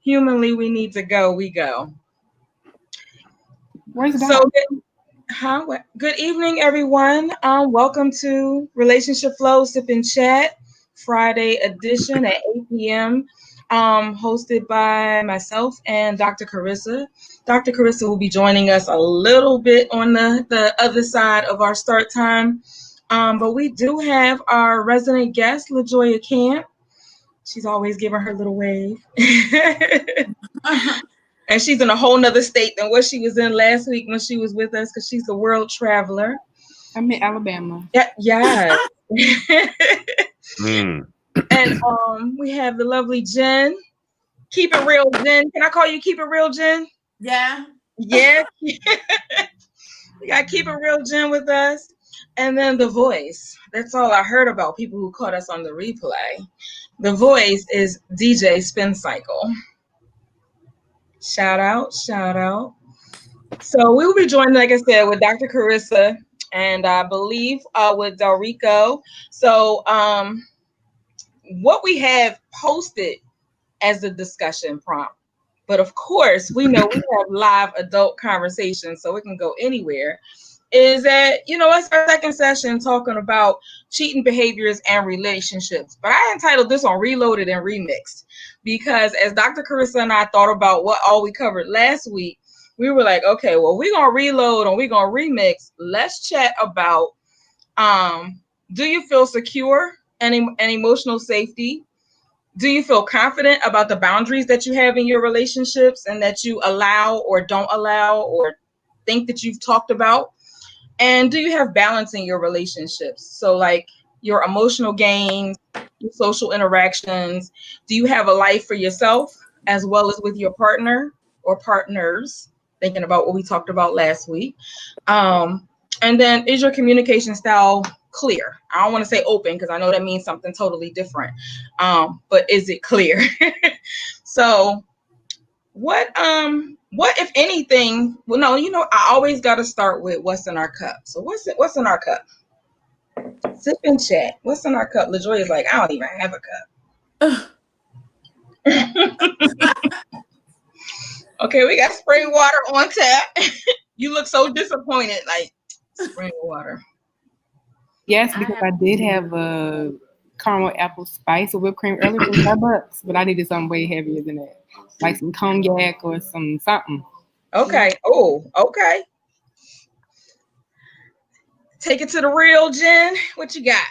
humanly we need to go, we go. Where's So, that? good evening, everyone. Welcome to Relationship Flow Sip and Chat Friday edition at 8 p.m. Hosted by myself and Dr. Carissa. Dr. Carissa will be joining us a little bit on the other side of our start time. But we do have our resident guest, LaJoya Camp. She's always giving her little wave. And she's in a whole nother state than what she was in last week when she was with us because she's a world traveler. I'm in Alabama. Yeah. And we have the lovely Jen. Keep it real, Jen. Can I call you Keep It Real, Jen? Yeah. Yeah. We got Keep It Real, Jen, with us. And then the voice. That's all I heard about people who caught us on the replay. The voice is DJ Spin Cycle. Shout out. So we will be joined, like I said, with Dr. Carissa and I believe with Del Rico. So what we have posted as the discussion prompt, but of course we know we have live adult conversations, so it can go anywhere, is that, it's our second session talking about cheating behaviors and relationships. But I entitled this on Reloaded and Remixed because as Dr. Carissa and I thought about what all we covered last week, we were like, okay, well, we're going to reload and we're going to remix. Let's chat about, do you feel secure and emotional safety? Do you feel confident about the boundaries that you have in your relationships and that you allow or don't allow or think that you've talked about? And do you have balance in your relationships? So like your emotional gains, your social interactions. Do you have a life for yourself as well as with your partner or partners? Thinking about what we talked about last week. And then is your communication style clear? I don't want to say open because I know that means something totally different. But is it clear? So what if anything, well, no, I always got to start with what's in our cup. So what's in our cup? Sip and chat. What's in our cup? LaJoy is like, I don't even have a cup. Okay, we got spring water on tap. You look so disappointed, like spring water. Yes, because I did have a caramel apple spice or whipped cream earlier from Starbucks, but I needed something way heavier than that, like some cognac or something. Okay. Oh, okay. Take it to the real, Jen. What you got?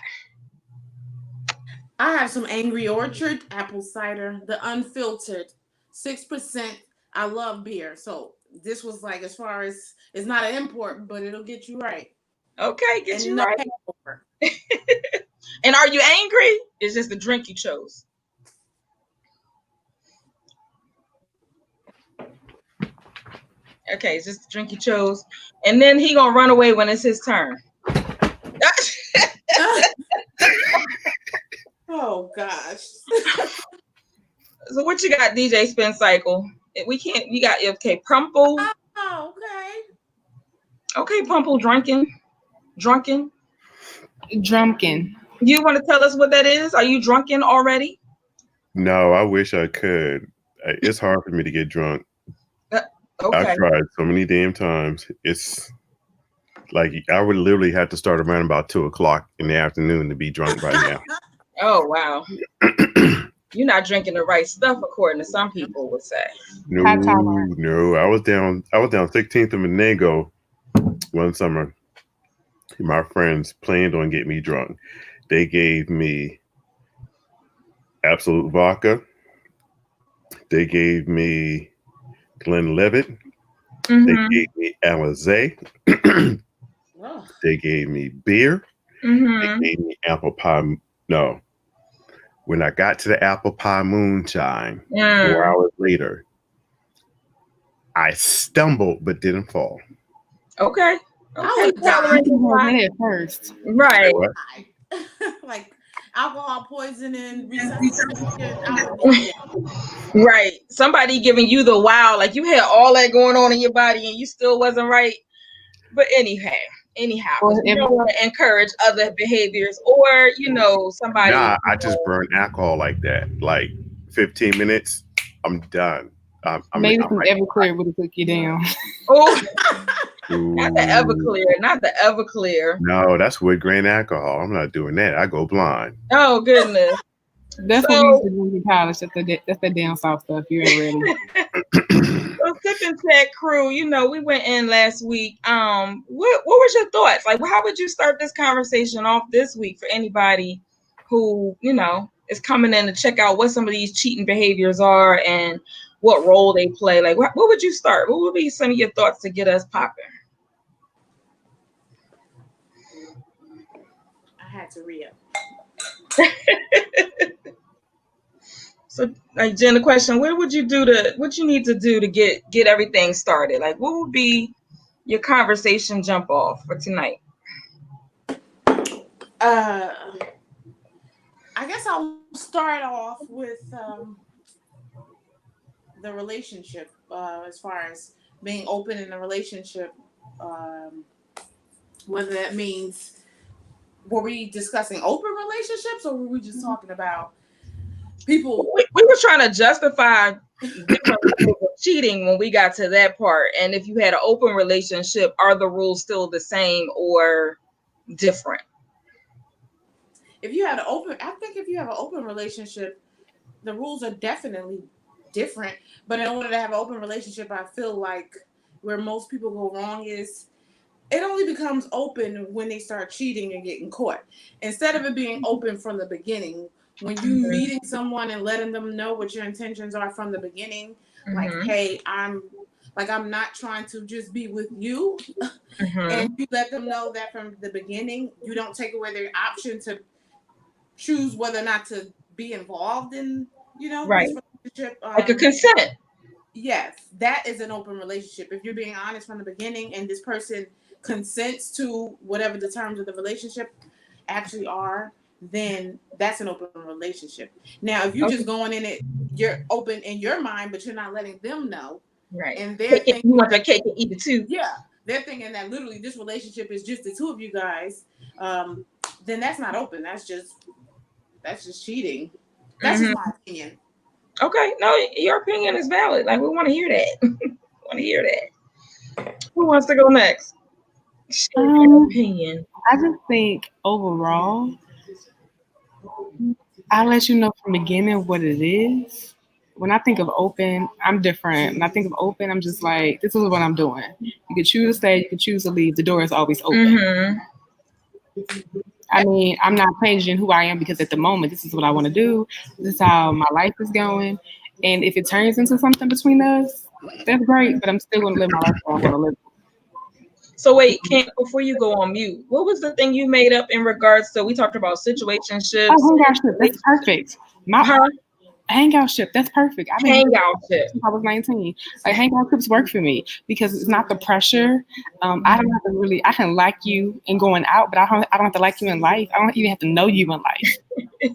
I have some Angry Orchard apple cider, the unfiltered, 6%. I love beer, so this was like, as far as, it's not an import, but it'll get you right. Okay, get you right. And are you angry? It's just the drink you chose. Okay, it's just the drink you chose. And then he gonna run away when it's his turn. Oh gosh. So what you got, DJ Spin Cycle? We can't. You got Prumple. Oh, okay. Okay, Prumple, drunken. You want to tell us what that is? Are you drunken already? No, I wish I could. It's hard for me to get drunk. Okay. I've tried so many damn times. It's like I would literally have to start around about 2:00 in the afternoon to be drunk right now. Oh wow. You're not drinking the right stuff, according to some people would say. No. I was down 16th and Monago one summer. My friends planned on getting me drunk. They gave me Absolute Vodka. They gave me Glenlivet. Mm-hmm. They gave me Alizé. They gave me beer. Mm-hmm. They gave me apple pie. No. When I got to the apple pie moonshine, 4 hours later, I stumbled but didn't fall. Okay. I was at first. Right. Like alcohol poisoning, resuscitation. Right. Somebody giving you the wow, like you had all that going on in your body and you still wasn't right. But anyhow, you don't want to encourage other behaviors or, somebody. Nah, I just burn alcohol like that. Like 15 minutes, I'm done. Maybe some Everclear would have took you down. Oh, not the Everclear, not the Everclear. No, that's wood grain alcohol. I'm not doing that. I go blind. Oh goodness. That's what we used to do in college. That's that damn soft stuff. You ain't ready. So Sip and Chat crew, we went in last week. What was your thoughts? Like, how would you start this conversation off this week for anybody who, is coming in to check out what some of these cheating behaviors are and what role they play? Like, what would you start? What would be some of your thoughts to get us popping? I had to re-up. So, like, Jen, the question: what would you need to do to get everything started? Like, what would be your conversation jump off for tonight? I guess I'll start off with the relationship, as far as being open in a relationship, whether that means, were we discussing open relationships or were we just talking about people? We were trying to justify different levels of cheating when we got to that part. And if you had an open relationship, are the rules still the same or different? I think if you have an open relationship, the rules are definitely different. But in order to have an open relationship, I feel like where most people go wrong is it only becomes open when they start cheating and getting caught. Instead of it being open from the beginning, when you meeting someone and letting them know what your intentions are from the beginning, like, hey, I'm not trying to just be with you. And you let them know that from the beginning. You don't take away their option to choose whether or not to be involved in, right, this relationship. Like a consent. Yes, that is an open relationship. If you're being honest from the beginning and this person consents to whatever the terms of the relationship actually are, then that's an open relationship. Now, if you're just going in it, you're open in your mind, but you're not letting them know. Right. And they're thinking you want that cake and eat it too. Yeah. They're thinking that literally this relationship is just the two of you guys. Then that's not open. That's just cheating. That's just my opinion. Okay. No, your opinion is valid. Like, we want to hear that. Who wants to go next? Share your opinion. I just think overall, I'll let you know from the beginning what it is. When I think of open, I'm different. When I think of open, I'm just like, this is what I'm doing. You can choose to stay, you can choose to leave. The door is always open. I mean, I'm not changing who I am because at the moment, this is what I want to do. This is how my life is going. And if it turns into something between us, that's great. But I'm still going to live my life how I want to live. So wait, Kent, before you go on mute, what was the thing you made up in regards to, we talked about situationships? Oh, hangout ship, that's perfect. Hangout ship, that's perfect. Hangout ship. I was 19. Like, hangout trips work for me because it's not the pressure. I don't have to really, I can like you in going out, but I don't have to like you in life. I don't even have to know you in life.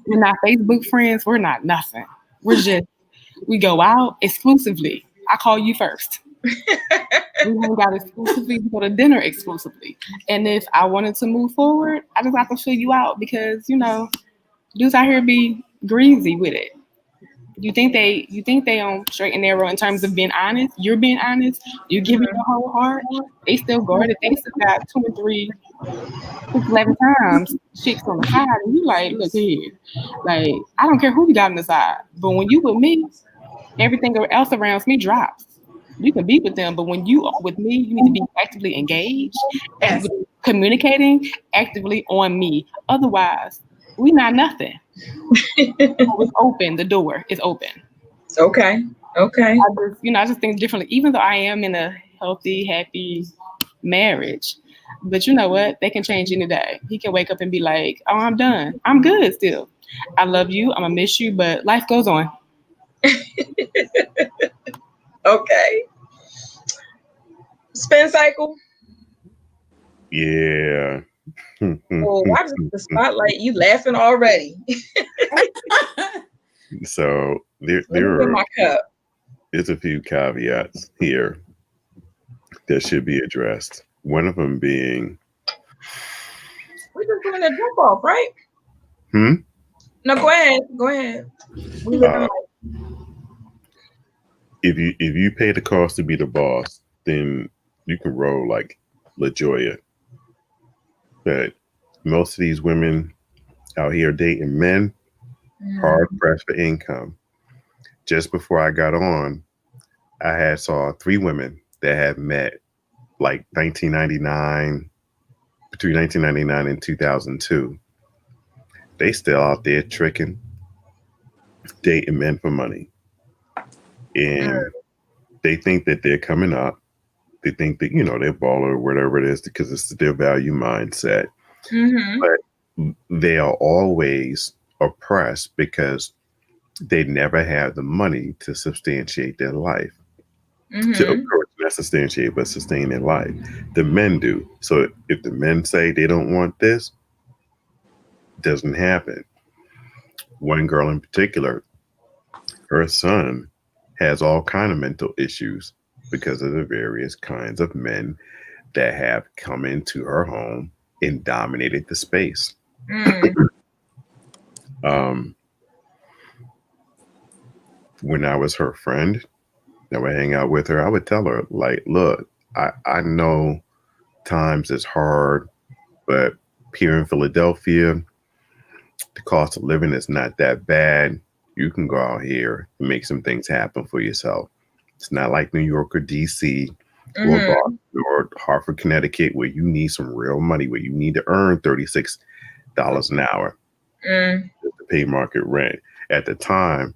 We're not Facebook friends. We're not nothing. We go out exclusively. I call you first. We hang out exclusively. We go to dinner exclusively. And if I wanted to move forward, I just have to fill you out because, dudes out here be greasy with it. You think they on straight and narrow in terms of being honest? You're being honest. You give me your whole heart. They still guard it. They still got 2 and 3, 6, 11 times chicks on the side, and you like, look here, like I don't care who you got on the side, but when you with me, everything else around me drops. You can be with them, but when you are with me, you need to be actively engaged, actively communicating, actively on me. Otherwise, we not nothing. It's open. The door is open. Okay. I just think differently. Even though I am in a healthy, happy marriage, but you know what? They can change any day. He can wake up and be like, "Oh, I'm done. I'm good still. I love you. I'm gonna miss you, but life goes on." Okay. Spin cycle. Yeah. Oh, why does the spotlight? You laughing already? So there's a few caveats here that should be addressed. One of them being, we're just doing a jump off, right? No, go ahead. if you pay the cost to be the boss, then you can roll like LaJoya. But most of these women out here dating men, hard pressed for income. Just before I got on, I had saw 3 women that had met like 1999, between 1999 and 2002. They still out there tricking, dating men for money. And they think that they're coming up. They think that, they're baller or whatever it is because it's their value mindset. But they are always oppressed because they never have the money to substantiate their life. To, of course, not substantiate, but sustain their life. The men do. So if the men say they don't want this, it doesn't happen. One girl in particular, her son has all kind of mental issues because of the various kinds of men that have come into her home and dominated the space. When I was her friend, I would hang out with her. I would tell her, like, look, I know times is hard, but here in Philadelphia, the cost of living is not that bad. You can go out here and make some things happen for yourself. It's not like New York or DC or Boston or Hartford, Connecticut, where you need some real money, where you need to earn $36 an hour to pay market rent. At the time,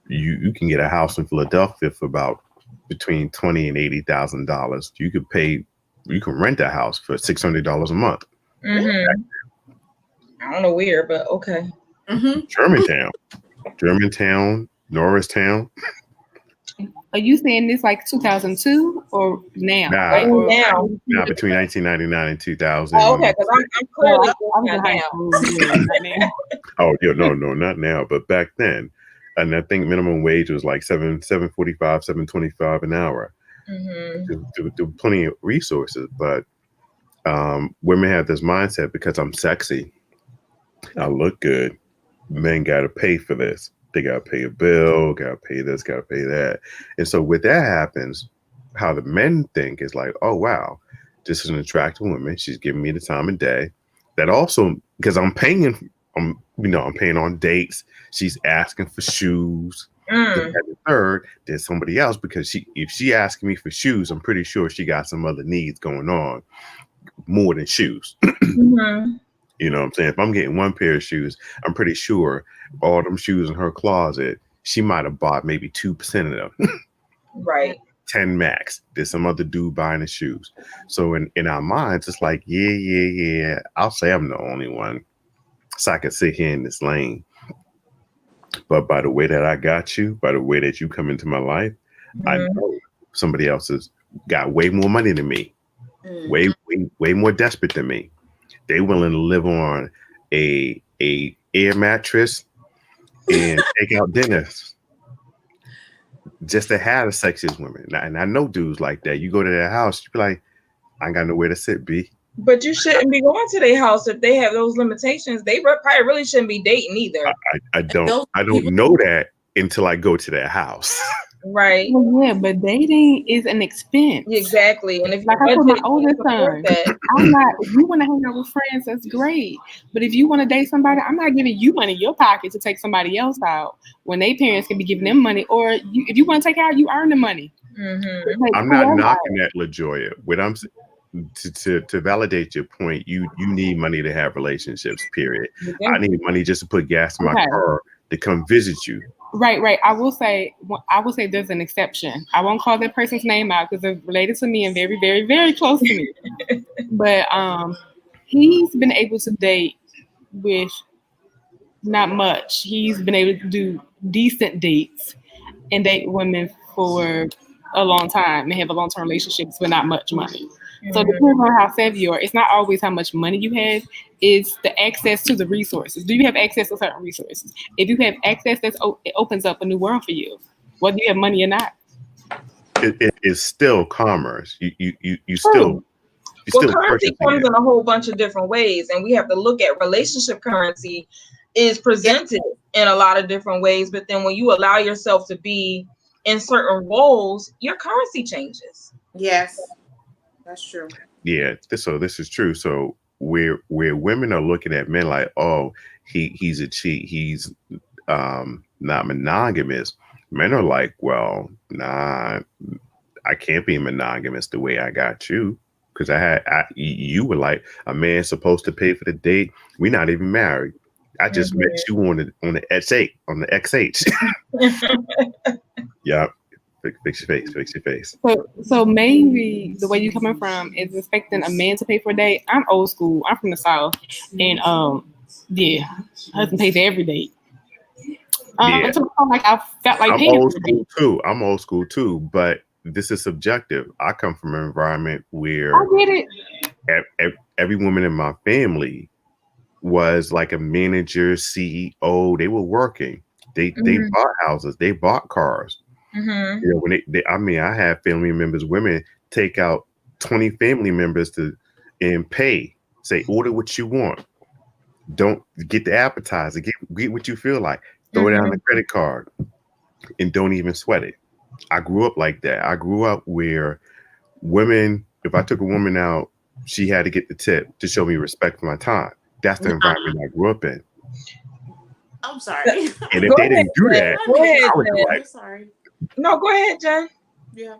you can get a house in Philadelphia for about between $20,000 and $80,000. You can rent a house for $600 a month. I don't know where, but okay. Germantown, Norristown. Are you saying this like 2002 or now? Now between 1999 and 2000. Oh, okay, because I'm clearly now. Oh, yeah, no, not now, but back then. And I think minimum wage was like $7.45, $7.25 an hour. There were plenty of resources, but women have this mindset because I'm sexy, I look good. Men got to pay for this. They got to pay a bill, got to pay this, got to pay that. And so when that happens, how the men think is like, oh, wow, this is an attractive woman. She's giving me the time of day. That also, because I'm paying on dates. She's asking for shoes. And the third, there's somebody else because if she asking me for shoes, I'm pretty sure she got some other needs going on more than shoes. You know what I'm saying? If I'm getting one pair of shoes, I'm pretty sure all them shoes in her closet, she might have bought maybe 2% of them. Right. 10 max. There's some other dude buying the shoes. So in our minds, it's like, yeah. I'll say I'm the only one. So I can sit here in this lane. But by the way that I got you, by the way that you come into my life, I know somebody else has got way more money than me. Way more desperate than me. They willing to live on a air mattress and take out dinners just to have the sexiest women. And I know dudes like that. You go to their house, you be like, I ain't got nowhere to sit, B. But you shouldn't be going to their house if they have those limitations. They probably really shouldn't be dating either. I don't know that until I go to their house. Right. Well, yeah, but dating is an expense. Exactly. And if like I told my oldest son, I'm not. If you want to hang out with friends, that's great. But if you want to date somebody, I'm not giving you money in your pocket to take somebody else out when their parents can be giving them money. Or if you want to take out, you earn the money. I'm not knocking that, LaJoya. What I'm to validate your point, you need money to have relationships. Period. I need money just to put gas in my car to come visit you. Right. I will say there's an exception. I won't call that person's name out because they're related to me and very, very, very close to me. But he's been able to date with not much. He's been able to do decent dates and date women for a long time and have a long-term relationships with not much money. So depending on how savvy you are, it's not always how much money you have, it's the access to the resources. Do you have access to certain resources? If you have access, it opens up a new world for you, whether you have money or not. It is still commerce. You still currency comes in a whole bunch of different ways, and we have to look at relationship currency is presented in a lot of different ways. But then when you allow yourself to be in certain roles, your currency changes. Yes, that's true. Yeah, so this is true. So where women are looking at men like, oh, he's a cheat, he's not monogamous. Men are like, well, nah, I can't be monogamous the way I got you. Because you were like a man supposed to pay for the date. We're not even married. I just met you on the S8 on the XH. Yeah, fix your face, fix your face. So maybe the way you coming from is expecting a man to pay for a date. I'm old school. I'm from the South, and yeah, husband pays every date. Yeah. So like I felt like I'm old school too. I'm old school too, but this is subjective. I come from an environment where I get it. Every woman in my family was like a manager, CEO. They were working. They bought houses. They bought cars. Mm-hmm. You know, when I mean, I have family members, women take out 20 family members and pay. Say, order what you want. Don't get the appetizer. Get what you feel like. Throw it on the credit card and don't even sweat it. I grew up like that. I grew up where women, if I took a woman out, she had to get the tip to show me respect for my time. That's the environment I grew up in. I'm sorry. And if they didn't do that, I would be like, sorry. No, go ahead, Jen. Yeah.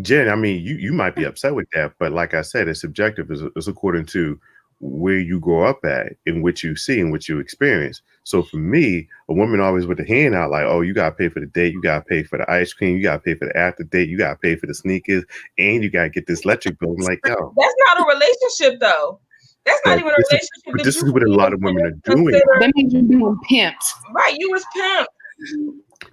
Jen, I mean, you might be upset with that, but like I said, it's subjective. It's according to where you grow up at and what you see and what you experience. So for me, a woman always with the hand out like, oh, you got to pay for the date. You got to pay for the ice cream. You got to pay for the after date. You got to pay for the sneakers and you got to get this electric bill. I'm like, yo. That's not a relationship though. That's not even a relationship. But this is what a lot of women are doing. That means you're being pimped. Right, you was pimped.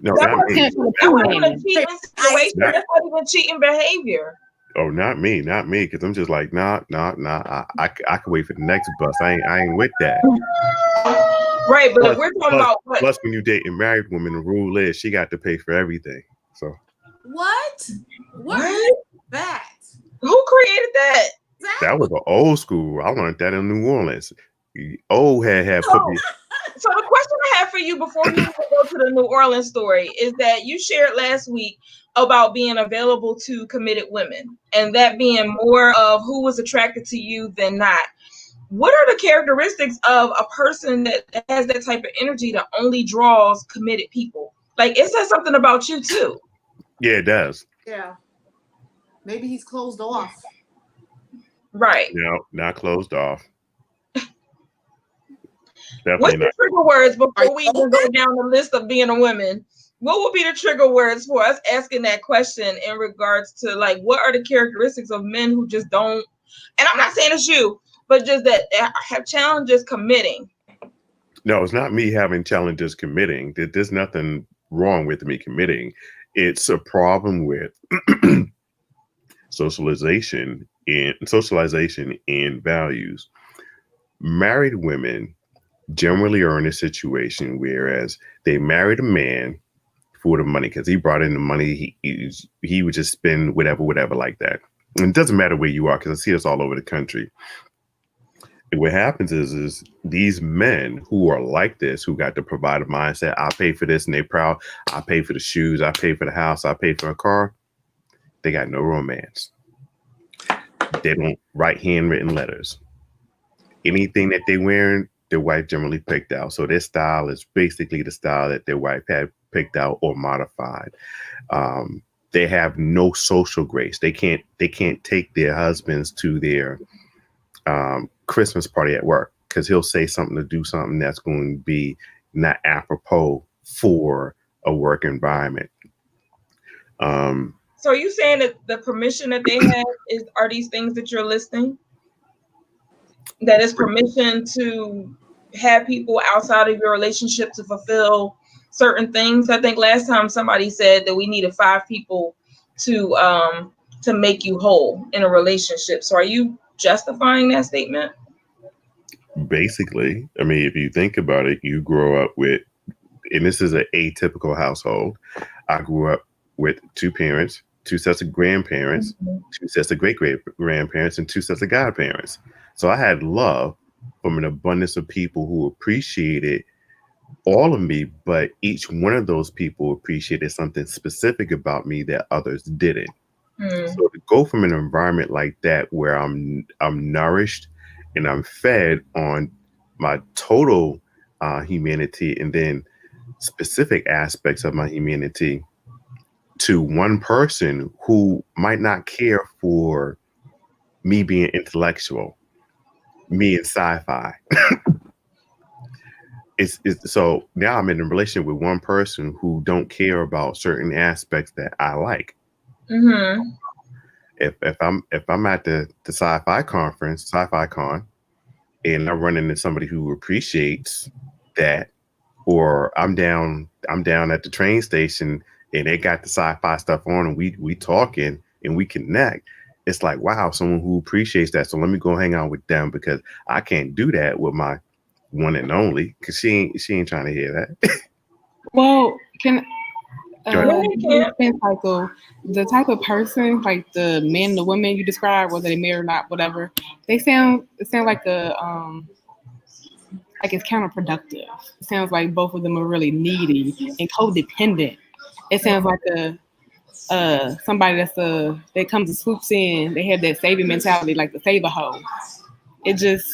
No, that not me. That wasn't a cheating situation. That's not even cheating behavior. Oh, not me, because I'm just like, nah. I can wait for the next bus. I ain't with that. Right, but if we're talking about what? Plus, when you date a married woman, the rule is she got to pay for everything. So what? That? Who created that? That was an old school. I learned that in New Orleans. Old had put me. So the question I have for you before we even go to the New Orleans story is that you shared last week about being available to committed women and that being more of who was attracted to you than not. What are the characteristics of a person that has that type of energy that only draws committed people? Like it says something about you too. Yeah, it does. Yeah. Maybe he's closed off. Right. No, not closed off. What's the trigger words before we even go down the list of being a woman? What would be the trigger words for us asking that question in regards to like what are the characteristics of men who just don't, and I'm not saying it's you, but just that have challenges committing? No, it's not me having challenges committing. There's nothing wrong with me committing. It's a problem with socialization and values. Married women generally are in a situation whereas they married a man for the money because he brought in the money. He would just spend whatever like that. And it doesn't matter where you are because I see this all over the country. And what happens is these men who are like this, who got the provider mindset, I pay for this and they proud, I pay for the shoes, I pay for the house, I pay for a car. They got no romance. They don't write handwritten letters. Anything that they wearing, their wife generally picked out. So their style is basically the style that their wife had picked out or modified. They have no social grace. They can't take their husbands to their Christmas party at work because he'll say something to do something that's going to be not apropos for a work environment. So are you saying that the permission that they have are these things that you're listing? That is permission to have people outside of your relationship to fulfill certain things? I think last time somebody said that we needed 5 people to make you whole in a relationship. So are you justifying that statement? Basically, I mean, if you think about it, you grow up with, and this is an atypical household. I grew up with 2 parents, 2 sets of grandparents, 2 sets of great-grandparents, and 2 sets of godparents. So I had love from an abundance of people who appreciated all of me, but each one of those people appreciated something specific about me that others didn't. So to go from an environment like that where I'm nourished and I'm fed on my total humanity and then specific aspects of my humanity to one person who might not care for me being intellectual, me in sci-fi. It's so now I'm in a relationship with one person who don't care about certain aspects that I like. Mm-hmm. If I'm at the sci-fi conference, sci-fi con, and I run into somebody who appreciates that, or I'm down at the train station and they got the sci-fi stuff on and we talking and we connect. It's like, wow, someone who appreciates that. So let me go hang out with them because I can't do that with my one and only because she ain't trying to hear that. Well, can Go ahead. spin cycle, the type of person, like the men, the women you describe, whether they married or not, whatever, it sound like it's counterproductive. It sounds like both of them are really needy and codependent. It sounds like a somebody that comes and swoops in. They have that saving mentality, like the save a hoe. It just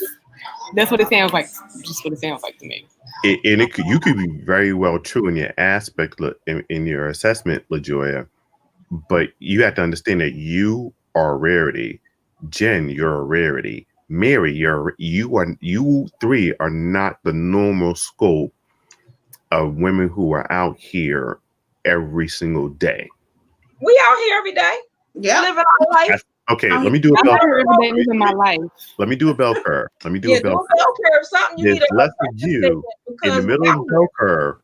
that's what it sounds like. Just what it sounds like to me. You could be very well true in your aspect in your assessment, LaJoya, but you have to understand that you are a rarity. Jen, you're a rarity. Mary, you three are not the normal scope of women who are out here every single day. We out here every day. Yeah. Living our life. Okay, let me do a I'm bell out here curve. every day living my life. Let me do a bell curve. Let me do Yeah, a do a bell bell curve. curve. Something you There's need a less of you in the because middle of the bell curve.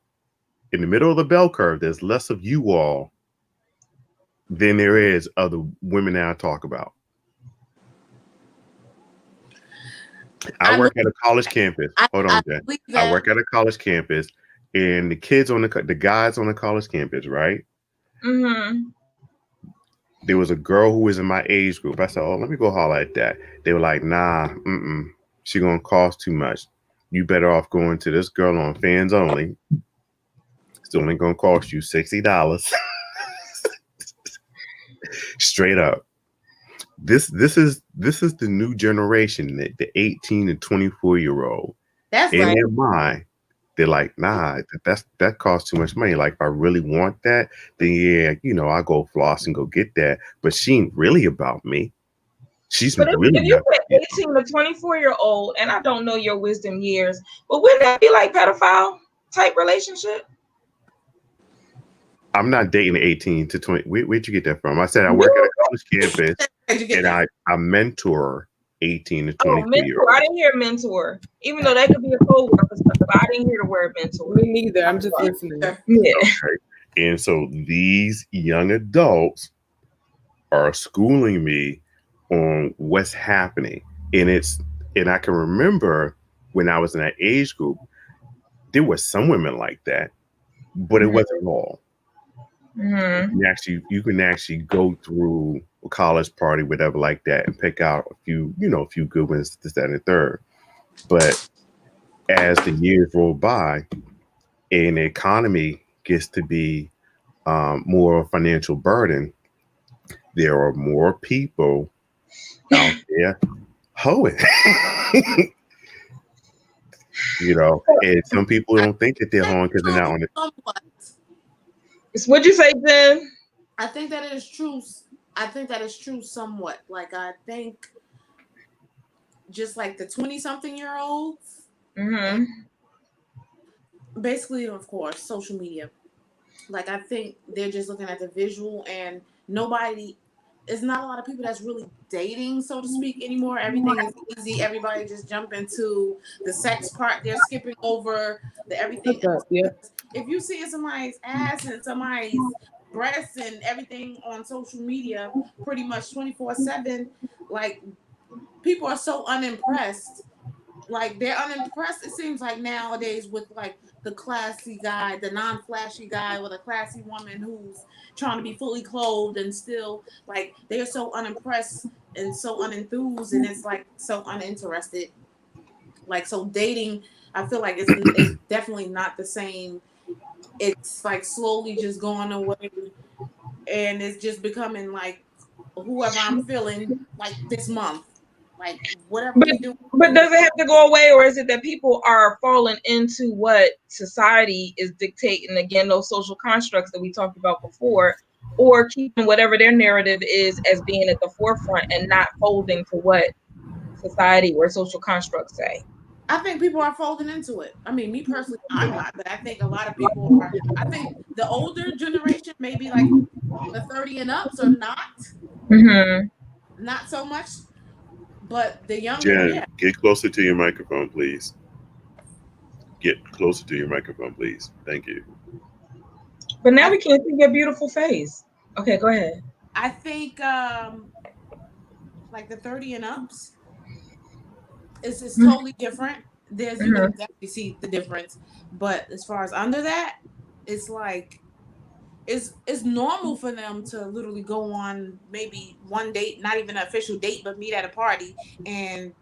In the middle of the bell curve, there's less of you all than there is of the women that I talk about. I work at a college campus. Hold on, Jen. I work at a college campus, and the guys on the college campus, right? Mm-hmm. There was a girl who was in my age group. I said, "Oh, let me go holler at that." They were like, "Nah, she gonna cost too much. You better off going to this girl on Fans Only. It's only gonna cost you $60." Straight up. This is the new generation, the 18 to 24-year-old. That's In right. their mind, they're like, nah, that costs too much money. Like if I really want that, then yeah, I'll go floss and go get that. But she ain't really about me. She's But really if you not. put 18 to 24-year-old, and I don't know your wisdom years, but wouldn't that be like pedophile type relationship? I'm not dating 18 to 20. Where'd you get that from? I said I work at a You- college campus Where'd you get and that? I mentor 18 to Oh, 24 year mentor. I olds. didn't hear mentor, even though that could be a code word for stuff. But I didn't hear the word mentor. Me neither. I'm just listening. Yeah. Okay. And so these young adults are schooling me on what's happening. And I can remember when I was in that age group, there were some women like that, but it wasn't all. Mm-hmm. You can actually go through a college party, whatever like that, and pick out a few good ones, this, that, and the third. But as the years roll by and the economy gets to be more of a financial burden, there are more people out there hoeing. And some people don't think that they're hoeing because they're not on it. Somewhat. What'd you say, Jen? I think that is true. I think that is true somewhat. Like I think just like the 20-something-year-olds, Mm-hmm. basically, of course, social media. Like I think they're just looking at the visual and it's not a lot of people that's really dating, so to speak, anymore. Everything is easy. Everybody just jump into the sex part. They're skipping over the everything else. Yeah. If you see somebody's ass and somebody's breasts and everything on social media pretty much 24/7, like people are so unimpressed. Like they're unimpressed, it seems like nowadays, with like the classy guy, the non-flashy guy with a classy woman who's trying to be fully clothed and still like they're so unimpressed and so unenthused and it's like so uninterested. Like, so dating, I feel like it's definitely not the same. It's like slowly just going away, and it's just becoming like whoever I'm feeling like this month, like whatever But we do. does it have to go away, or is it that people are falling into what society is dictating? Again, those social constructs that we talked about before, or keeping whatever their narrative is as being at the forefront and not folding to what society or social constructs say. I think people are folding into it. I mean, me personally, I'm not, but I think a lot of people are. I think the older generation, maybe like the 30 and ups, are not so much, but the younger, Jen, yeah. get closer to your microphone, please. Get closer to your microphone, please. Thank you. But now we can't see your beautiful face. Okay, go ahead. I think like the 30 and ups is totally different. There's you can definitely see the difference, but as far as under that, it's like it's normal for them to literally go on maybe one date, not even an official date, but meet at a party, and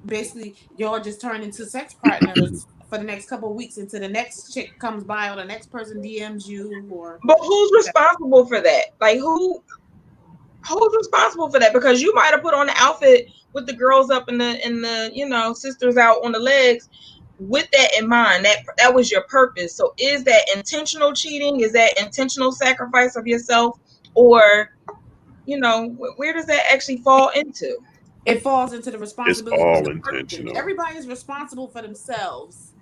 basically y'all just turn into sex partners for the next couple of weeks until the next chick comes by or the next person DMs you or. But who's responsible for that? Like who's responsible for that? Because you might have put on the outfit with the girls up and the sisters out on the legs with that in mind. That was your purpose. So is that intentional cheating? Is that intentional sacrifice of yourself? Or where does that actually fall into? It falls into the It's responsibility of all the person. intentional. Everybody is responsible for themselves,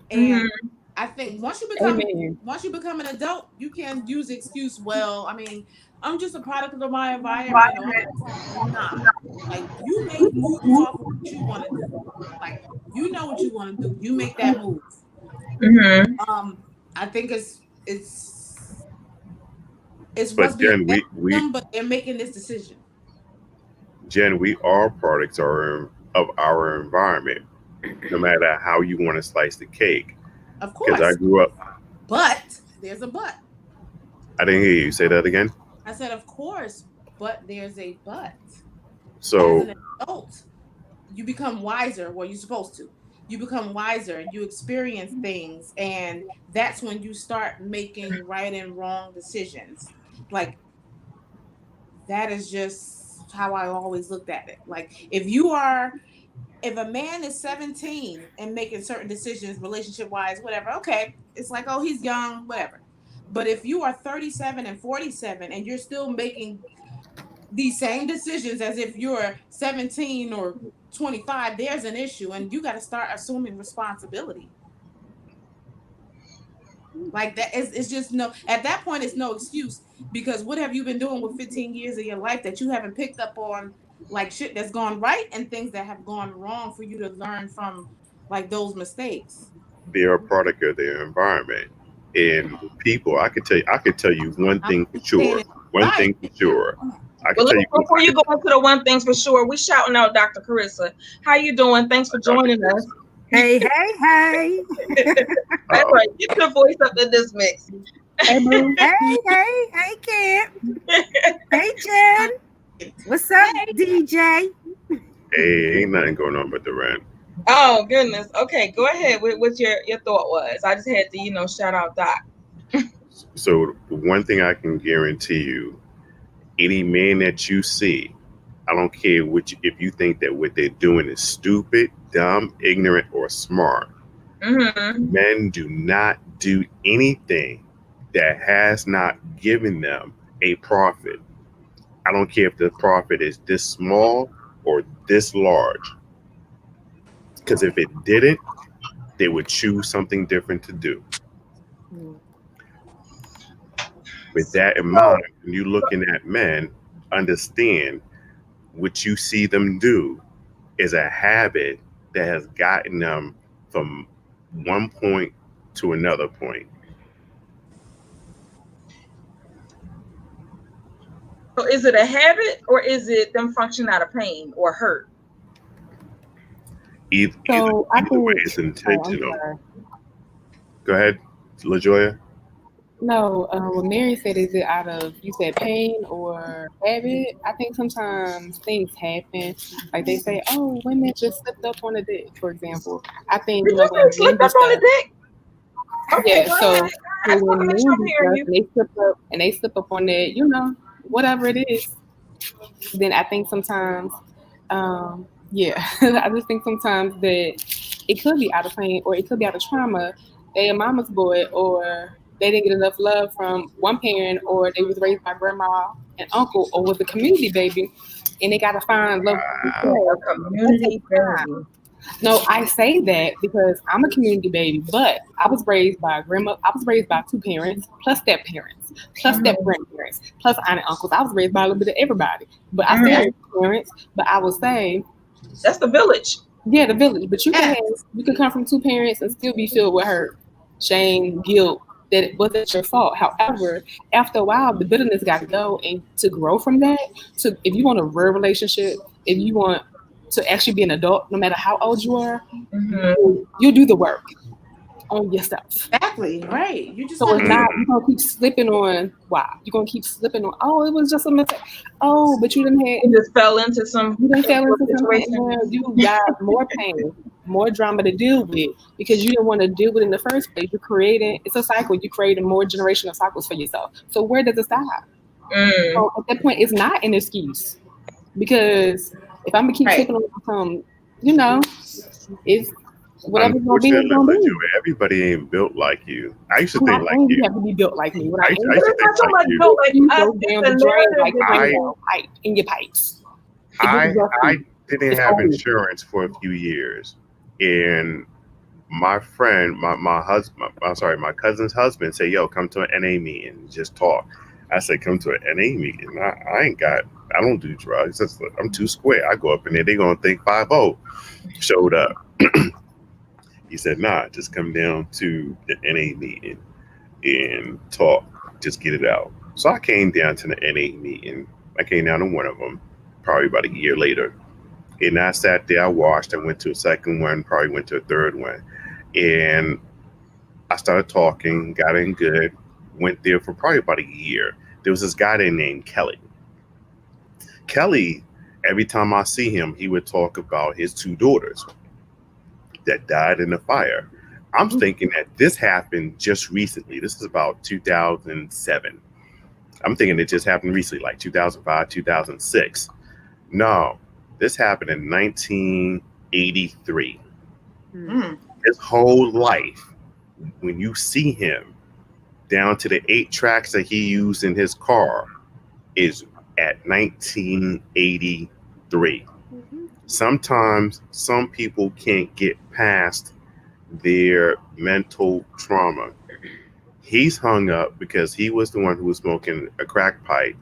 and I think once you become an adult, you can use the excuse. Well, I mean, I'm just a product of my environment. Or nah, like you make moves off of what you want to do. Like you know what you want to do. You make that move. I think it's what's But being Jen, asked of them, but they're making this decision. Jen, we are products of our environment, no matter how you want to slice the cake. Of course. Because I grew up. But there's a but. I didn't hear you say that again. I said, of course, but there's a but. So as an adult, you become wiser. Well, you're supposed to. You become wiser. You experience things, and that's when you start making right and wrong decisions. Like that is just how I always looked at it. Like if a man is 17 and making certain decisions, relationship wise, whatever, okay, it's like, oh, he's young, whatever. But if you are 37 and 47 and you're still making these same decisions as if you're 17 or 25, there's an issue, and you got to start assuming responsibility. Like that it's just no, at that point it's no excuse, because what have you been doing with 15 years of your life that you haven't picked up on, like shit that's gone right and things that have gone wrong, for you to learn from like those mistakes? they're a product of their environment. And people, I could tell you one thing for sure. One thing for sure. Before you go into the one things for sure, we shouting out Dr. Carissa. How you doing? Thanks for joining us. Hey. That's right. Get your voice up in this mix. Hey, Boo. Hey, Kim. Hey, Jen. What's up, DJ? Hey, ain't nothing going on but the rent. Oh, goodness. Okay, go ahead. What your thought was. I just had to, shout out Doc. So one thing I can guarantee you, any man that you see, I don't care if you think that what they're doing is stupid, dumb, ignorant, or smart. Men do not do anything that has not given them a profit. I don't care if the profit is this small or this large. Because if it didn't, they would choose something different to do. With that in mind, when you're looking at men, understand what you see them do is a habit that has gotten them from one point to another point. So is it a habit, or is it them function out of pain or hurt? Either way, it's intentional. Go ahead, LaJoya. No, what Mary said, is it out of, you said, pain or habit? I think sometimes things happen. Like they say, oh, women just slipped up on a dick, for example. I think, Did you say when men slipped do up on the stuff, dick? Okay, yeah, go so, ahead. I just want to when make sure men I'm do hearing stuff you. and they slip up on that, whatever it is, then I think sometimes, yeah, I just think sometimes that it could be out of pain or it could be out of trauma. They a mama's boy, or they didn't get enough love from one parent, or they was raised by grandma and uncle, or was a community baby, and they gotta find love for A themselves. That takes community time. baby. No, I say that because I'm a community baby, but I was raised by a grandma. I was raised by two parents, plus step parents, plus step Mhm. grandparents, plus aunt and uncles. I was raised by a little bit of everybody, but I still Mhm. have parents. But I would say, That's the village. yeah, the village. But Yeah. you can come from two parents and still be filled with hurt, shame, guilt that it wasn't your fault. However, after a while, the bitterness got to go, and to grow from that, to if you want a real relationship, if you want to actually be an adult, no matter how old you are, Mhm. you do the work on yourself. Exactly. Right. You just So gotta it's do not, it. you're gonna keep slipping on, wow, you're gonna keep slipping on, oh, it was just a mistake. Oh, but you didn't have, You just fell into some you done fell into something, situation. and you got more pain, more drama to deal with because you didn't want to deal with it in the first place. You're creating, it's a cycle. You're creating more generational cycles for yourself. So where does it stop? Mm. So at that point, it's not an excuse because if I'm gonna keep Right. slipping on some, you know, it's whatever's gonna be, it's Unfortunately, gonna be. LaJoy, everybody ain't built like you. I used to I'm think not like saying you you. have to be built like me. What I I am used But to it's think not so like much you. built like you us. go It's down the the drain narrative like that I Pringles people. pipe in your pipes. It gets I rusty. didn't It's have old. insurance for a few years, and my friend, my husband, I'm sorry, my cousin's husband said, "Yo, come to an NA meeting, and just talk." I said, "Come to an NA meeting? I ain't got. I don't do drugs. I'm too square. I go up in there, they gonna think 5-0 showed up." He said, "Nah, just come down to the NA meeting and talk. Just get it out." So I came down to the NA meeting. I came down to one of them, probably about a year later. And I sat there, I watched, I went to a second one, probably went to a third one. And I started talking, got in good, went there for probably about a year. There was this guy there named Kelly. Kelly, every time I see him, he would talk about his two daughters that died in the fire. I'm thinking that this happened just recently. This is about 2007. I'm thinking it just happened recently, like 2005, 2006. No, this happened in 1983. Mm. His whole life, when you see him down to the 8 tracks that he used in his car, is at 1983. Sometimes some people can't get past their mental trauma. He's hung up because he was the one who was smoking a crack pipe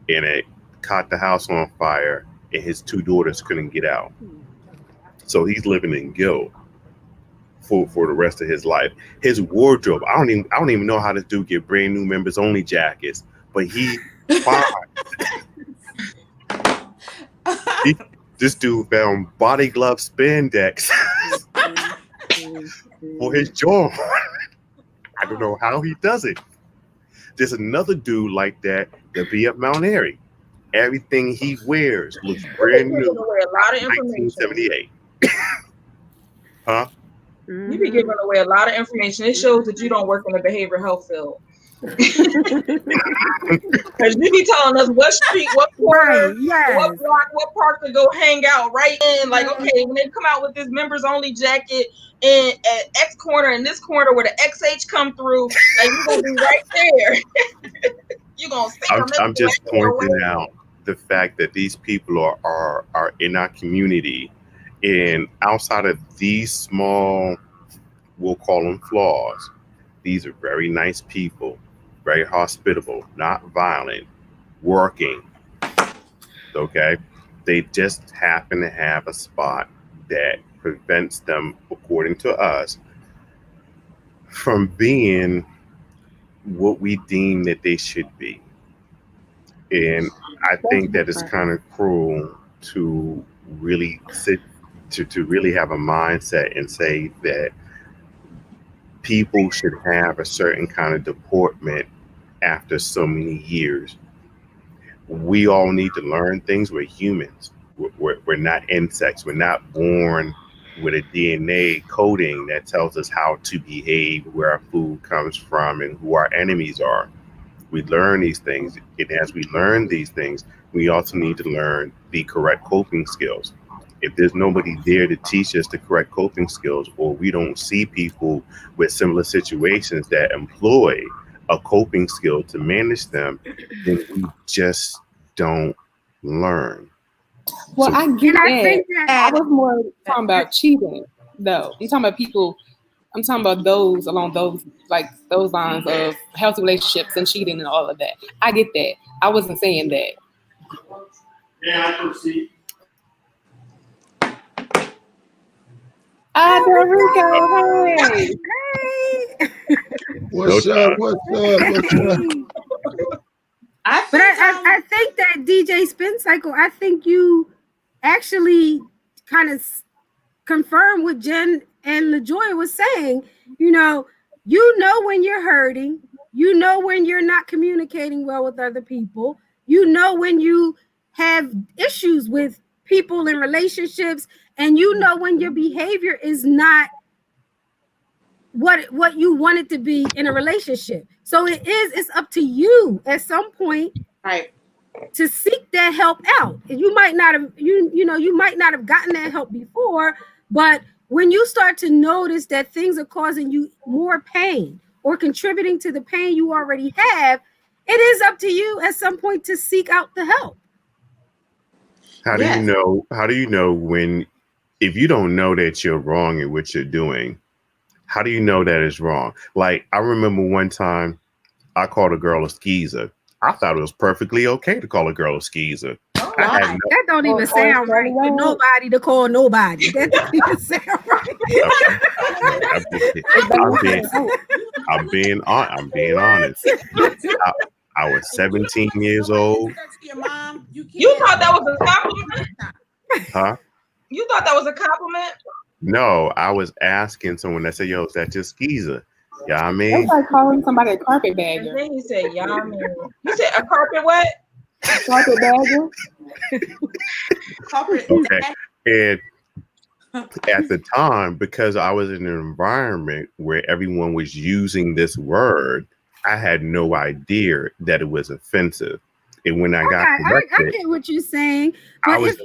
and it caught the house on fire and his two daughters couldn't get out. So he's living in guilt for the rest of his life. His wardrobe, I don't even know how this dude get brand new members only jackets, but this dude found body glove spandex for his jaw. I don't know how he does it. There's another dude like that be at Mount Airy. Everything he wears looks brand You're new. giving away a lot of information. 1978. Huh? You be giving away a lot of information. It shows that you don't work in the behavioral health field. Because you be telling us what street, what corner, Right, yes. what block, what park to go hang out right in. Like, okay, when they come out with this members only jacket in at X corner and this corner where the XH come through, like you're gonna be right there. You're gonna see them I'm just right there. pointing out the fact that these people are in our community, and outside of these small, we'll call them flaws, these are very nice people, very hospitable, not violent, working. Okay, they just happen to have a spot that prevents them, according to us, from being what we deem that they should be. And I think that it's kind of cruel to really to really have a mindset and say that people should have a certain kind of deportment after so many years. We all need to learn things. We're humans. We're not insects. We're not born with a DNA coding that tells us how to behave, where our food comes from, and who our enemies are. We learn these things. And as we learn these things, we also need to learn the correct coping skills. If there's nobody there to teach us the correct coping skills, or we don't see people with similar situations that employ a coping skill to manage them, then we just don't learn. Well, So- I get And I that. think I that was more talking about cheating, though. I'm talking about people. I'm talking about those along those lines of healthy relationships and cheating and all of that. I get that. I wasn't saying that. Yeah, I proceed. There we go. Hey. hey, What's No up? time. What's up? What's up? but I think that DJ Spin Cycle, I think you actually kind of confirm what Jen and LaJoy was saying. You know when you're hurting, you know when you're not communicating well with other people, you know when you have issues with people in relationships, and you know when your behavior is not what you want it to be in a relationship. So it's up to you at some point, Right. to seek that help out. And you might not have you might not have gotten that help before, but when you start to notice that things are causing you more pain or contributing to the pain you already have, it is up to you at some point to seek out the help. How do you Yes. know? How do you know when, if you don't know that you're wrong in what you're doing, how do you know that it's wrong? Like, I remember one time I called a girl a skeezer. I thought it was perfectly okay to call a girl a skeezer. I had no, That don't even sound right for nobody to call nobody. That don't even sound right. I'm being honest. I was 17 years old. You thought that was a compliment? Huh? You thought that was a compliment? No, I was asking someone that said, "Yo, is that your skeezer?" Yeah, I mean, That's like calling somebody a carpet And bagger. then he said, "Y'all mean." You said a carpet what? Carpet bagger. okay. And at the time, because I was in an environment where everyone was using this word, I had no idea that it was offensive. And when I got I corrected, get what you're saying, I but was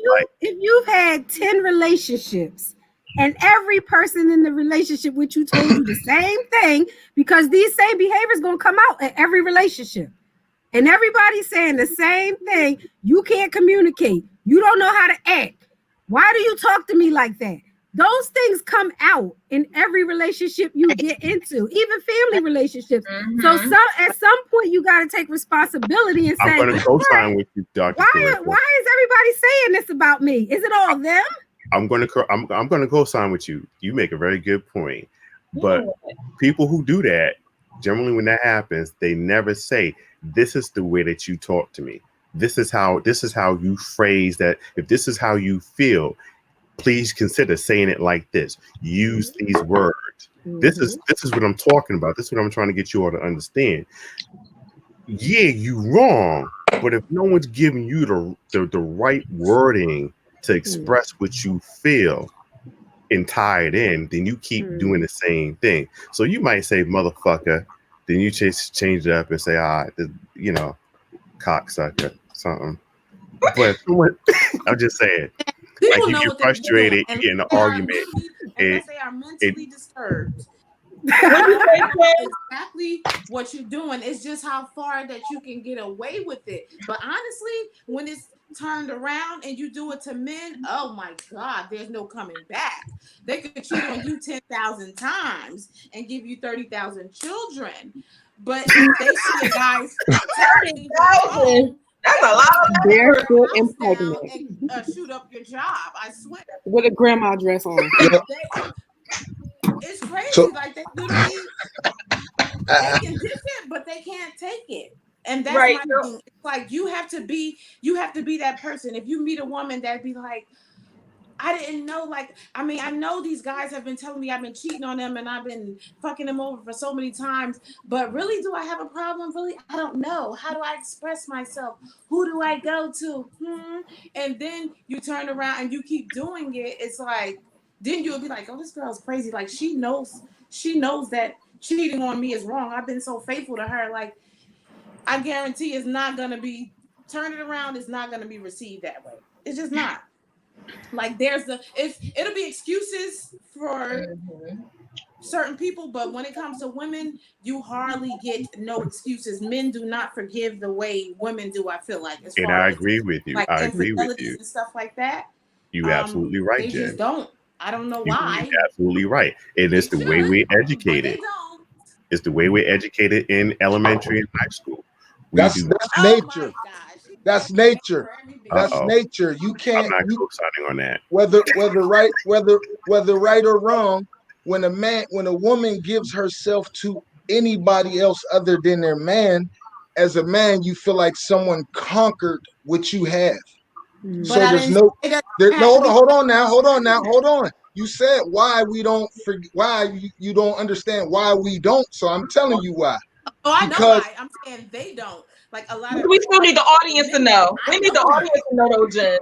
if you've had 10 relationships and every person in the relationship with you told you the same thing, because these same behaviors gonna come out at every relationship, and everybody's saying the same thing, you can't communicate, you don't know how to act, why do you talk to me like that? Those things come out in every relationship you get into, even family relationships. Mm-hmm. So at some point you got to take responsibility and say, I'm going to co-sign with you, Dr. why is everybody saying this about me? Is it all them? I'm going to co-sign with you. You make a very good point. But people who do that, generally when that happens, they never say, "This is the way that you talk to me. This is how you phrase that. If this is how you feel, please consider saying it like this. Use these words. This is what I'm talking about. This is what I'm trying to get you all to understand." Yeah, you wrong, but if no one's giving you the right wording to express what you feel and tie it in, then you keep doing the same thing. So you might say "motherfucker," then you change it up and say, "cocksucker," something. But I'm just saying. People like know you what get frustrated, you get in an argument. And they are mentally disturbed. Exactly what you're doing. It's just how far that you can get away with it. But honestly, when it's turned around and you do it to men, oh my God, there's no coming back. They could cheat on you 10,000 times and give you 30,000 children. But if they see a guy's 10,000. That's a lot of barefoot and pregnant. and shoot up your job, I swear. With a grandma dress on. It's crazy. So- like they literally they can dish it, but they can't take it. And that's Right. my thing. It's like you have to be that person. If you meet a woman that be like, I didn't know, like, I mean, I know these guys have been telling me I've been cheating on them and I've been fucking them over for so many times, but really, do I have a problem? Really? I don't know. How do I express myself? Who do I go to? And then you turn around and you keep doing it. It's like, then you'll be like, oh, this girl's crazy. Like, she knows that cheating on me is wrong. I've been so faithful to her. Like, I guarantee it's not going to be, turn it around, it's not going to be received that way. It's just not. Like, it'll be excuses for certain people, but when it comes to women, you hardly get no excuses. Men do not forgive the way women do, I feel like. And I agree with you. Like, I agree with you. and stuff like that. You absolutely right, They Jen. just don't. I don't know why. You're absolutely right. And it's the way we're educated. It's the way we're educated in elementary and high school. That's nature. That's nature. That's nature. You can't. I'm not co-signing on that. Whether right or wrong, when a woman gives herself to anybody else other than their man, as a man, you feel like someone conquered what you have. But so there's no. Hold on. You said why we don't forget. Why you don't understand why we don't. So I'm telling you why. Oh, I know why. I'm saying they don't. Like, a lot of. We still need the audience to know. We need the audience to know, though, Jen.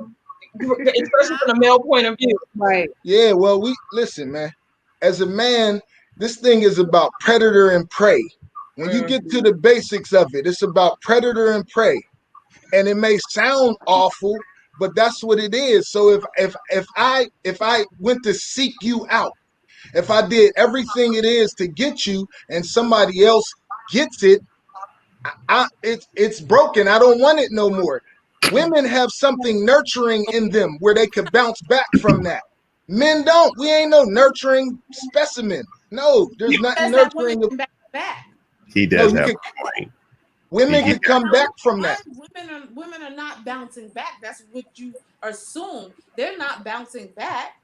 Especially from the male point of view. Right. Yeah. Well, listen, man. As a man, this thing is about predator and prey. When you get to the basics of it, it's about predator and prey. And it may sound awful, but that's what it is. So if I went to seek you out, if I did everything it is to get you, and somebody else gets it, it's broken. I don't want it no more. Women have something nurturing in them where they could bounce back from that. Men don't. We ain't no nurturing specimen. No, there's nothing nurturing. He does have a point. Women can come back from that. Women are not bouncing back. That's what you assume. They're not bouncing back.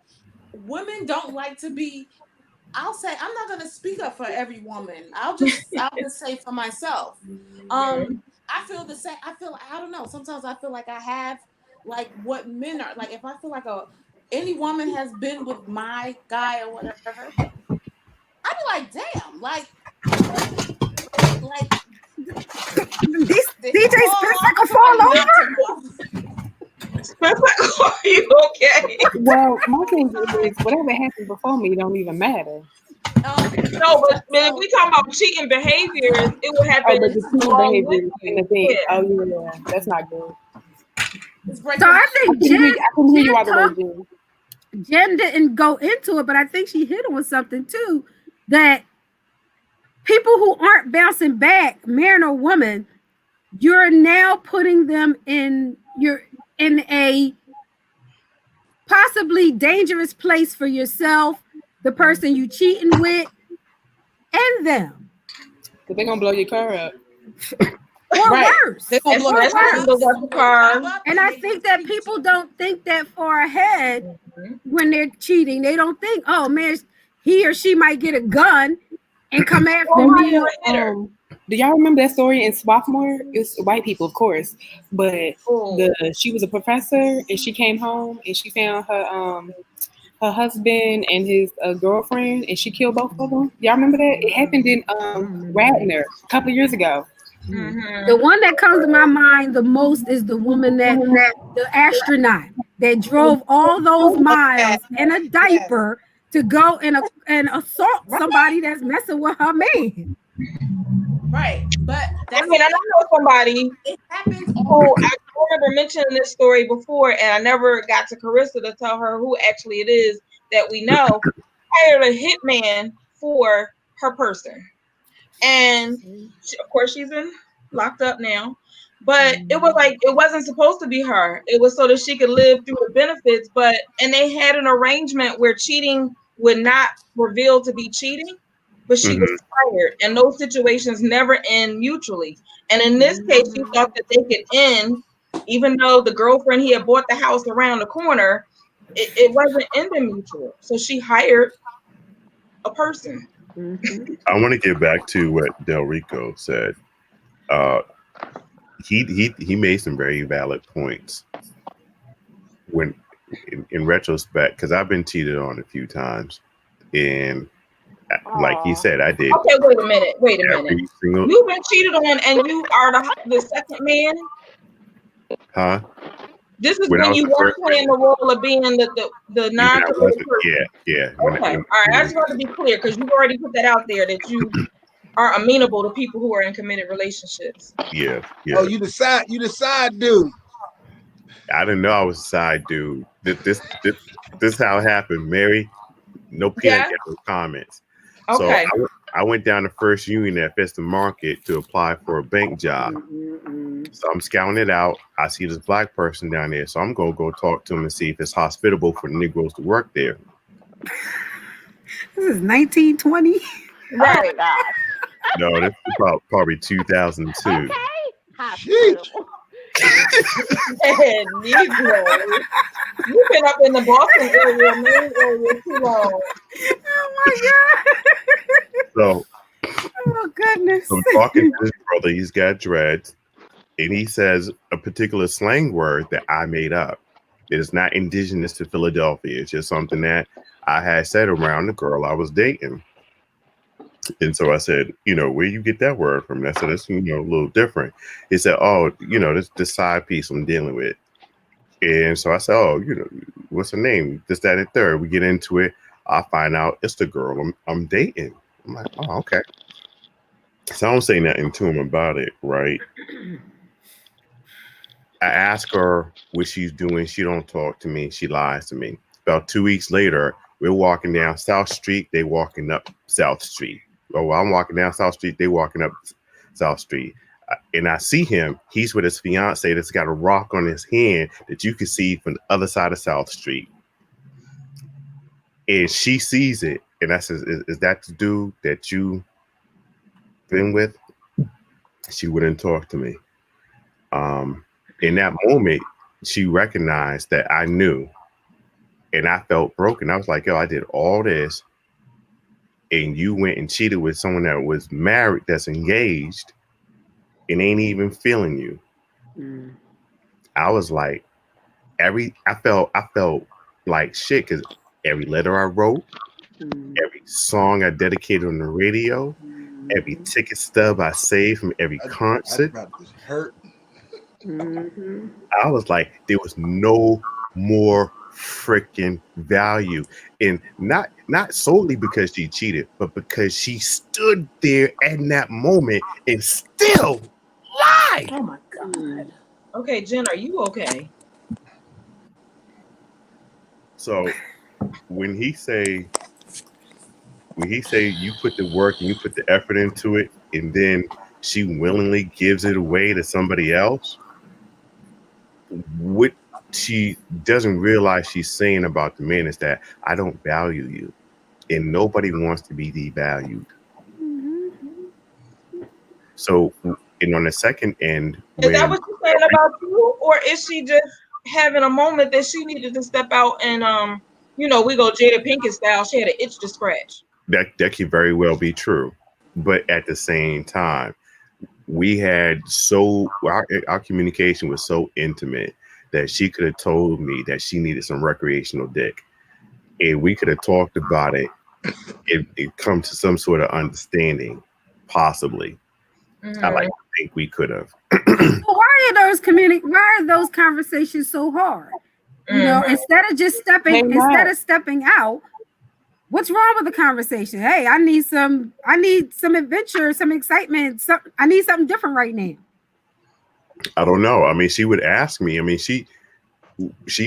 Women don't like to be. I'll say, I'm not gonna speak up for every woman. I'll just say for myself. I feel the same. I don't know. Sometimes I feel like I have like what men are like. If I feel like any woman has been with my guy or whatever, I'd be like, damn, like DJ Spencer fall over. Are you okay? Well, my thing is, whatever happened before me don't even matter. No, but if we talking about cheating behaviors, it would happen. But the cheating behavior and the thing. Yeah. Oh yeah, that's not good. So I think Jen didn't go into it, but I think she hit it with something too. That people who aren't bouncing back, man or woman, you're now putting them in a possibly dangerous place for yourself, the person you cheating with, and them. Because they're gonna blow your car up. Or worse. And I think that people don't think that far ahead when they're cheating. They don't think, oh man, he or she might get a gun and come after me. Do y'all remember that story in Swarthmore? It's white people, of course, but she was a professor and she came home and she found her husband and his girlfriend, and she killed both of them. Y'all remember that? It happened in Radnor a couple of years ago. Mm-hmm. The one that comes to my mind the most is the woman the astronaut that drove all those miles in a diaper to go and assault somebody that's messing with her man. Right, but I know somebody who I remember mentioning this story before, and I never got to Carissa to tell her who actually it is that we know hired a hitman for her person, and of course she's locked up now. But it was like it wasn't supposed to be her. It was so that she could live through the benefits. And they had an arrangement where cheating would not reveal to be cheating. But she was fired, and those situations never end mutually. And in this case, she thought that they could end, even though the girlfriend he had bought the house around the corner, it wasn't ending mutual. So she hired a person. I want to get back to what Del Rico said. He made some very valid points. When in retrospect, because I've been cheated on a few times, and like you said, I did. Okay, wait a minute. Every single, You've been cheated on, and you are the second man. huh? This is When I when was you the weren't first playing the role of being the when I non-committed wasn't, person. yeah. Okay, all right. I just want to be clear because you've already put that out there that you are amenable to people who are in committed relationships. Yeah. Oh, you the side dude. I didn't know I was a side dude. This how it happened, Mary. No peanut gallery comments. Okay. So I went down to First Union at Vista Market to apply for a bank job. So I'm scouting it out. I see this black person down there. So I'm going to go talk to him and see if it's hospitable for Negroes to work there. This is 1920. Right. Oh my gosh. No, this is about probably 2002. Okay. Hospitable. Negro. You've been up in the Boston area, Maine area too long. Oh my God. So, Oh goodness. I'm talking to this brother. He's got dreads. And he says a particular slang word that I made up. It is not indigenous to Philadelphia. It's just something that I had said around the girl I was dating. And so I said, where you get that word from? And I said, it's, a little different. He said, oh, this side piece I'm dealing with. And so I said, oh, what's her name? This, that, and third. We get into it. I find out it's the girl I'm dating. I'm like, oh, okay. So I don't say nothing to him about it, right? I ask her what she's doing. She don't talk to me. She lies to me. About 2 weeks later, we're walking down South Street. They walking up South Street. Oh, I'm walking down South Street. They walking up South Street. And I see him. He's with his fiance that's got a rock on his hand that you can see from the other side of South Street. And she sees it. And I says, is that the dude that you been with? She wouldn't talk to me. In that moment, she recognized that I knew. And I felt broken. I was like, yo, I did all this. And you went and cheated with someone that was married, that's engaged, and ain't even feeling you. I was like, I felt like shit, because every letter I wrote, every song I dedicated on the radio, every ticket stub I saved from every concert, Hurt. I was like, there was no more freaking value. And not solely because she cheated, but because she stood there in that moment and still lied. Oh my God. Okay, Jen, are you okay? So when he say you put the work and you put the effort into it, and then she willingly gives it away to somebody else, what she doesn't realize she's saying about the man is that I don't value you, and nobody wants to be devalued. So, and on the second end, is that what she's saying about you, or is she just having a moment that she needed to step out and we go Jada Pinkett style? She had an itch to scratch. That could very well be true, but at the same time, we had our communication was so intimate that she could have told me that she needed some recreational dick, and we could have talked about it. It come to some sort of understanding, possibly. I like to think we could have. Why are those conversations so hard? Instead of stepping out, what's wrong with the conversation? Hey, I need some adventure, some excitement. I need something different right now. I don't know. I mean, she would ask me. I mean, she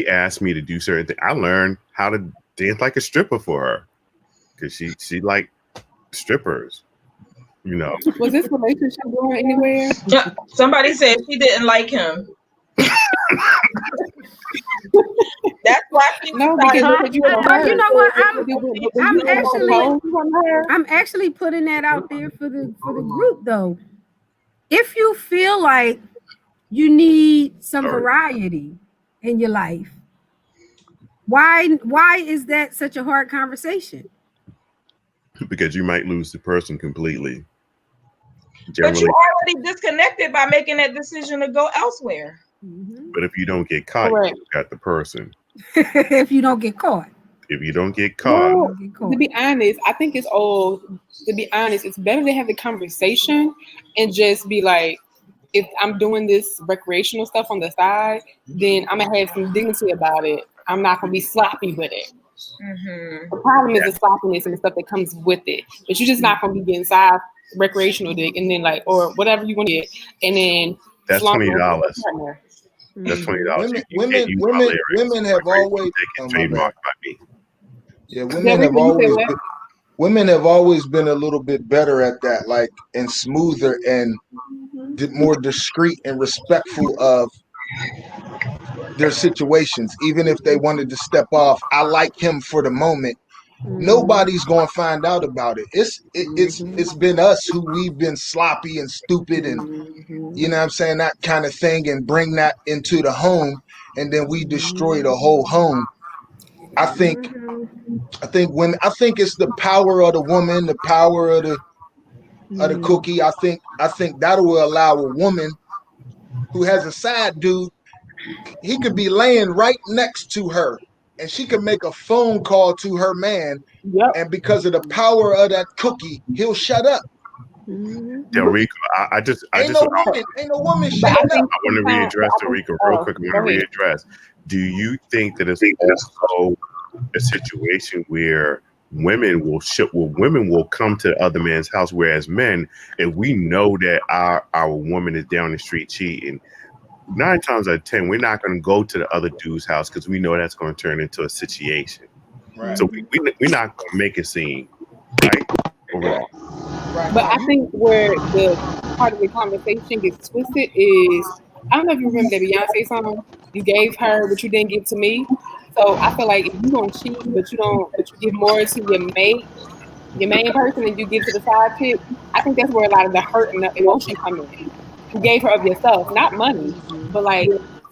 asked me to do certain things. I learned how to dance like a stripper for her because she liked strippers. Was this relationship going anywhere? Somebody said she didn't like him. That's why she but you know what? I'm actually putting that out there for the group though. If you feel like you need some variety in your life, why is that such a hard conversation? Because you might lose the person completely. But you already disconnected by making that decision to go elsewhere. But if you don't get caught, you got the person. If you don't get caught. If you don't get caught. Well, to be honest, I think it's all. To be honest, it's better to have the conversation and just be like, if I'm doing this recreational stuff on the side, then I'm gonna have some dignity about it. I'm not gonna be sloppy with it. Mm-hmm. The problem is the sloppiness and the stuff that comes with it. But you're just not gonna be getting side recreational dick and then like or whatever you want to get, and then that's $20. That's $20. Women have always trademarked by me. Yeah, women have always been a little bit better at that, like and smoother and more discreet and respectful of their situations. Even if they wanted to step off, I like him for the moment. Nobody's gonna find out about it. It's been us who we've been sloppy and stupid and you know what I'm saying, that kind of thing, and bring that into the home, and then we destroy the whole home. I think it's the power of the woman, the power of the cookie. I think that will allow a woman who has a side dude, he could be laying right next to her, and she could make a phone call to her man, and because of the power of that cookie, he'll shut up. Delrico, ain't no woman shutting up. I want to readdress Delrico real quick. I want to readdress. Do you think that it's also a situation where women will come to the other man's house, whereas men, if we know that our woman is down the street cheating, 9 times out of 10, we're not going to go to the other dude's house because we know that's going to turn into a situation. Right. So we're not going to make a scene, right? Overall. But I think where the part of the conversation gets twisted is, I don't know if you remember that Beyonce song, you gave her what you didn't give to me. So I feel like if you don't cheat, but you give more to your main person than you give to the side chick, I think that's where a lot of the hurt and the emotion come in. You gave her of yourself, not money, but like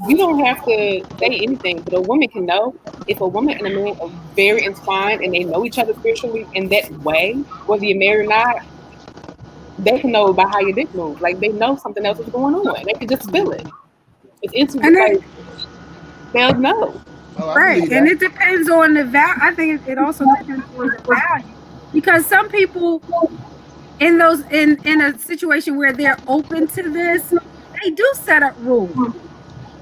you don't have to say anything, but a woman can know. If a woman and a man are very entwined and they know each other spiritually in that way, whether you're married or not, they can know by how your dick moves. Like they know something else is going on. They can just feel it. It's intuitive. Like, they'll know. Right, and it depends on the value. I think it also depends on the value, because some people in a situation where they're open to this, they do set up rules.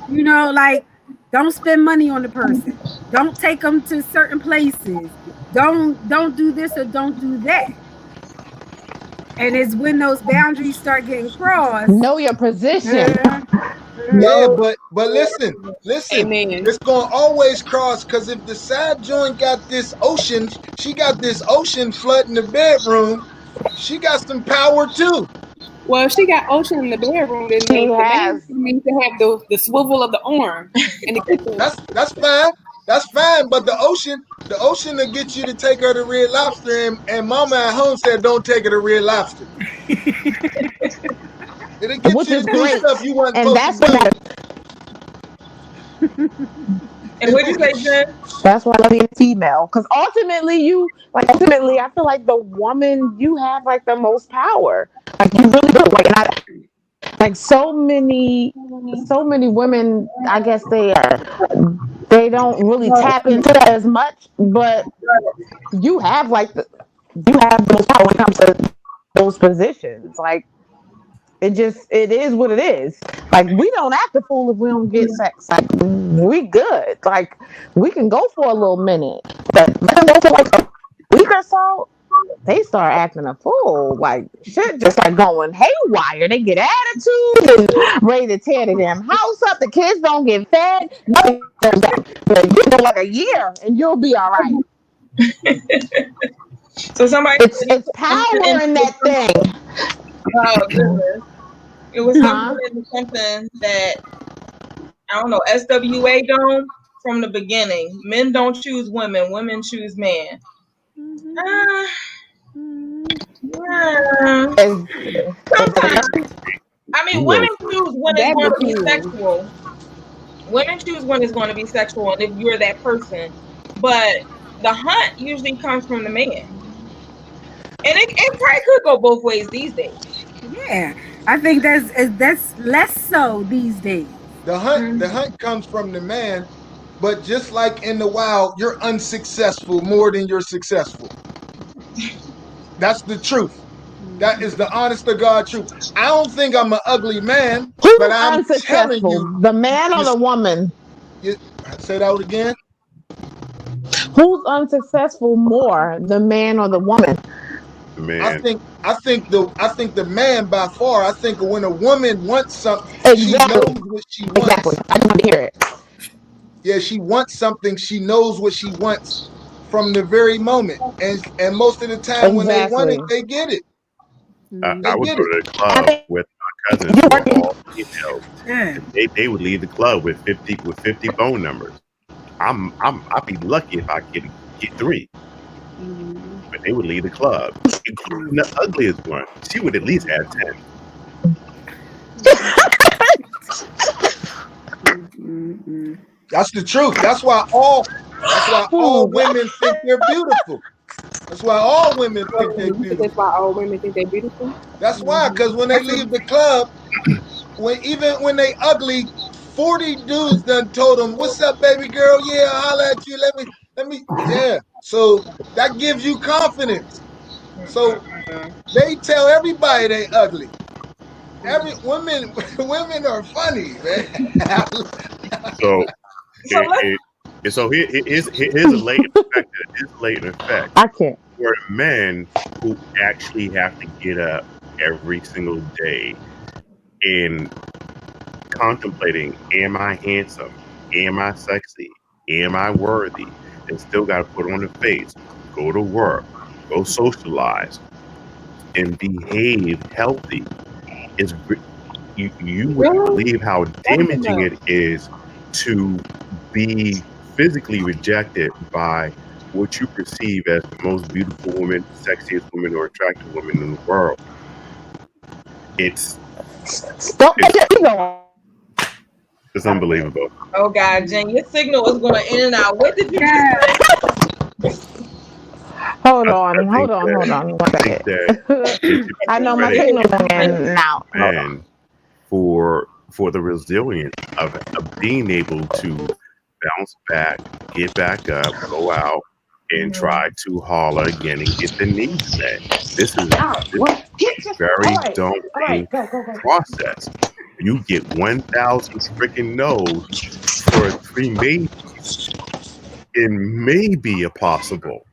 You know, like don't spend money on the person, don't take them to certain places, don't do this or don't do that. And it's when those boundaries start getting crossed. Know your position. Yeah, but listen, Amen. It's gonna always cross, because if the side joint got this ocean, she got this ocean flooding the bedroom, she got some power too. Well, if she got ocean in the bedroom, then the man needs to have the swivel of the arm in the kitchen. That's fine. That's fine, but the ocean will get you to take her to Red Lobster, and Mama at home said don't take her to Red Lobster. It'll get Which you is to do great. Stuff you weren't and supposed to do. And what you say, Jen? That's why I love being female, because ultimately, I feel like the woman, you have like the most power. Like you really do. Like so many women, I guess they don't really tap into that as much, but you have the most power when it comes to those positions. Like it is what it is. Like we don't act a fool if we don't get sex. Like we good. Like we can go for a little minute, but let them go for like a week or so, they start acting a fool. Like shit just like going haywire. They get attitude and ready to tear the damn house up. The kids don't get fed. Nothing goes up. But you go like a year and you'll be all right. So it's power in that thing. Oh goodness. It was something that I don't know, SWA dome from the beginning. Men don't choose women, women choose men. Yeah. Sometimes. I mean, women choose when it's going to be sexual. Women choose when it's going to be sexual, and if you're that person. But the hunt usually comes from the man. And it probably could go both ways these days. Yeah, I think that's less so these days. The hunt comes from the man, But just like in the wild, you're unsuccessful more than you're successful. That's the truth. That is the honest to God truth. I don't think I'm an ugly man, but Who's I'm telling unsuccessful? you, The man or you, the woman? you say that again. Who's unsuccessful more, the man or the woman? Man, I think the man by far. I think when a woman wants something, she Exactly. knows what she Exactly. wants. I just want to hear it. Yeah, she wants something. She knows what she wants from the very moment. And most of the time when they want it, Exactly. they get it. I They would get go it. to the I club think with my cousins you're who are working. all females. Yeah. And they would leave the club with 50 phone numbers. I'd be lucky if I get 3. But they would leave the club, including the ugliest one. She would at least have 10. That's the truth. That's why all women think they're beautiful. That's why all women think they're You think that's beautiful. why all women think they're beautiful? That's why, because when they leave the club, when they ugly, 40 dudes done told them, "What's up, baby girl? Yeah, I'll holler at you. Let me, yeah." So that gives you confidence. So they tell everybody they ugly. Every women women are funny, man. So So it, let's it, here's a latent effect. Here's a latent effect I can't. for men who actually have to get up every single day and contemplating, am I handsome? Am I sexy? Am I worthy? And still got to put on a face, go to work, go socialize, and behave healthy. Is you wouldn't Really? believe how That's too damaging much. it is to be physically rejected by what you perceive as the most beautiful woman, sexiest woman, or attractive woman in the world. It's Don't it's, put your ego. it's unbelievable. oh God, Jen, your signal is going in and out. What did you just Yeah. say? Hold I on. think Hold on. that Hold on. I think that it should be I know my credit signal's going in and out. Hold on. men for the resilience of being able to bounce back, get back up, go out, and try to holler again and get the needs met. This is this What? is a very daunting process. You get 1,000 freaking no's for 3 maybes, and maybe a possible.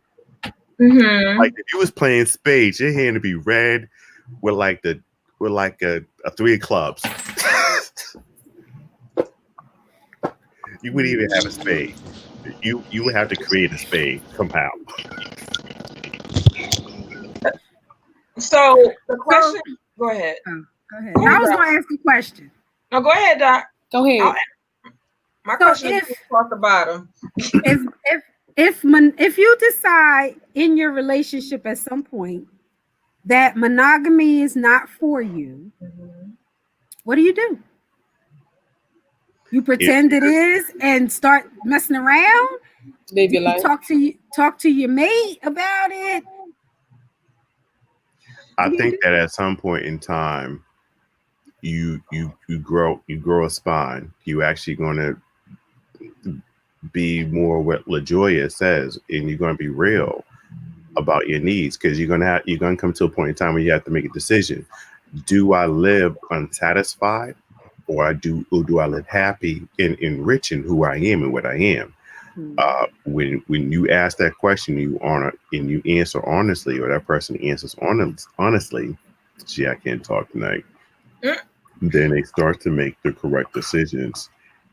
Mm-hmm. Like if you was playing spades, your hand would be red with a 3 of clubs. You wouldn't even have a spade. You would have to create a spade somehow. So the So, question, go ahead. oh, go ahead. Go Now I ahead, was Doc. going to ask a question. No, go ahead, Doc. Go ahead. My So question is across the bottom. if you decide in your relationship at some point that monogamy is not for you, what do? You If pretend it is and start messing around? Live Do your you life. talk to your mate about it? I What do you think do? that at some point in time, you grow a spine. You actually going to be more what LaJoya says, and you're going to be real about your needs because you're gonna come to a point in time where you have to make a decision. Do I live unsatisfied, or do I live happy and enrich in who I am and what I am? When you ask that question, you honor and you answer honestly, or that person answers honestly. Gee, I can't talk tonight. Mm. Then they start to make the correct decisions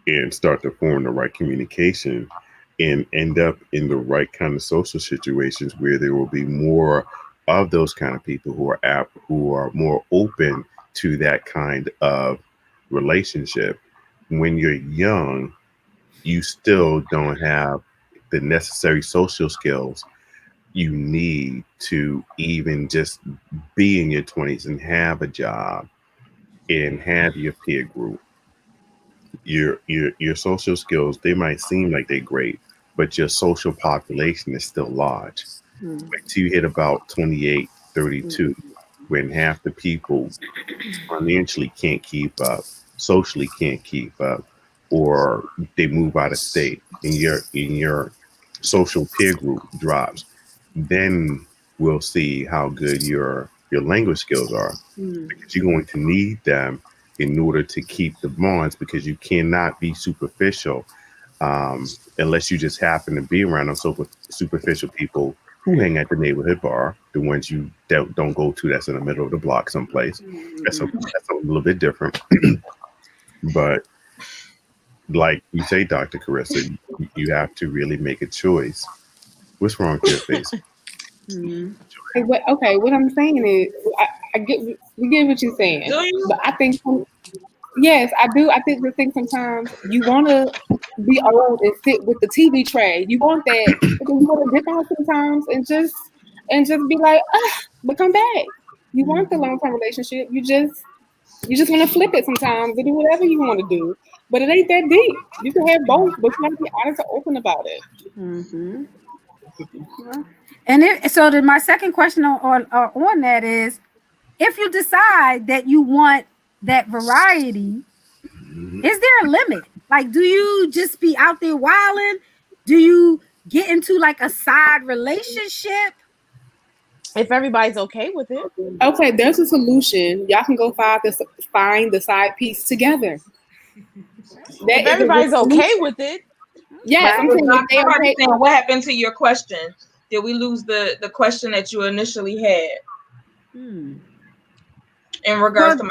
and start to form the right communication and end up in the right kind of social situations where there will be more of those kind of people who are more open to that kind of relationship. When you're young, you still don't have the necessary social skills you need to even just be in your 20s and have a job and have your peer group. Your social skills, they might seem like they're great, but your social population is still large. Wait till you hit about 28, 32, when half the people financially can't keep up, socially can't keep up, or they move out of state, and your social peer group drops, then we'll see how good your language skills are, because you're going to need them in order to keep the bonds, because you cannot be superficial unless you just happen to be around those superficial people who hang at the neighborhood bar, the ones you don't go to that's in the middle of the block someplace. That's a little bit different. But like you say, Dr. Carissa, you have to really make a choice. What's wrong with your face? What I'm saying is, we get what you're saying, but I think, yes, I do. I think sometimes you want to be old and sit with the TV tray. You want that, but then you want to dip out sometimes and just be like, but come back. You want the long term relationship. You just want to flip it sometimes and do whatever you want to do. But it ain't that deep. You can have both, but you have to be honest and open about it. Mm-hmm. And so then my second question on that is, if you decide that you want that variety, is there a limit? Like, do you just be out there wilding? Do you get into like a side relationship? If everybody's okay with it. Okay, there's a solution. Y'all can go find the side piece together. If everybody's okay with it. Yes, I'm saying, what happened to your question? Did we lose the question that you initially had? In regards to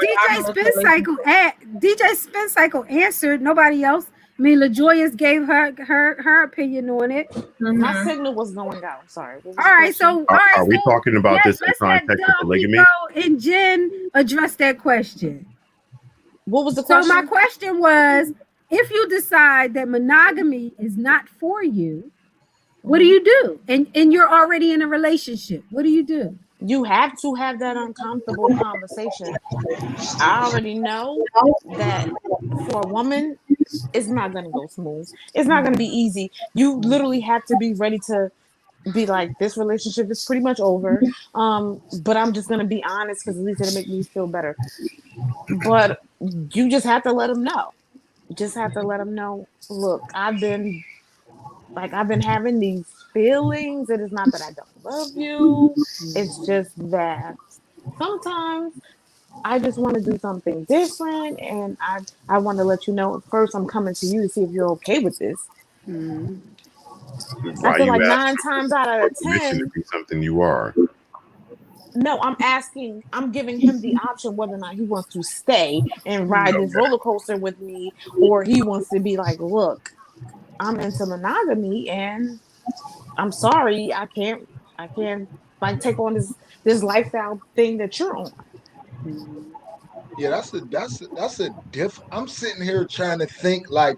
DJ Spin Cycle answered. Nobody else. I mean, LaJoyous gave her opinion on it. Mm-hmm. My signal was going out. Sorry. All right, are we talking about this in context of polygamy? And Jen addressed that question. What was the question? So my question was, if you decide that monogamy is not for you, what do you do? And you're already in a relationship. What do you do? You have to have that uncomfortable conversation. I already know that for a woman, it's not going to go smooth. It's not going to be easy. You literally have to be ready to be like, this relationship is pretty much over. But I'm just going to be honest, because at least it'll make me feel better. But you just have to let them know. Just have to let them know, look, I've been having these feelings. It is not that I don't love you. It's just that sometimes I just want to do something different, and I want to let you know. First, I'm coming to you to see if you're okay with this. I feel like 9 times out of 10, to be something you are. No, I'm giving him the option whether or not he wants to stay and ride this roller coaster with me, or he wants to be like, look, I'm into monogamy, and I'm sorry, I can't like take on this lifestyle thing that you're on. Yeah, that's a diff. I'm sitting here trying to think like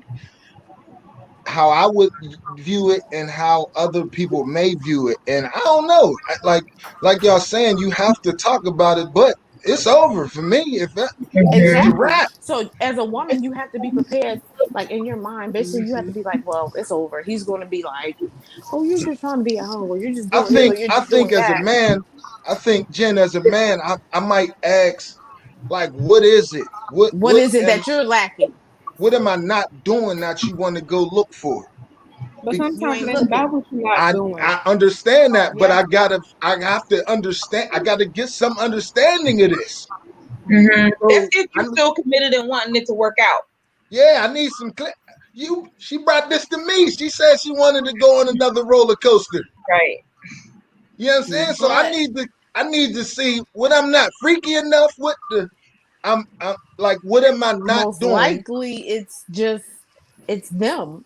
how I would view it and how other people may view it, and I don't know. Like y'all saying, you have to talk about it, but it's over for me. It's a wrap. So as a woman, you have to be prepared, like in your mind. Basically, you have to be like, well, it's over. He's going to be like, oh, you're just trying to be a hoe, or you're just doing this, or you're just doing that. As a man, I think, Jen, as a man, I might ask, like, what is it? What is it that you're lacking? What am I not doing that you want to go look for? But sometimes it's about what you're not doing. I understand that, but I have to understand. I got to get some understanding of this. Mm-hmm. So if you're still committed and wanting it to work out. Yeah, I need some. She brought this to me. She said she wanted to go on another roller coaster. Right. You know what I'm saying? So I need to see what I'm not freaky enough with the. I'm like, what am I not Most doing? Likely, it's them.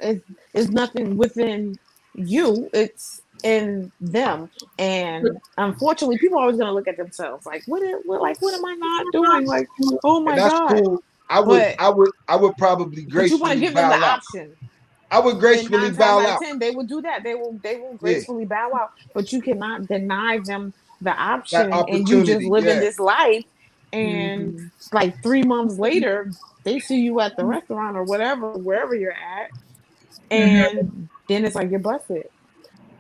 It's nothing within you. It's in them. And unfortunately, people are always going to look at themselves like, what am I not doing? Like, oh my God. Cool. I would probably gracefully. But you want to give them the option. I would gracefully bow out. 10, they will do that. They will gracefully bow out. But you cannot deny them the option, and you just living this life. And like 3 months later, they see you at the restaurant or whatever, wherever you're at, and then it's like you're busted.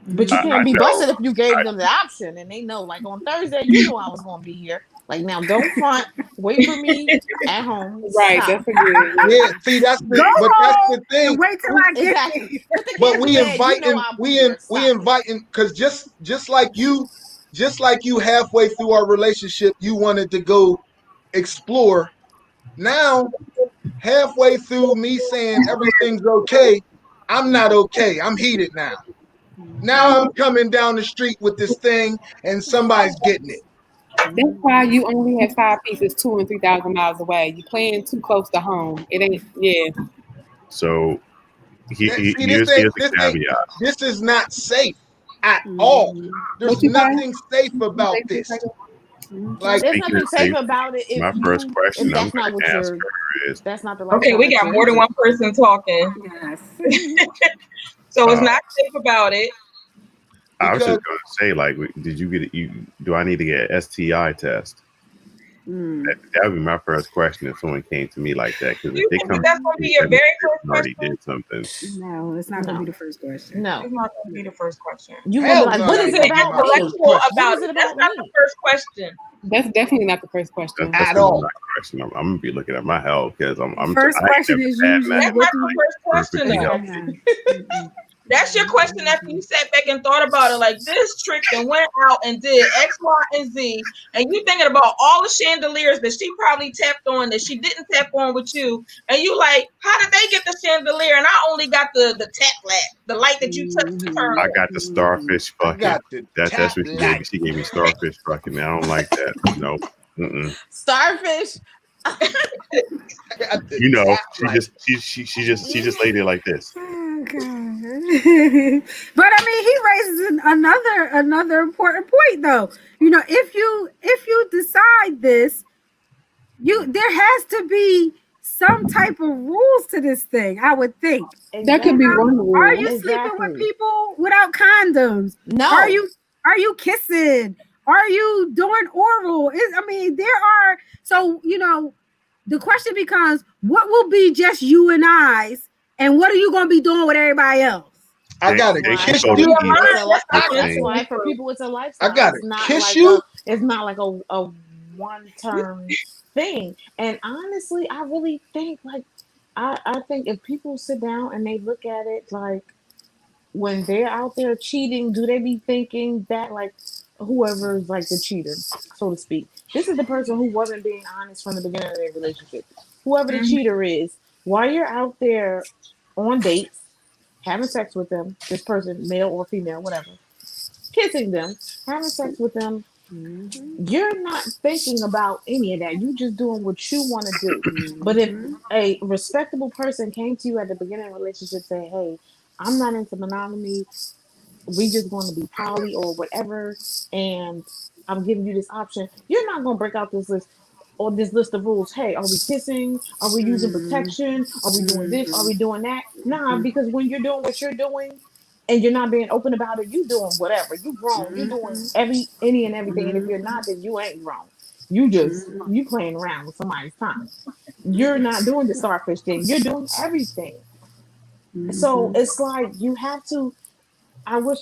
But you can't be busted if you gave them the option, and they know, like, on Thursday, you knew I was going to be here. Like now, don't front. Wait for me at home. Right, Stop. that's a good. Yeah, see, that's Go that's home the thing. and wait till I get Exactly. there. Put the But kids we to bed. You know inviting, I'll be there. we Stop it. inviting, because just like you halfway through our relationship, you wanted to go explore. Now, halfway through me saying everything's okay, I'm not okay. I'm heated now. Now I'm coming down the street with this thing and somebody's getting it. That's why you only have side pieces 2,000 and 3,000 miles away. You're playing too close to home. It ain't. Yeah. So See, here's the caveat. this is not safe at all. There's What you say? nothing safe about this. Like, There's Speaking nothing of safe safe, about it my first question if I'm that's going not what to ask you're. her is, That's not the Okay, lifestyle we that got you're more than into. one person talking. Yes. So it's Uh, not safe about it. I was because just going to say, like, did you get you? Do I need to get an STI test? That would be my first question if someone came to me like that. Because You if they think come that that's going to be your very first already question? did something. No, it's not going to No. be the first question. No. It's not going to be the first question. You gonna be hell like, no, what that is ain't it gonna be about my me? first Intellectual question What about is it. it That's about not me? the first question. That's definitely not the first question. No. That's at gonna be all. my question. I'm gonna be looking at my health because First I question have is bad usually That's math, what not do the you? first question, perfectly though. healthy. That's your question after you sat back and thought about it like this trick and went out and did X, Y, and Z. And you thinking about all the chandeliers that she probably tapped on that she didn't tap on with you. And you like, how did they get the chandelier? And I only got the tap lamp, the light that you touch to turn I on. got the starfish I fucking. got the That's tap what she gave light. me. She gave me starfish fucking. I don't like that. No. Mm-mm. Starfish. I got the You know, tap she light. just laid there like this. Oh, God. But I mean, he raises another important point, though. You know, if you decide this, there has to be some type of rules to this thing. I would think. That could be one Are rule. you sleeping with Exactly. people without condoms? No. Are you kissing? Are you doing oral? I mean, there are. So the question becomes, what will be just you and I's, and what are you going to be doing with everybody else? I gotta They can kiss go to you. That's why for people it's a lifestyle. I gotta It's not kiss like you. it's not like a one term thing. And honestly, I really think like I think if people sit down and they look at it like when they're out there cheating, do they be thinking that like whoever's like the cheater, so to speak? This is the person who wasn't being honest from the beginning of their relationship. Whoever the cheater is, while you're out there on dates, having sex with them, this person, male or female, whatever, kissing them, having sex with them, you're not thinking about any of that. You just doing what you want to do. But if a respectable person came to you at the beginning of a relationship saying, hey, I'm not into monogamy, we just going to be poly or whatever, and I'm giving you this option, you're not going to break out this list or this list of rules. Hey, are we kissing? Are we using protection? Are we doing this? Are we doing that? Nah, because when you're doing what you're doing and you're not being open about it, you doing whatever. You grown. You doing any and everything. And if you're not, then you ain't grown. You playing around with somebody's time. You're not doing the starfish thing. You're doing everything. So it's like you have to. I wish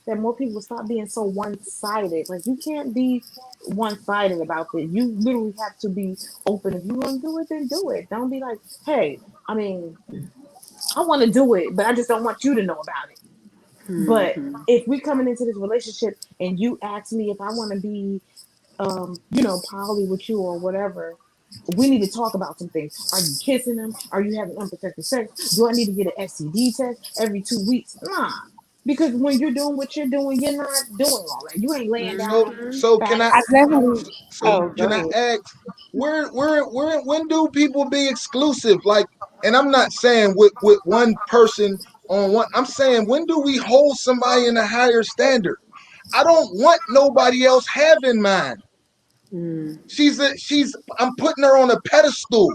that more people stop being so one-sided. Like you can't be one-sided about it. You literally have to be open. If you want to do it, then do it. Don't be like, hey, I mean, I want to do it, but I just don't want you to know about it. But if we coming into this relationship and you ask me if I want to be, poly with you or whatever, we need to talk about some things. Are you kissing them? Are you having unprotected sex? Do I need to get an STD test every 2 weeks? Nah. Because when you're doing what you're doing all that. You ain't laying down So can I? I facts. definitely. So Oh, go can I ahead. ask? When do people be exclusive? Like, and I'm not saying with one person on one. I'm saying when do we hold somebody in a higher standard? I don't want nobody else having mine. I'm putting her on a pedestal.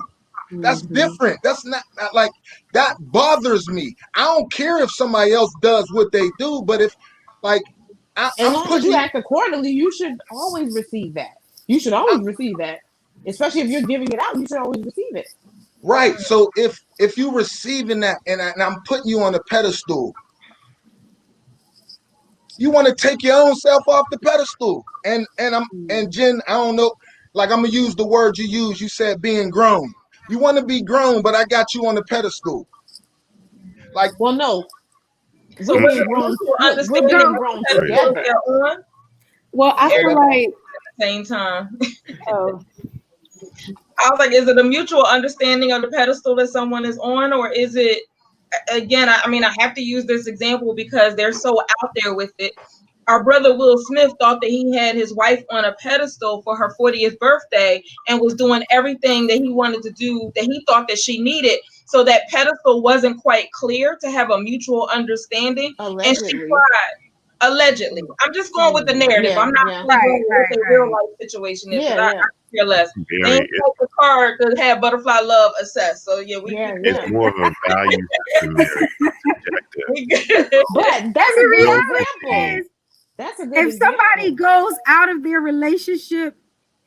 That's different. That's not like that bothers me. I don't care if somebody else does what they do, but if like As I'm long as you putting act accordingly, you should always receive that. You should always receive that. Especially if you're giving it out, you should always receive it. right. So if you receiving that and I'm putting you on a pedestal, you want to take your own self off the pedestal. And Jen, I don't know, Like I'm gonna use the word you use. You said being grown. You want to be grown, but I got you on the pedestal. Like, well, no, So we're what's being the grown. mutual Look, we're understanding being of grown the pedestals together. they're on Well, I oh, feel that, like at the same time? oh, I was like, is it a mutual understanding of the pedestal that someone is on, or is it, again, I mean, I have to use this example because they're so out there with it. Our brother Will Smith thought that he had his wife on a pedestal for her 40th birthday and was doing everything that he wanted to do that he thought that she needed. So that pedestal wasn't quite clear to have a mutual understanding. And she Allegedly. cried. Allegedly. I'm just going with the narrative. Yeah, I'm not yeah. really going with what the real Right. life situation is because Yeah, I yeah. care less. They ain't take the card to have butterfly love assessed. So yeah, we Yeah, It's yeah. more of a value system there. Subjective. we good. But that's And a the good reality example. is, That's a good if somebody example. goes out of their relationship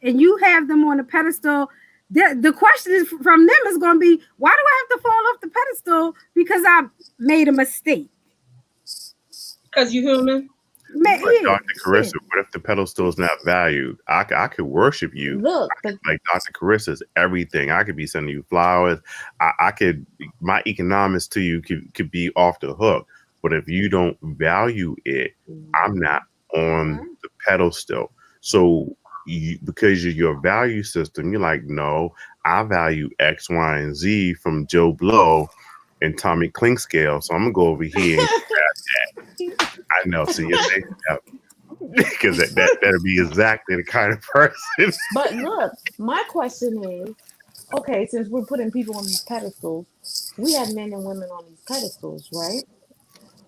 and you have them on a pedestal, the question is from them is going to be, why do I have to fall off the pedestal because I made a mistake? Because you human. Like Yeah, Dr. Carissa, what if the pedestal is not valued? I could worship you. Look, Like Dr. Carissa's everything. I could be sending you flowers. I could, my economics to you could be off the hook. But if you don't value it, I'm not on the pedestal. So because of your value system, you're like, no, I value X, Y, and Z from Joe Blow and Tommy Clinkscale. So I'm gonna go over here and grab that. I know. See your face, because that'd be exactly the kind of person. but look, my question is, okay, since we're putting people on these pedestals, we have men and women on these pedestals, right?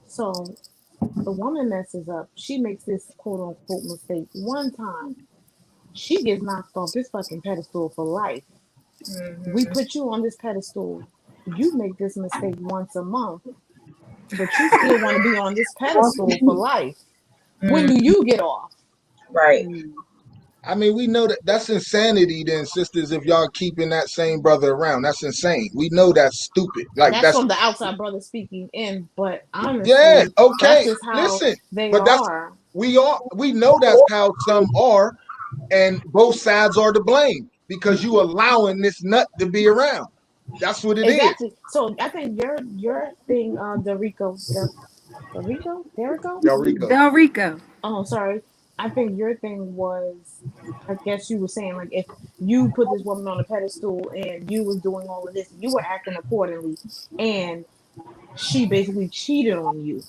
So the woman messes up. She makes this quote unquote mistake one time. She gets knocked off this fucking pedestal for life. We put you on this pedestal. You make this mistake once a month, but you still want to be on this pedestal for life. When do you get off? Right. I mean, we know that that's insanity, then, sisters. If y'all keeping that same brother around, that's insane. We know that's stupid. Like That's that's from the outside brother speaking in, but yeah, honestly, that's okay. just how Listen, they but that's are. we know that's how some are, and both sides are to blame because you allowing this nut to be around. That's what it is. Exactly. So I think your thing, Derico. Y'all Rico. Del Rico. Oh, sorry. I think your thing was, I guess you were saying like if you put this woman on a pedestal and you was doing all of this, you were acting accordingly, and she basically cheated on you.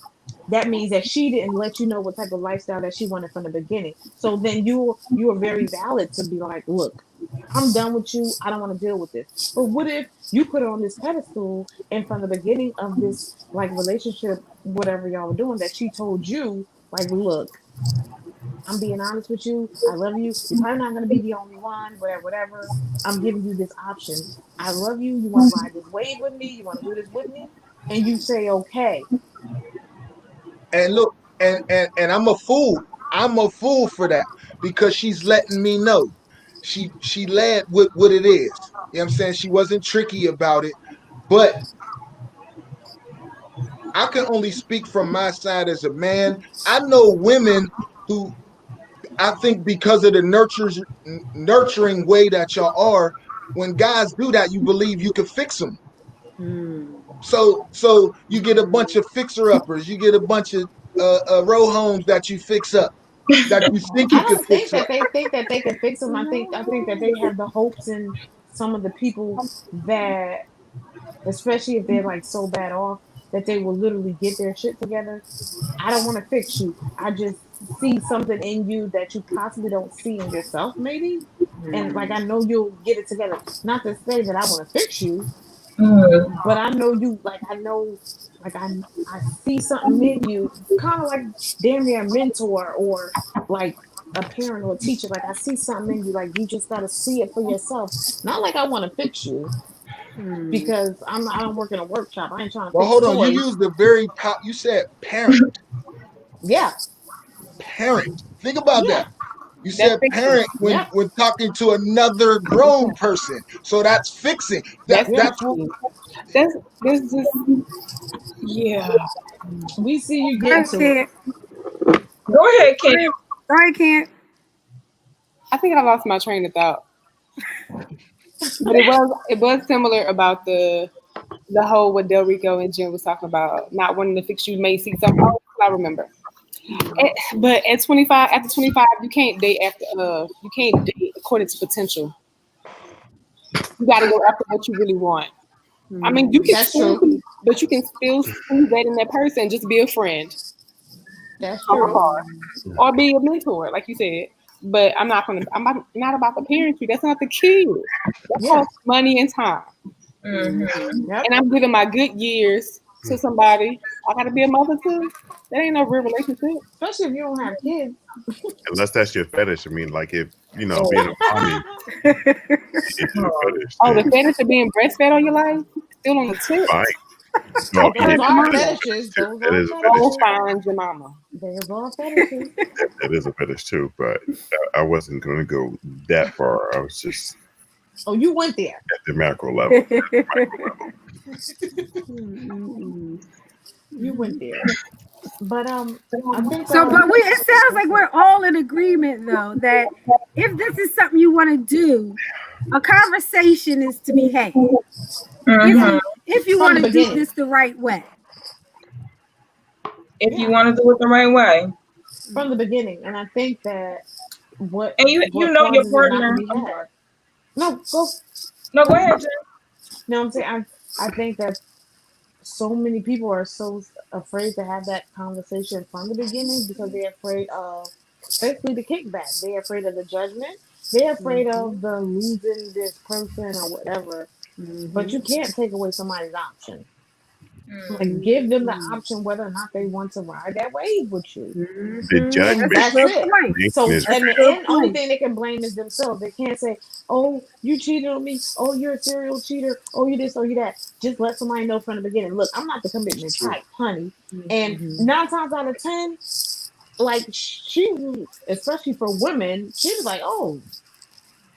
That means that she didn't let you know what type of lifestyle that she wanted from the beginning. So then you are very valid to be like, look, I'm done with you. I don't want to deal with this. But what if you put her on this pedestal and from the beginning of this like relationship, whatever y'all were doing, that she told you, like, look, I'm being honest with you. I love you. You're probably not going to be the only one, whatever, whatever. I'm giving you this option. I love you. You want to ride this wave with me? You want to do this with me? And you say, okay. And look, and I'm a fool. I'm a fool for that because she's letting me know. She led with what it is. You know what I'm saying? She wasn't tricky about it. But I can only speak from my side as a man. I know women who I think because of the nurturing way that y'all are, when guys do that, you believe you can fix them. So you get a bunch of fixer uppers, you get a bunch of row homes that you fix up, that you think I you can don't think fix up. that they think that they can fix them. I think that they have the hopes in some of the people that, especially if they're like so bad off, that they will literally get their shit together. I don't want to fix you. I just see something in you that you possibly don't see in yourself, maybe. And like I know you'll get it together. Not to say that I want to fix you, but I know you. Like I know, like I see something in you, kind of like damn near a mentor or like a parent or a teacher. Like I see something in you. Like you just gotta see it for yourself. Not like I want to fix you because I don't work in a workshop. I ain't trying to Well, fix hold on. You toys. used the very you said parent, Yeah, parent. Think about yeah, that. You That's said fiction. parent yeah, when talking to another grown person. So that's fixing. That's yeah. That's what fiction. there's this yeah. We see you Go getting ahead, to it. Kent. Go ahead, Kim. Go ahead, Kent. I think I lost my train of thought. But it was similar about the whole what Del Rico and Jen was talking about, not wanting to fix you may see something. Oh, I remember. But at 25, after 25, you can't date you can't date according to potential. You got to go after what you really want. I mean, you can That's still, true. but you can still see that in that person. Just be a friend, That's from true. afar, or be a mentor, like you said. But I'm not gonna. not about the parent tree. That's not the kid. That Yeah. costs money and time. Mm-hmm. Yep. And I'm giving my good years to somebody. I got to be a mother too. That ain't no real relationship. Especially if you don't have kids. Unless that's your fetish. I mean, like if you know being a mommy is your fetish, Oh, the then fetish of being breastfed all your life, still on the tip. fine. Well, Okay, Those yeah, are mama. fetishes. Those that are is a fetish. Oh, fetishes. find your mama. Those are fetishes. That is a fetish too. But I wasn't going to go that far. I was just Oh, you went there. at the macro level. You went there. But I think So, but it sounds like we're all in agreement though that if this is something you want to do, a conversation is to be had. Mm-hmm. If you From want the to do beginning. this the right way. If you want to do it the right way. From the beginning. And I think that what And you know your causes it not to partner. be had. No, go. No, go ahead, Jen. No, I'm saying I think that so many people are so afraid to have that conversation from the beginning because they're afraid of basically the kickback. They're afraid of the judgment. They're afraid of the losing this person or whatever. But you can't take away somebody's option. Like give them the option whether or not they want to ride that wave with you. The And judgment that's it. So is in the Good end, only point. thing they can blame is themselves. They can't say, "Oh, you cheated on me. Oh, you're a serial cheater. Oh, you this. Oh, you that." Just let somebody know from the beginning. Look, I'm not the commitment type, honey. And 9 times out of 10, like she, especially for women, she was like, "Oh,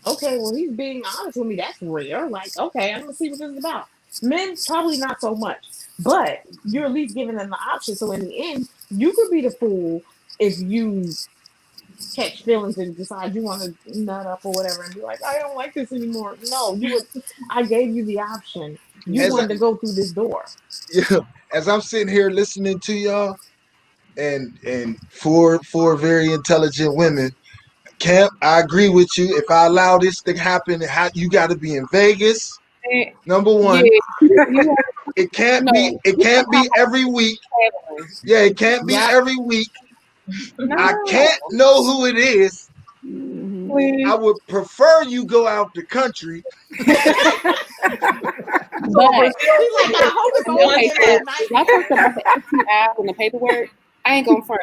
okay. Well, he's being honest with me. That's rare. Like, okay, I'm gonna see what this is about." Men probably not so much, but you're at least giving them the option. So in the end, you could be the fool if you catch feelings and decide you want to nut up or whatever and be like, I don't like this anymore. No, you would. I gave you the option. You As I, wanted to go through this door. yeah, as I'm sitting here listening to y'all, and four very intelligent women. Camp, I agree with you. If I allow this to happen, you got to be in Vegas. And, Number yeah, one, you have, it can't be. no, It you can't have be every week. to Yeah, it can't be Yep. every week. I no, can't know who it is. please. I would prefer you go out the country. So But She's like, I hope it's no only in paper. that night. Y'all talked about the STI and the paperwork. I ain't going front.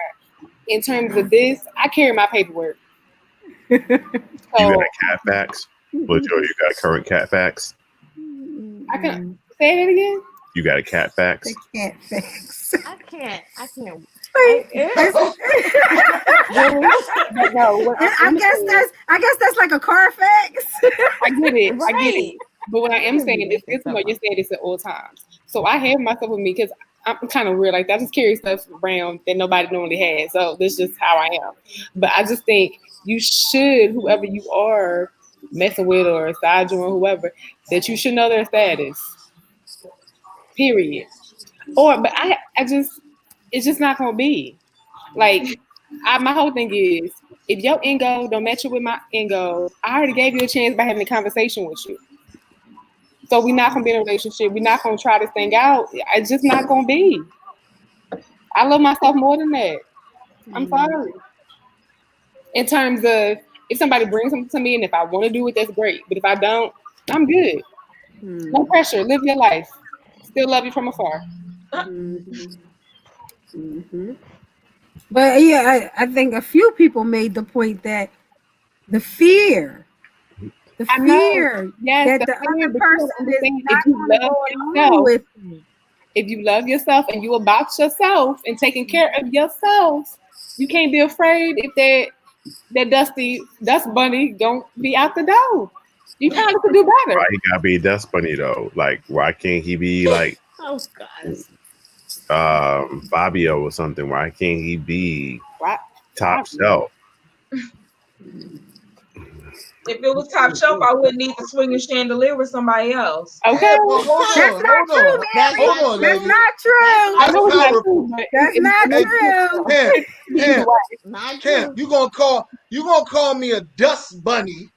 In terms of this, I carry my paperwork. You So got cat facts, but Joe, you got current cat facts. I can say it again. You got a cat facts. Can't fix. I can't. But no, what I guess that's like a Carfax. I get it. I get Right. it. But what I am saying is, Making it's stuff what you're up. saying is at all times. So I have myself with me because I'm kind of weird. Like I just carry stuff around that nobody normally has. So this is just how I am. But I just think you should, whoever you are messing with or side you or whoever, that you should know their status. Period. But I just, it's just not gonna be like. My whole thing is, if your end goal don't match up with my end goal, I already gave you a chance by having a conversation with you. So we're not gonna be in a relationship. We're not gonna try this thing out. It's just not gonna be. I love myself more than that. I'm sorry. In terms of if somebody brings something to me and if I want to do it, that's great. But if I don't, I'm good. No pressure. Live your life. Still love you from afar. But yeah, I think a few people made the point that the fear I know. Yes, that the the fear, other but you person don't is understand not if you going to love go along yourself. with it. If you love yourself and you about yourself and taking care of yourself, you can't be afraid if that dust bunny don't be out the door. You probably could do better. Why he gotta be Dust Bunny though? Like, why can't he be like Oh God. Fabio or something? Why can't he be Right? top shelf? If it was top shelf, I wouldn't need to swing a chandelier with somebody else. Okay. Yeah, well, hold That's on, not true, hold on. Mary. That's Hold not on, true. That's lady. not true. I That's know it's not powerful. true, but That's not Hey, true. Cam, Not Cam, true. you gonna call me a dust bunny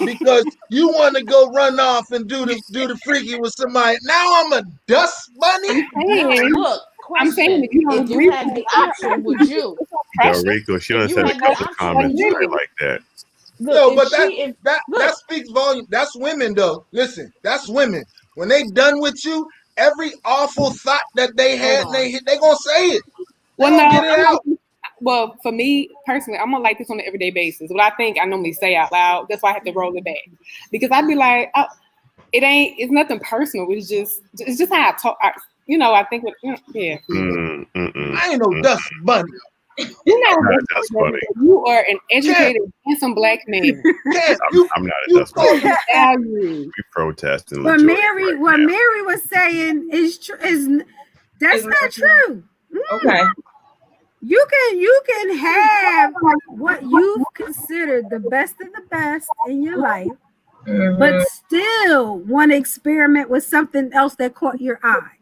because you want to go run off and do the freaky with somebody. Now I'm a dust bunny. I'm No, saying, look, I'm saying question. if you don't If agree you with had the it, option, would you? it's no Yo, pressure. Rico, she If done you said a had the couple option, comments would right you? like that. Look, No, if but she, if that look, speaks volume. That's women though. Listen, that's women. When they done with you, every awful thought that they hold had, on. they gonna say it. They Well, gonna no, get it out. well, for me personally, I'm gonna like this on an everyday basis. What I think I normally say out loud. That's why I have to roll it back because I'd be like, oh, it's nothing personal. It's just how I talk. I think, yeah. I ain't no dust bunny. You're not Not a a dust dust bunny, bunny. but you are an Can't, educated, handsome black man. can't. I'm not a You dust call bunny. Value. We protesting What LaJoy Mary, right what now. Mary was saying is true. That's Is not true. Okay. You can have what you've considered the best of the best in your life, but still want to experiment with something else that caught your eye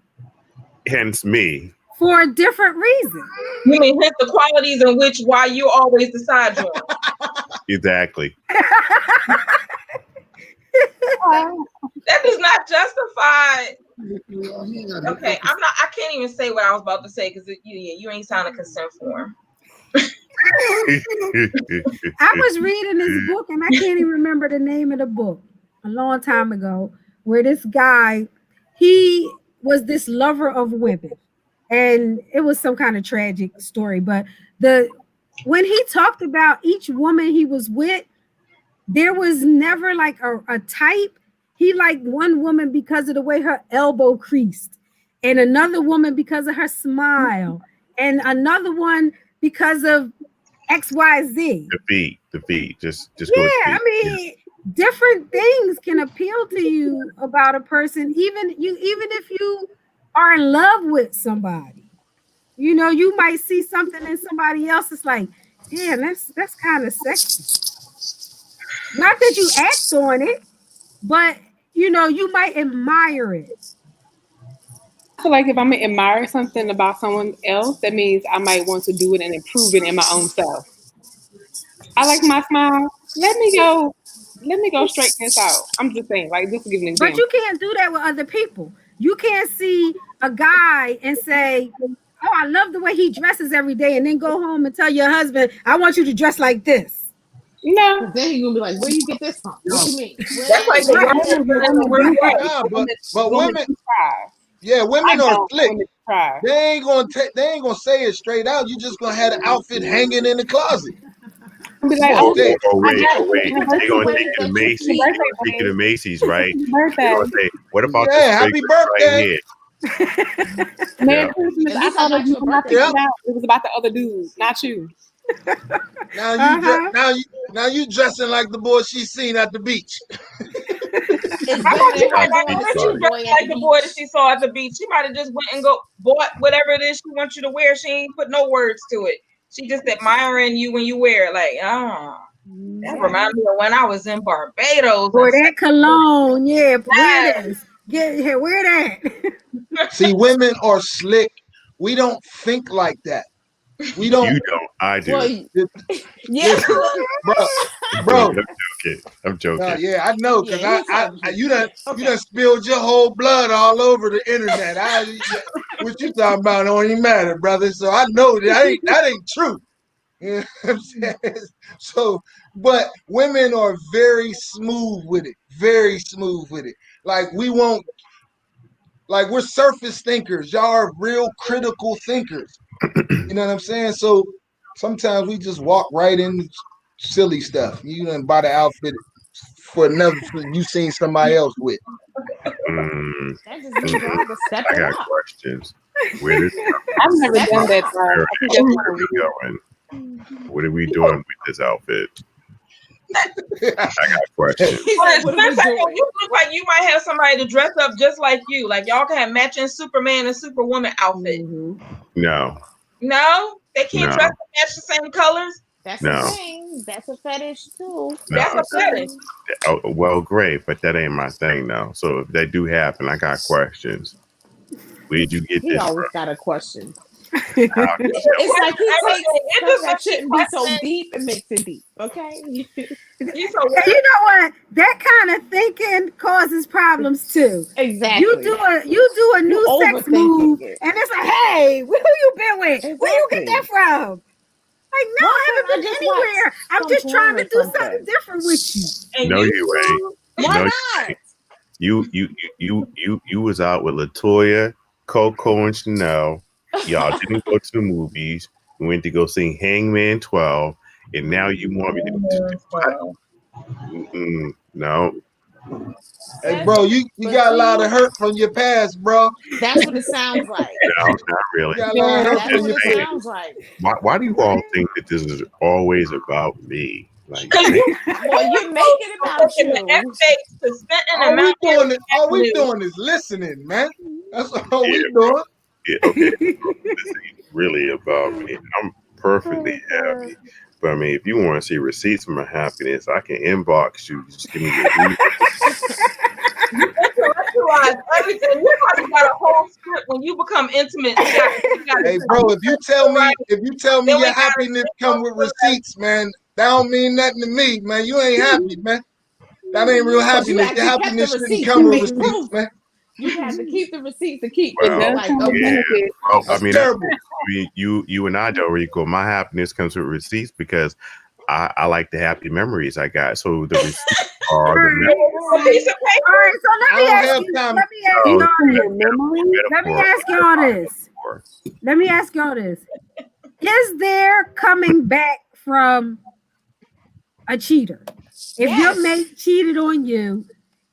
Hence me. for a different reason. You mean hit the qualities in which why you always decide joint. Exactly. That does not justify. Okay, I can't even say what I was about to say because you ain't signed a consent form. I was reading this book and I can't even remember the name of the book a long time ago, where this guy, he was this lover of women, and it was some kind of tragic story. But when he talked about each woman he was with, there was never like a type. He liked one woman because of the way her elbow creased, and another woman because of her smile, and another one because of XYZ. The feet. Just Yeah, go with the I feet. mean, different things can appeal to you about a person, even if you are in love with somebody. You might see something in somebody else. It's like, damn, that's kind of sexy. Not that you act on it, but you might admire it. I feel like if I'm gonna admire something about someone else, that means I might want to do it and improve it in my own self. I like my smile. Let me go straighten this out. I'm just saying, like, just to give an But example. you can't do that with other people. You can't see a guy and say, "Oh, I love the way he dresses every day," and then go home and tell your husband, "I want you to dress like this." No, Then he's gonna be like, "Where you get this from? What you mean?" That's like the Right. worst women in the worst do way. that. Nah, but Women women, do try. yeah, I women are don't. slick. Women try. They ain't gonna say it straight out. You just gonna have the outfit hanging in the closet. I'll be You like, gonna oh, say it. Oh I wait, got oh it. wait. Your They're gonna birthday. take you to That you Macy's. see. They're Birthday, gonna take you to babe. Macy's, right? Your They're birthday. gonna say, "What about Yeah, this happy fragrance birthday. right here?" Merry Yeah. Christmas. At I least I thought it got you was a not birthday Yep. gift. it was about the other dude, not you. Now you Uh-huh. now you dressing like the boy she seen at the beach. It's I better thought you than her might going not to let see you the dress boy at like the the boy that beach. she saw at the beach. She might have just went and bought whatever it is she wants you to wear. She ain't put no words to it. She just admiring you when you wear it. Like, that reminds me of when I was in Barbados. Or And that cologne, yeah, wear yes. this. Get here, wear that. See, women are slick. We don't think like that. We don't You don't. I do. Well, yeah. listen, bro. I'm Bro, joking. I'm joking. yeah, I know, cause Yeah, he I told you. you done Okay. you done spilled your whole blood all over the internet. What you talking about don't even matter, brother. So I know that ain't true. You know what I'm saying? So, but women are very smooth with it. Very smooth with it. Like we're surface thinkers. Y'all are real critical thinkers. You know what I'm saying? So sometimes we just walk right into silly stuff. You done buy the outfit for another you seen somebody else with. Mm, That just means y'all have to step I it got up. questions. Where did I've never Step done it that. up. I think that's where kind are of we weird. going? What are we doing with this outfit? I got questions. He But said, "What are we Spencer, doing?" you look like you might have somebody to dress up just like you. Like y'all can have matching Superman and Superwoman outfit. Mhm. No, No, they can't dress no. and match the same colors. That's No. a thing. That's a fetish too. That's No, a fetish. well, great, but that ain't my thing now. So if they do happen, I got questions. Where'd you get He this always from? got a question. How You did should you- It's like he question takes everything. It stuff just that makes you shouldn't be so question. deep and makes it deep. Okay. You so And you know what? That kind of thinking causes problems too. Exactly. You do a You new sex overthinking move, it. and it's like, hey, who you been with? Where you get Exactly. that from? Like, no, Why I can't I haven't been just watch anywhere. I'm some just porn trying or to do something? something different with you. and No, you you ain't. Why No, not? you was out with Latoya, Coco, and Chanel. Y'all didn't go to the movies. We went to go see Hangman 12, and now you want me to do what? No. Hey, bro, you But got a lot see, of hurt from your past, bro. that's what it sounds like. No, not really. You got a lot of hurt That's from what your it past. sounds like. Why do you all think that this is always about me? Like, Because you Well, you make it about in the you. estates to spend an All we amount doing is Avenue. listening, man. That's all we Yeah. doing. yeah, okay, this ain't really about me. I'm perfectly happy. But I mean, if you want to see receipts for my happiness, I can inbox you. Just give me your email. Intellectualize everything. You probably got a whole script when you become intimate. You got Hey, bro, if you tell me Then your we got happiness come with receipts, man, that don't mean nothing to me, man. You ain't happy, man. That ain't real Because you happiness. Your actually kept the happiness shouldn't receipts come to with make receipts, proof. man. You had to keep the receipts to keep It it does like, come with okay. benefits. Well, I That's mean, terrible. you and I, Dorico, my happiness comes with receipts because I like the happy memories I got. So the receipts are the a piece of paper. All right, so I let me don't ask have you. time. Let me ask Oh, y'all this. Your memory? Let me metaphor. ask y'all this. Let me ask y'all this. Is there coming back from a cheater? If your Yes. mate cheated on you,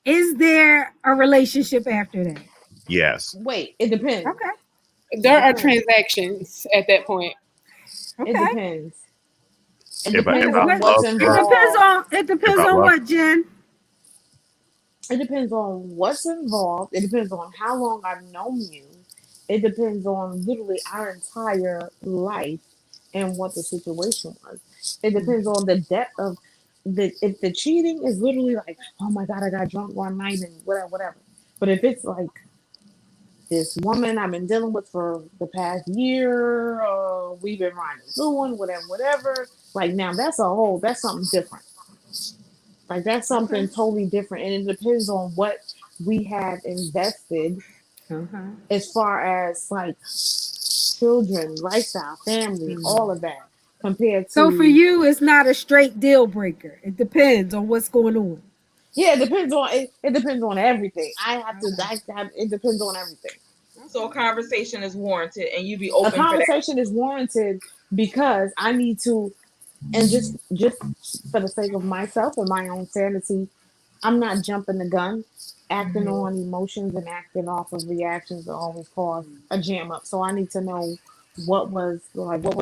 is there a relationship after that? Yes. Wait, it depends. Okay. There are transactions at that point. It Okay. depends. It If I depends on what's love her, It depends I on love what, Jen? It depends on what's involved. It depends on how long I've known you. It depends on literally our entire life and what the situation was. It depends on the depth of if the cheating is literally like, oh my god, I got drunk one night and whatever, whatever. But if it's like this woman I've been dealing with for the past year, we've been riding through one, whatever, whatever. Like now that's something different. Like that's something totally different, and it depends on what we have invested as far as like children, lifestyle, family, all of that compared to. So for you, it's not a straight deal breaker. It depends on what's going on. Yeah, it depends on everything. It depends on everything. So a conversation is warranted, and you be A open for that. conversation is warranted because I need to, and just for the sake of myself and my own sanity, I'm not jumping the gun. Acting on emotions and acting off of reactions will always cause a jam up. So I need to know what was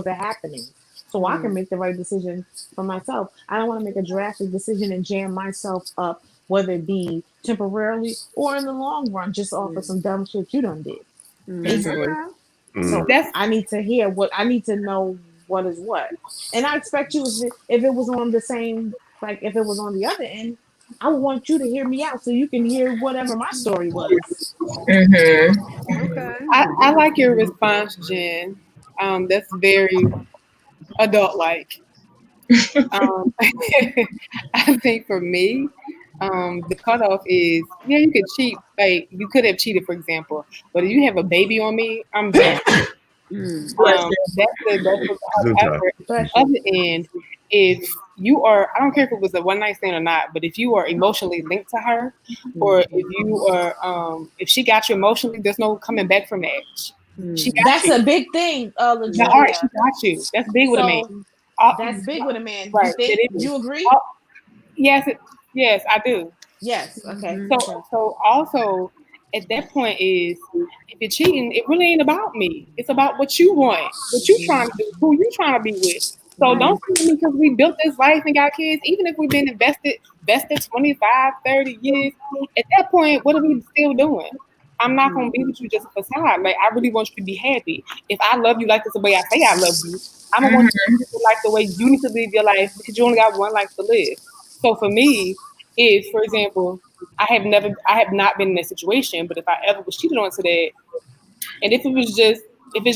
happening, so I can make the right decision for myself. I don't want to make a drastic decision and jam myself up, whether it be temporarily or in the long run, just off of some dumb shit you done did. Basically. So That's I need to hear I need to know what is what. And I expect you, if it was on the same, like if it was on the other end, I would want you to hear me out so you can hear whatever my story was. I like your response, Jen. That's very adult like. I think for me, the cutoff is you could cheat. Like you could have cheated, for example, but if you have a baby on me, I'm done. However, Bless you. other end, if you are, I don't care if it was a one night stand or not, but if you are emotionally linked to her, or if you are, if she got you emotionally, there's no coming back from that. She got That's you. a big thing, Now, all right, she LaJoya. got you. That's big with a man. So that's big with a man. You Right. think? It is. You agree? Yes, yes, I do. Yes. Okay. So also at that point is if you're cheating, it really ain't about me. It's about what you want, what you trying to do, who you trying to be with. So don't see me because we built this life and got kids, even if we've been invested 25, 30 years, at that point, what are we still doing? I'm not gonna be with you just a facade. Like, I really want you to be happy. If I love you like this the way I say I love you, I'm gonna want you to live like the way you need to live your life because you only got one life to live. So for me, if, for example, I have not been in that situation, but if I ever was cheated on to that, and if it's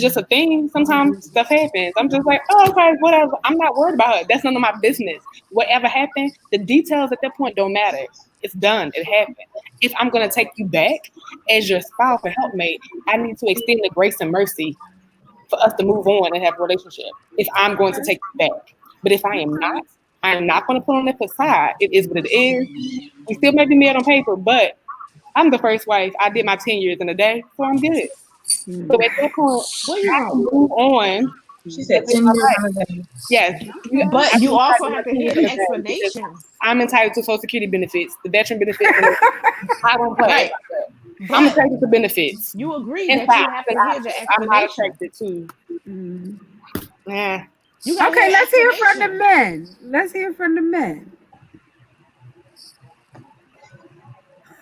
just a thing, sometimes stuff happens. I'm just like, oh, okay, whatever. I'm not worried about it. That's none of my business. Whatever happened, the details at that point don't matter. It's done. It happened. If I'm gonna take you back as your spouse or helpmate, I need to extend the grace and mercy for us to move on and have a relationship. If I'm going to take you back, but if I am not going to put on that facade. It is what it is. We still may be married on paper, but I'm the first wife. I did my 10 years in a day, so I'm good. So at that point, I can move on. She said 10 years on a day. Yes. But you also have to hear the explanation. I'm entitled to Social Security benefits, the veteran benefits. I don't play. Right. I'm attracted to benefits. You agree In that you fact, have to hear the I'm not explanation. attracted to. Yeah. Okay, let's hear from the men. Let's hear from the men.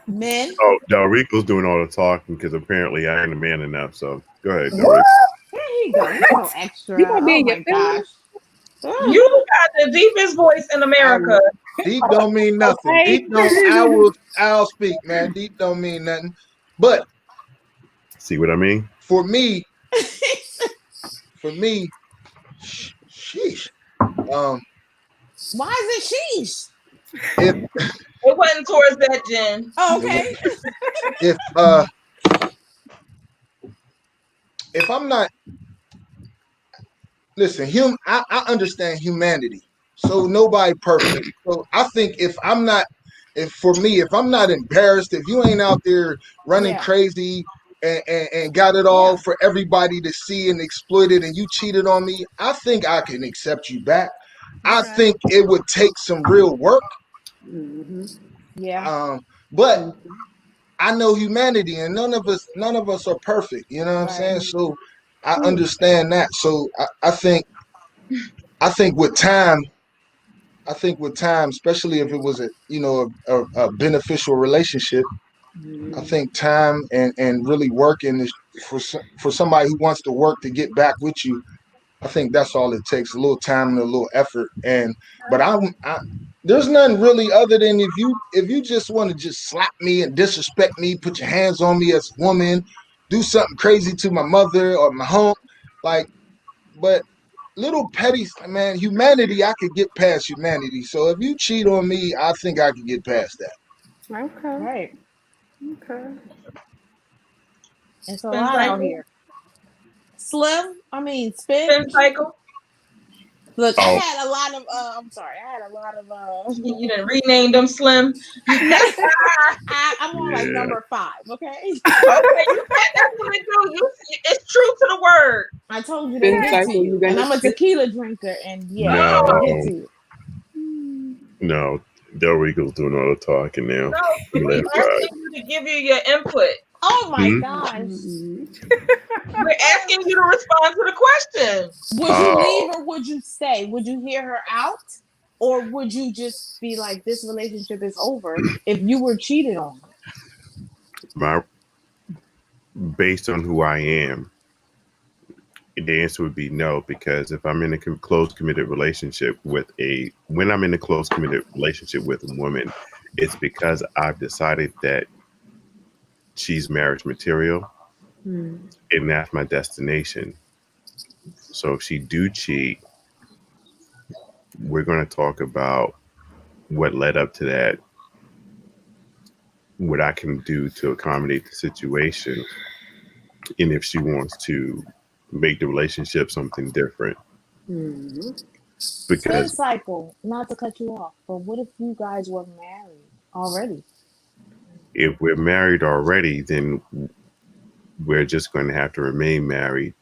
Men. Oh, Del Rico's doing all the talking because apparently I ain't a man enough. So go ahead, Del Rico. There you go. He's so extra. You gonna be in Oh your my gosh. You got the deepest voice in America. Deep don't mean nothing. Okay. Deep don't. I'll speak, man. Deep don't mean nothing. But See what I mean? for me, sheesh. Why is it sheesh? It wasn't towards that, Jen. Oh, okay. If I'm not, listen, I understand humanity. So nobody perfect. So I think if I'm not embarrassed, if you ain't out there running crazy and got it all for everybody to see and exploit it, and you cheated on me, I think I can accept you back. I think it would take some real work. Yeah. But I know humanity, and none of us are perfect. You know what I'm saying? So I understand that. So I think with time, especially if it was a beneficial relationship, I think time and really working for somebody who wants to work to get back with you. I think that's all it takes, a little time and a little effort. But there's nothing really other than if you just want to just slap me and disrespect me, put your hands on me as a woman, do something crazy to my mother or my home, but little petty, man, humanity, I could get past humanity. So if you cheat on me, I think I could get past that. Okay. Right. Okay. It's a lot out here. Spin cycle. Look, I had a lot of. I'm sorry. I had a lot of. You didn't rename them Slim. I'm on like number 5. Okay. Okay, that's what it do. It's true to the word. I told you they get to you, and I'm a tequila drinker, and No. they get to you. No, Del Rico's doing all the talking now. No, we're asking you to give you your input. Oh my gosh. We're asking you to respond to the question. Would you leave or would you stay? Would you hear her out? Or would you just be like, this relationship is over if you were cheated on? Based on who I am, the answer would be no, because if I'm in a close committed relationship with a woman, it's because I've decided that she's marriage material, and that's my destination. So if she do cheat, we're going to talk about what led up to that, what I can do to accommodate the situation, and if she wants to make the relationship something different. Because cycle, not to cut you off, but what if you guys were married already? If we're married already, then we're just going to have to remain married.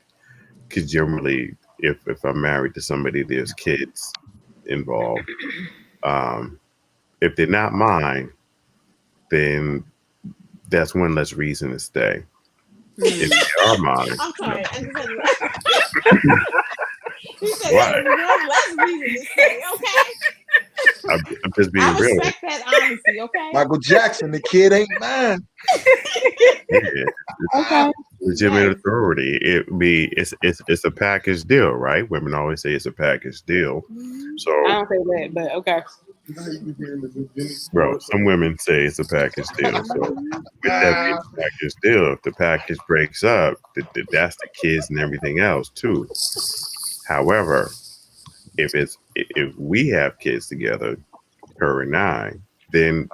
Because generally, if I'm married to somebody, there's kids involved. If they're not mine, then that's one less reason to stay. If they are mine, I'm sorry. He said that was one less reason to stay. Okay. I'm just being I real. respect that honesty. Okay. Michael Jackson, the kid ain't mine. Yeah, Okay. legitimate Yes. authority. It's a package deal, right? Women always say it's a package deal. I So, don't say that, but okay. bro, some women say it's a package deal. So, with that being a package deal, if the package breaks up, that's the kids and everything else too. However, if we have kids together, her and I, then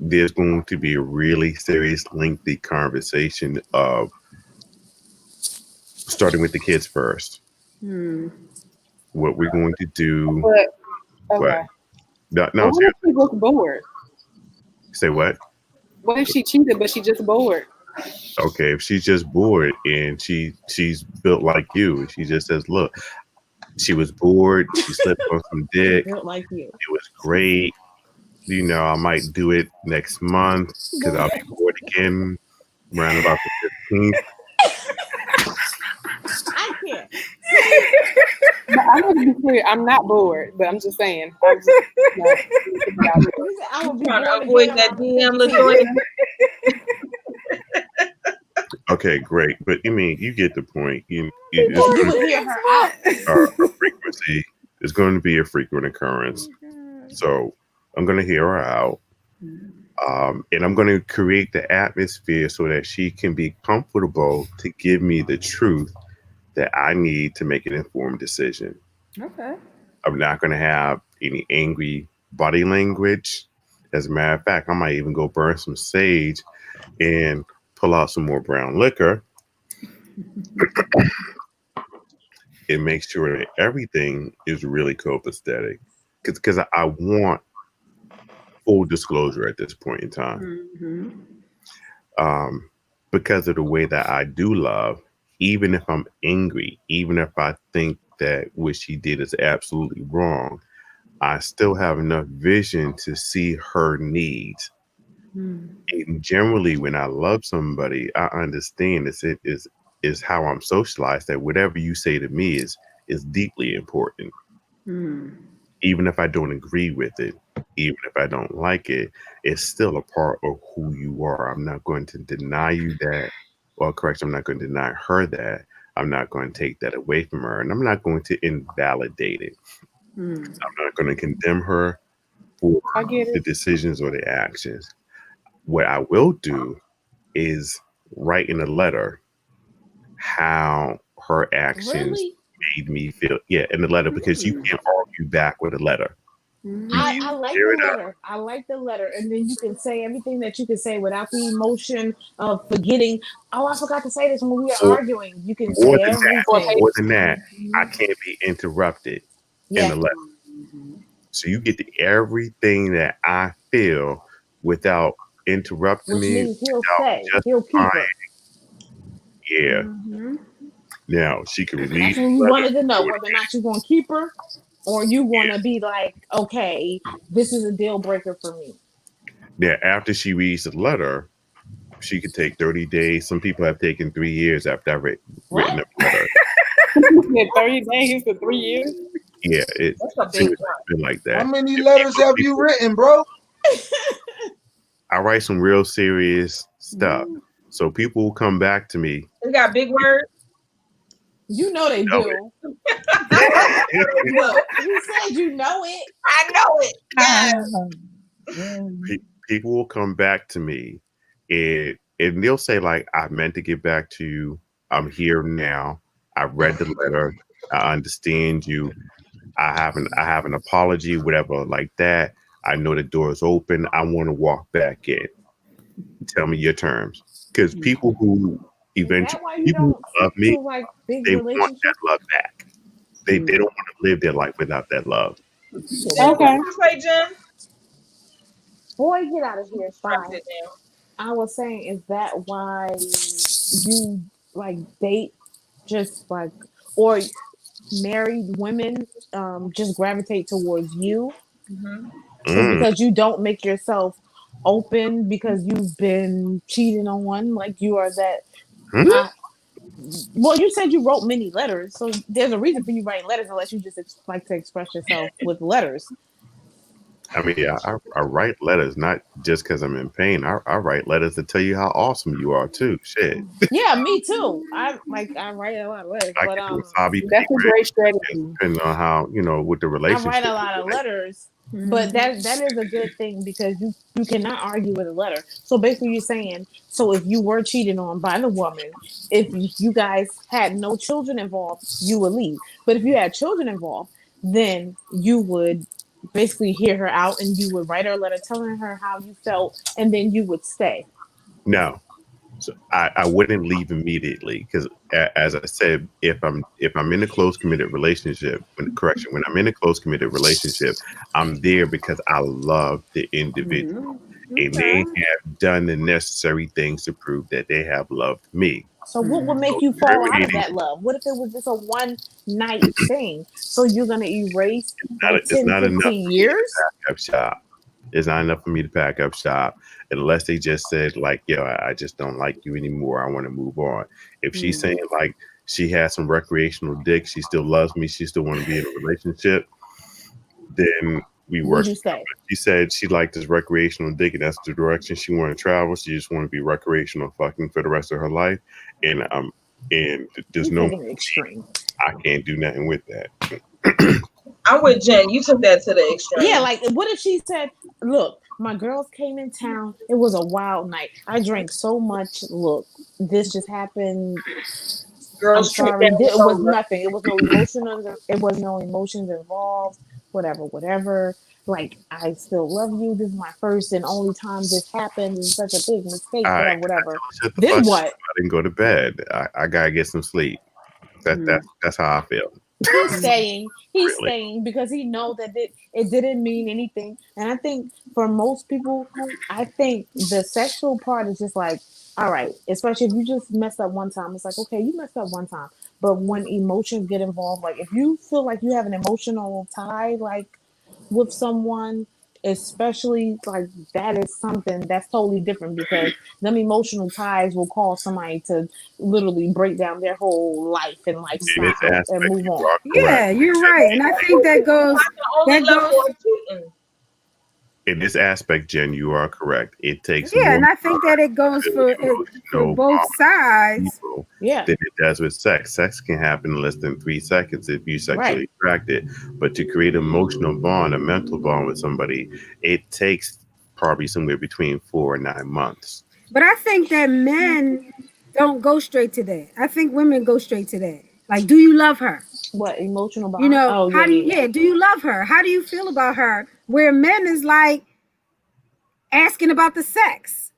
there's going to be a really serious, lengthy conversation of starting with the kids first. What we're going to do. But What? okay. No, But what if she just bored? say what? What if she cheated, but she just bored? Okay, if she's just bored and she's built like you, and she just says, "Look, she was bored. She slept on some dick. Built like you. It was great. You know, I might do it next month because I'll be bored again around about the 15th." I can't. But I want to be clear. I'm not bored, but I'm just saying. I would be Trying to born avoid again that around DM, 15. Latoya. Okay, great, but I mean, you get the point. Well, you would hear her out. A frequency is going to be a frequent occurrence. So I'm going to hear her out. And I'm going to create the atmosphere so that she can be comfortable to give me the truth that I need to make an informed decision. Okay. I'm not going to have any angry body language. As a matter of fact, I might even go burn some sage and pull out some more brown liquor and make sure that everything is really copacetic. Because I want full disclosure at this point in time. Because of the way that I do love, even if I'm angry, even if I think that what she did is absolutely wrong, I still have enough vision to see her needs. And generally, when I love somebody, I understand is how I'm socialized, that whatever you say to me is deeply important. Even if I don't agree with it, even if I don't like it, it's still a part of who you are. I'm not going to deny you that. Well, correct, I'm not going to deny her that. I'm not going to take that away from her. And I'm not going to invalidate it. I'm not going to condemn her for I get the it. decisions or the actions. What I will do is write in a letter how her actions Really? made me feel. Yeah, in the letter, because you can't argue back with a letter. I like Tear the it up. letter. I like the letter. And then you can say everything that you can say without the emotion of forgetting. Oh, I forgot to say this when we were Or arguing. You can more say than that, everything. more than that, I can't be interrupted in Yeah. the letter. So you get to everything that I feel without interrupting Which me, means he'll without stay. He'll keep her. yeah. Now she can read That's when the you letter. wanted to know whether or not you're going to keep her or you want to be like, okay, this is a deal breaker for me. Now, after she reads the letter, she could take 30 days. Some people have taken 3 years after I've written a letter. 30 days to 3 years. Yeah, it That's a seems big to have been like that. How many letters have you written, bro? I write some real serious stuff. So people will come back to me. We got big words. You know they Know do. Look, he said you know it. I know it. Yes. People will come back to me and they'll say, like, I meant to get back to you. I'm here now. I read the letter. I understand you. I have an apology, whatever like that. I know the door is open. I want to walk back in. Tell me your terms. Because people who Is that eventually why you people who don't love stick me, to like big they want relationships? that love back. They don't want to live their life without that love. Jen, what Okay. did you say, Jen? Boy, get out of here. Drop Bye. it down. I was saying, is that why you like date just like or married women just gravitate towards you? So Mm. because you don't make yourself open because you've been cheated on, like you are that Hmm? I well, you said you wrote many letters, so there's a reason for you writing letters unless you just like to express yourself with letters. I mean, I write letters not just because I'm in pain. I write letters to tell you how awesome you are too. Shit, Yeah, me too. I write a lot of letters, I but get the wasabi That's a pig great strategy. depending on how with the I write relationship. a lot of letters. But that is a good thing because you cannot argue with a letter. So basically, you're saying so if you were cheated on by the woman, if you guys had no children involved, you would leave. But if you had children involved, then you would basically hear her out and you would write her a letter telling her how you felt, and then you would stay. No, so I wouldn't leave immediately because, as I said, if I'm in a close committed relationship, when I'm in a close committed relationship, I'm there because I love the individual, and they have done the necessary things to prove that they have loved me. So what would make So you fall out of terminating that love? What if it was just a one night thing? So you're gonna erase like it's 10, not enough 15 for me to years? pack up shop. It's not enough for me to pack up shop unless they just said like, yo, I just don't like you anymore. I want to move on. If she's saying like she has some recreational dick, she still loves me, she still want to be in a relationship, then we work. Would you stay? She said she liked this recreational dick and that's the direction she want to travel. She just want to be recreational fucking for the rest of her life. And there's You're no taking it extreme. I can't do nothing with that. I'm with Jen. You took that to the extreme. Yeah, like what if she said, look, my girls came in town. It was a wild night. I drank so much. Look, this just happened. I'm Girls trip sorry. down It was over. nothing. It was no emotional. It was no emotions involved. Whatever. Like I still love you. This is my first and only time this happened. It's such a big mistake. All right, Whatever. shut the Then fuck what? up. I didn't go to bed. I gotta get some sleep. That's how I feel. He's staying. He's Really. staying because he know that it didn't mean anything. And I think for most people, I think the sexual part is just like, all right, especially if you just messed up one time, it's like, okay, you messed up one time. But when emotions get involved, like if you feel like you have an emotional tie, like with someone, especially like that is something that's totally different because them emotional ties will cause somebody to literally break down their whole life and In lifestyle this and aspect, move you on. are Yeah, correct. you're right, and I think that goes. That's the only That level goes. of cheating. In this aspect, Jen, you are correct. It takes Yeah, more and I think that it goes for emotional both bond sides. people Yeah, than it does with sex. Sex can happen in less than 3 seconds if you're sexually right. attracted. But to create an emotional bond, a mental bond with somebody, it takes probably somewhere between 4 and 9 months. But I think that men don't go straight to that. I think women go straight to that. Like, do you love her? What emotional bond? Oh How do you, yeah. do you love her? How do you feel about her? Where men is like asking about the sex.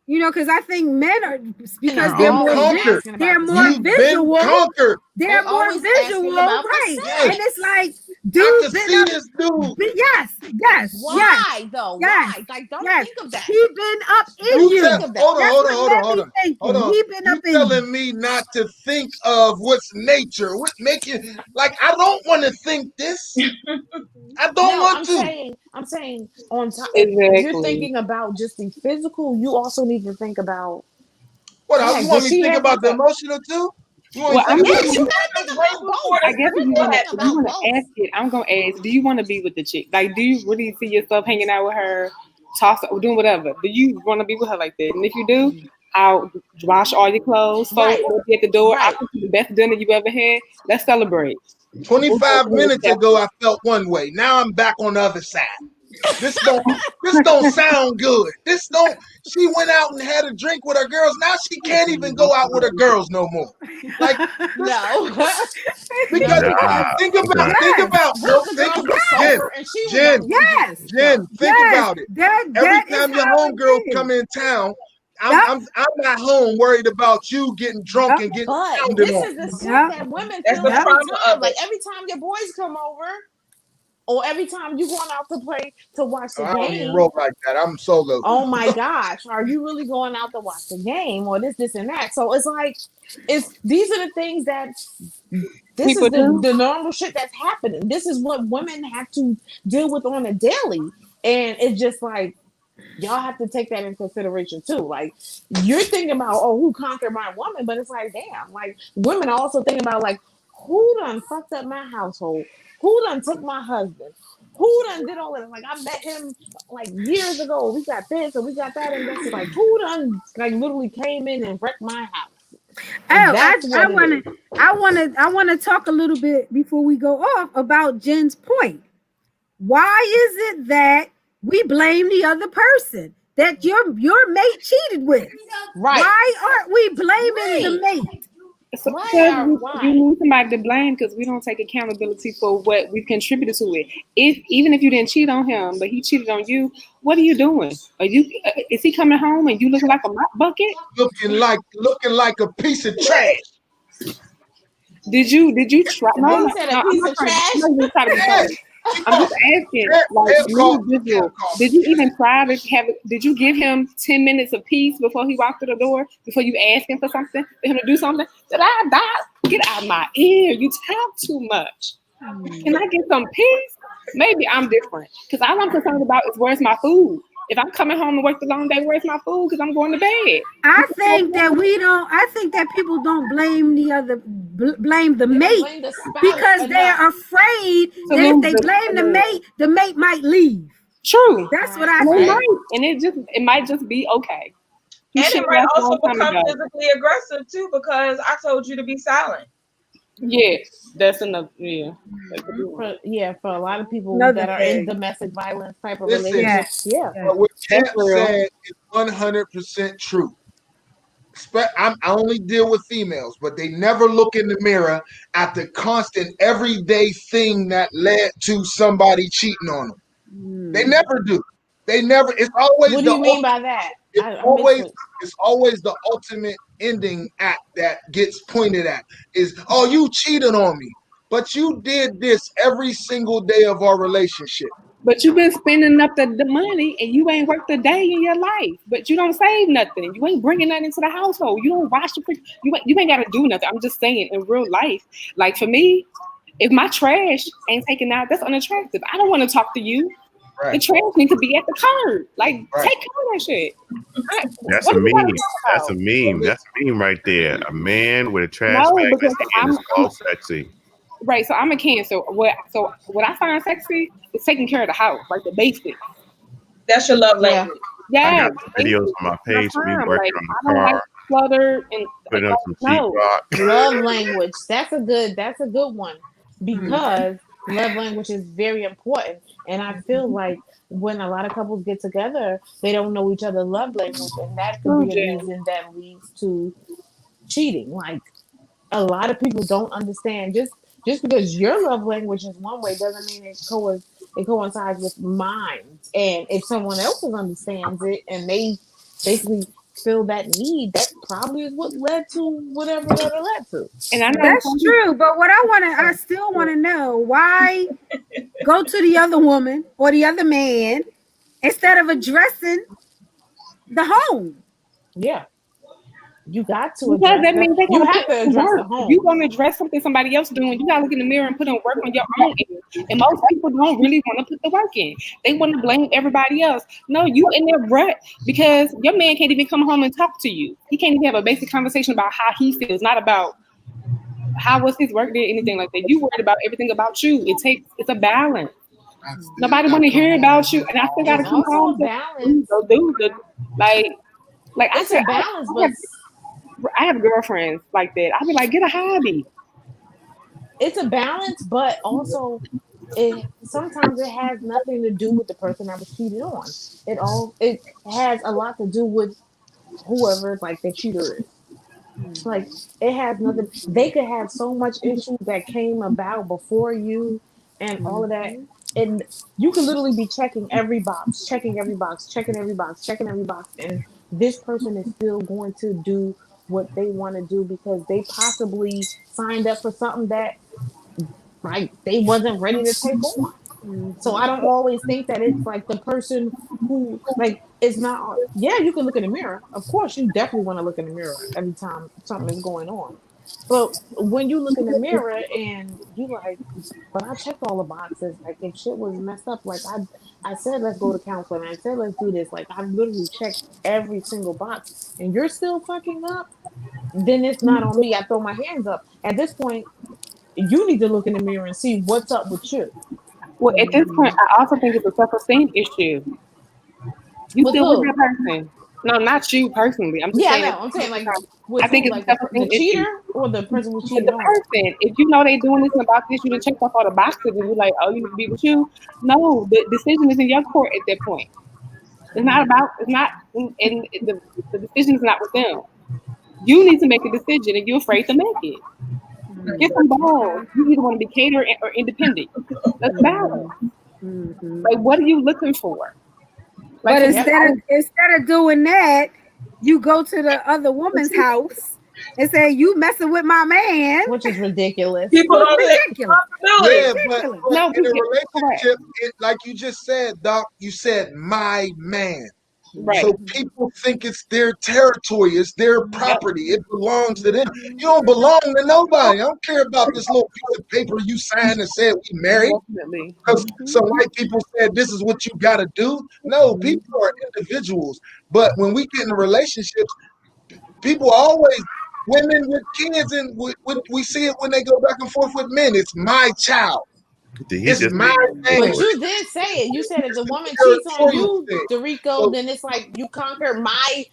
Because I think men are, because are they're always more asking about they're the more sex. You've been visual. conquered. They're They more always asking visual, about the right? sex. And it's like, I dude, can been see up. this dude. Yes. Why though? Yes. Why? Like, don't Yes. think of that. He been up in Don't you. think of that. Hold on, That's hold on, what hold on, let hold me on. thinking. Hold on. He been You up in you. telling me not to think of what's nature, what make you like I don't want to think this. I don't No, want to. I'm saying on top. If you're Exactly. thinking about just the physical, you also need to think about. What else? Yeah, You want does me to she think have about like the a? emotional too? You want me Well, to I'm think about Yes, gonna. you Emotional gotta think is way about before both. the I guess if We're you want thinking to, if you about want to both. ask it, I'm gonna ask. Do you want to be with the chick? Like, do you really see yourself hanging out with her, doing whatever? Do you want to be with her like that? And if you do, I'll wash all your clothes, fold Right, them at the door. I'll right. cook you the best dinner you've ever had. Let's celebrate. We'll go 25 to minutes the ago I felt one way. Now I'm back on the other side. This don't sound good. This don't She went out and had a drink with her girls. Now she can't even go out with her girls no more. Like No, no, because because Nah, think about what if the think girls about were Jen, sober and she was Jen, on one drink? Jen, think Yes, about it. that Every is time your how homegirls it come is. in town, Yep. I'm at home worried about you getting drunk Yep. and getting But pounded this on. is the shit Yep. that women That's feel the Yep. every trauma time. of Like it. every time your boys come over, or every time you going out to play to watch the I don't even game. roll like that. I'm solo. Oh my gosh, are you really going out to watch the game or this and that? So it's like, these are the things that this people is do. the normal shit that's happening. This is what women have to deal with on a daily, and it's just like y'all have to take that in consideration too. Like you're thinking about, oh, who conquered my woman, but it's like, damn, like women are also thinking about like who done fucked up my household, who done took my husband, who done did all of this? Like I met him like years ago. We got this and we got that, and that's like who done like literally came in and wrecked my house. And Oh, that's what it is. I wanna talk a little bit before we go off about Jen's point. Why is it that we blame the other person that your mate cheated with? Right. Why aren't we blaming the mate? So, you need somebody to blame because we don't take accountability for what we contributed to it. Even if you didn't cheat on him, but he cheated on you, what are you doing? Is he coming home and you looking like a mop bucket? Looking like a piece of trash. Did you try? No, he said a piece of trash. I'm just asking, like, did you even try to have? Did you give him 10 minutes of peace before he walked through the door? Before you asked him for something, for him to do something? Did I die? Get out of my ear! You talk too much. Can I get some peace? Maybe I'm different because all I'm concerned about is where's my food. If I'm coming home and work the long day, where's my food? Because I'm going to bed. I think that people don't blame blame the mate because they're afraid that if they blame the mate might leave. True. That's what I think. And it might just be okay. And it might also become physically aggressive too because I told you to be silent. Yeah, that's enough. Yeah. For a lot of people that are in domestic violence type of relationships. But what Kat said is 100% true. I only deal with females, but they never look in the mirror at the constant everyday thing that led to somebody cheating on them. They never do. They never. It's always. What do you mean by that? It's always the ultimate ending act that gets pointed at. Is you cheated on me, but you did this every single day of our relationship. But you've been spending up the money and you ain't worked a day in your life. But you don't save nothing. You ain't bringing nothing into the household. You don't wash the you ain't got to do nothing. I'm just saying in real life. Like for me, if my trash ain't taken out, that's unattractive. I don't want to talk to you. Right. The trash need to be at the curb. Like take care of that shit. That's a meme. That's a meme. That's a meme right there. A man with a trash bag is all sexy. Right, so I'm a Cancer. What I find sexy is taking care of the house, like the basics. That's your love language. Yeah. I got videos on my page of me working on the car. Like clutter and putting up some sheetrock. Love language. That's a good one because love language is very important. And I feel like when a lot of couples get together, they don't know each other's love language, and that could be a reason that leads to cheating. Like a lot of people don't understand just because your love language is one way doesn't mean it coincides with mine. And if someone else understands it and they basically feel that need, that probably is what led to whatever that it led to. And I know that's true. But what I still want to know, why go to the other woman or the other man instead of addressing the home? Yeah. You got to address that means you have to address the home. You want to address something somebody else doing, you gotta look in the mirror and put in work on your own end. And most people don't really want to put the work in. They want to blame everybody else. No, you in their rut because your man can't even come home and talk to you. He can't even have a basic conversation about how he feels, not about how was his work day, anything like that. You worried about everything about you. It's a balance. Nobody want to hear about you, and I still gotta come home balance. Like I said, balance, but I have girlfriends like that. I'll be like, get a hobby. It's a balance, but also sometimes it has nothing to do with the person I was cheated on. It has a lot to do with whoever like the cheater is. Like it has nothing. They could have so much issues that came about before you and all of that. And you can literally be checking every box, and this person is still going to do what they want to do because they possibly signed up for something that like they wasn't ready to take on. So I don't always think that it's like the person who like it's not. Yeah, you can look in the mirror. Of course, you definitely want to look in the mirror every time something is going on. But when you look in the mirror and you like, but I checked all the boxes. Like if shit was messed up, like I said, let's go to counseling. I said, let's do this. Like I literally checked every single box, and you're still fucking up. Then it's not on me. I throw my hands up. At this point, you need to look in the mirror and see what's up with you. Well, at this point, I also think it's a self-esteem issue. You With still with who? that person? No, not you personally. I'm just Yeah, I saying. know. I'm saying like with I think who? it's a Like the self-esteem issue. cheater or the person who's With cheating the on? person, if you know they doing this and about this, you done checked off all the boxes and you're like, oh, you need to be with you. No, the decision is in your court at that point. It's not about. It's not. And the decision is not with them. You need to make a decision, and you're afraid to make it. Get some balls. You either want to be catered or independent. Let's balance. Like, what are you looking for? Like, But so instead of doing that, you go to the other woman's house and say you messing with my man. Which is ridiculous. People don't take Ridiculous. Yeah, Ridiculous. but No, in a correct. relationship, like you just said, Doc, you said my man. Right. So people think it's their territory, it's their property, it belongs to them. You don't belong to nobody. I don't care about this little piece of paper you signed and said we married. Definitely. Because some white people said this is what you got to do. No, people are individuals. But when we get in relationships, people always, women with kids, and we see it when they go back and forth with men. It's my child. Did he It's just my say man. But you did say it. You said if the woman cheats on Territorial you, thing. Dorico, So- then it's like you conquer my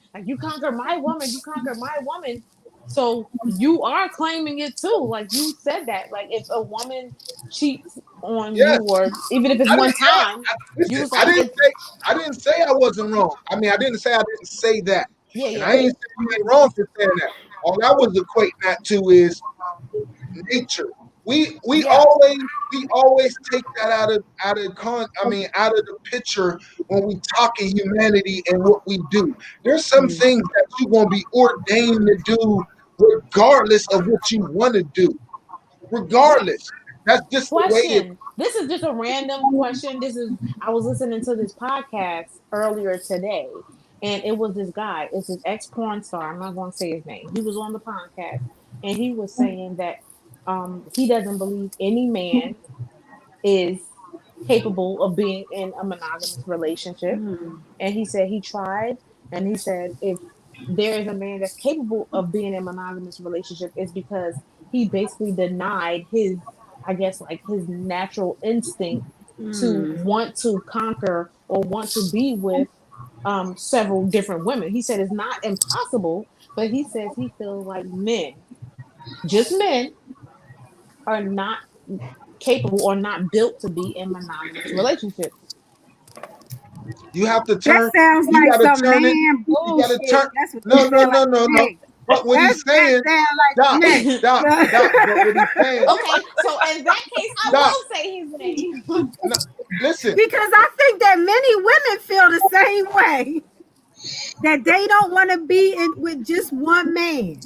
woman, you conquer my woman. So you are claiming it too. Like you said that. Like if a woman cheats on Yes. you, or even if it's one time, you was I like, didn't say I wasn't wrong. I mean, I didn't say that. yeah, And I ain't saying you ain't wrong for saying that. All I was equating that to is nature. We Yeah. always take that out of the picture when we talk in humanity and what we do. There's some things that you're gonna be ordained to do regardless of what you want to do. Regardless. That's just the way it Question. This is just a random question. I was listening to this podcast earlier today, and it was this guy. It's this ex porn star. I'm not going to say his name. He was on the podcast, and he was saying that he doesn't believe any man is capable of being in a monogamous relationship. And he said he tried, and he said if there is a man that's capable of being in a monogamous relationship, it's because he basically denied his, I guess, like his natural instinct to want to conquer or want to be with several different women. He said it's not impossible, but he says he feels like just men, are not capable or not built to be in monogamous relationships. you have to That turn. sounds You like gotta some turn it. man You gotta bullshit. turn. That's what No, you no, sound no, like no, to no. me. But what he's That saying, sound like Doc, me. Doc, but what he's saying, Okay, so in that case, I Doc, will say his name. no, listen. Because I think that many women feel the same way. That they don't want to be with just one man.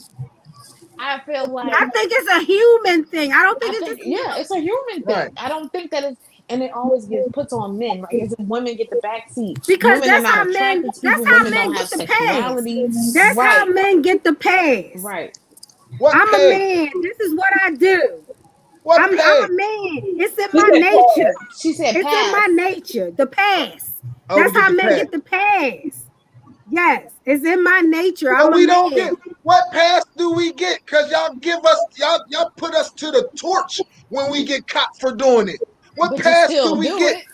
I feel like I think it's a human thing. I don't think I it's think just yeah, it's a human thing. Right. I don't think that it's and it always gets puts on men, right? As if women get the back seat. because Women are not attracted to people. Women don't have get the pass. sexuality. That's how Right. men get the pass. Right. What I'm a pay? man. This is what I do. What I'm pay? a man. It's in my nature. She said It's pass. in my nature. The pass. Oh, we That's get how the men pass. get the pass. Yes, it's in my nature. No, I'm a we don't man. get. What pass do we get? Cause y'all put us to the torch when we get caught for doing it. What But you pass do still we do get? it.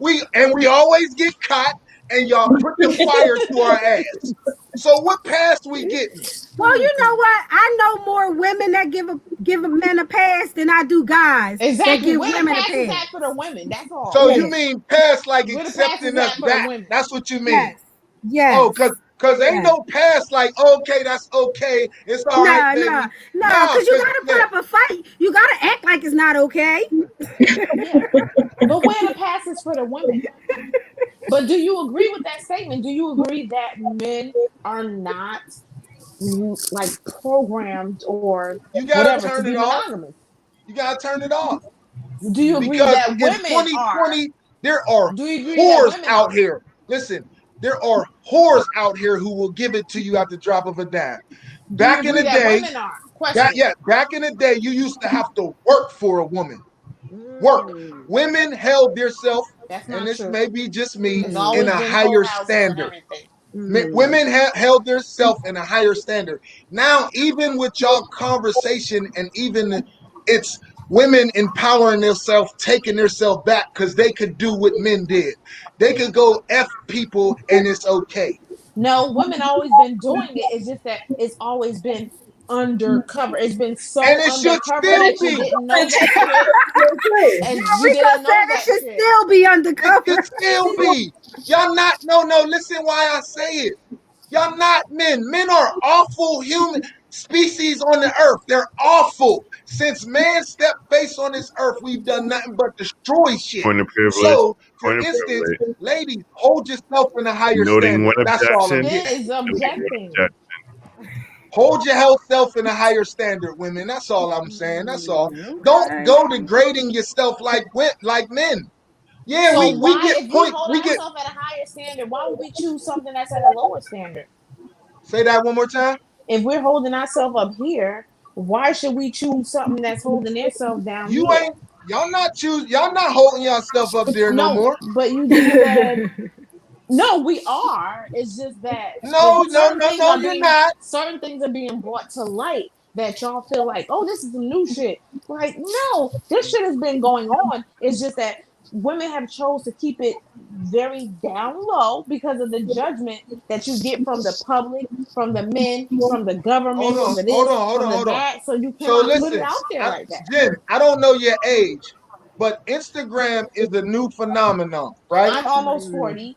We always get caught, and y'all put the fire to our ass. So what pass we getting? Well, you know what? I know more women that give a men a pass than I do guys that Exactly. give Where the women a pass is pass. at for the women. That's all. So Yeah. you mean pass like Where the pass accepting is us at for the back? women. That's what you mean. Yes. Yes. Oh, cause ain't Yes. no pass like okay, that's okay. It's all right, baby. No, Nah, because you 'cause, gotta put up a fight. You gotta act like it's not okay. Yeah. But where the pass is for the women? But do you agree with that statement? Do you agree that men are not like programmed or You gotta whatever to turn be it off. monogamous? You gotta turn it off. Do you agree Because that in women 2020, are? there are Do you agree that whores women out are? here. Listen, there are whores out here who will give it to you at the drop of a dime. Do you Back in agree the that day, women are? Question. back in the day, you used to have to work for a woman. Work. Women held themselves, That's and not this true. may be just me, It's in always a been higher whorehouses and standard. everything. Women held themselves in a higher standard. Now, even with y'all conversation, and even it's women empowering themselves, taking themselves back because they could do what men did. They could go F people and it's okay. No, women always been doing it. It's just that it's always been undercover. It's been And so it should undercover still that you be. didn't know that shit, and you Rico didn't know said it that should shit. still be It undercover. should still be. Y'all not, no, listen why I say it. Y'all not men. Men are awful human species on the earth. They're awful. Since man stepped face on this earth, we've done nothing but destroy shit. Point of privilege. So, for Point of instance, privilege. ladies, hold yourself in a higher Noting standard. one That's all I'm objection. getting Shit is at. objecting. Hold your health self in a higher standard, women. That's all I'm saying. That's all. Okay. Don't go degrading yourself like men. Yeah, So we why, get if we point. hold We get ourselves at a higher standard, why would we choose something that's at a lower standard? say that one more time. If we're holding ourselves up here, why should we choose something that's holding themselves down You here? ain't y'all not holding yourself up there no No, more. but you just said no. We are. It's just that No, certain things are being brought to light that y'all feel like, oh, this is some new shit. Like, no, this shit has been going on. It's just that women have chose to keep it very down low because of the judgment that you get from the public, from the men, from the government, from the this, from the that. So you So cannot put it listen, out there like that. Jen, I don't know your age, but Instagram is a new phenomenon, right? I'm almost 40.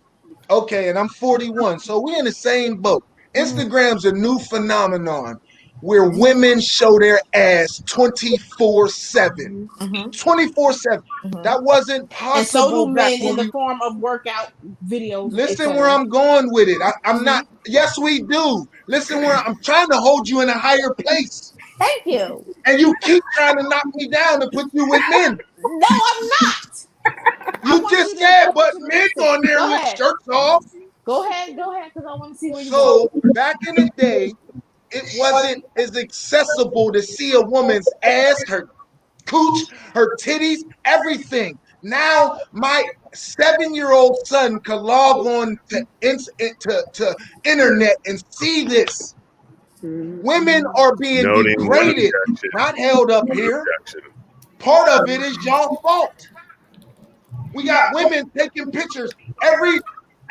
Okay, and I'm 41. So we're in the same boat. Instagram's a new phenomenon where women show their ass 24/7. Mm-hmm. 24/7. Mm-hmm. That wasn't And so possible do back men when in the we form of workout videos, listen where etc. I'm going with it. I'm not, yes, we do. Listen where I'm trying to hold you in a higher place. Thank you. And you keep trying to knock me down and put you with men. No, I'm not. I You want just you to. said, I want but you to men listen. on there Go with ahead. shirts off. Go ahead, because I want to see where you're So going. back in the day, it wasn't as accessible to see a woman's ass, her cooch, her titties, everything. Now my 7-year-old son could log on to internet and see this. Women are being Noting one degraded, objection. not held up One here. objection. Part of it is y'all fault. We got women taking pictures. I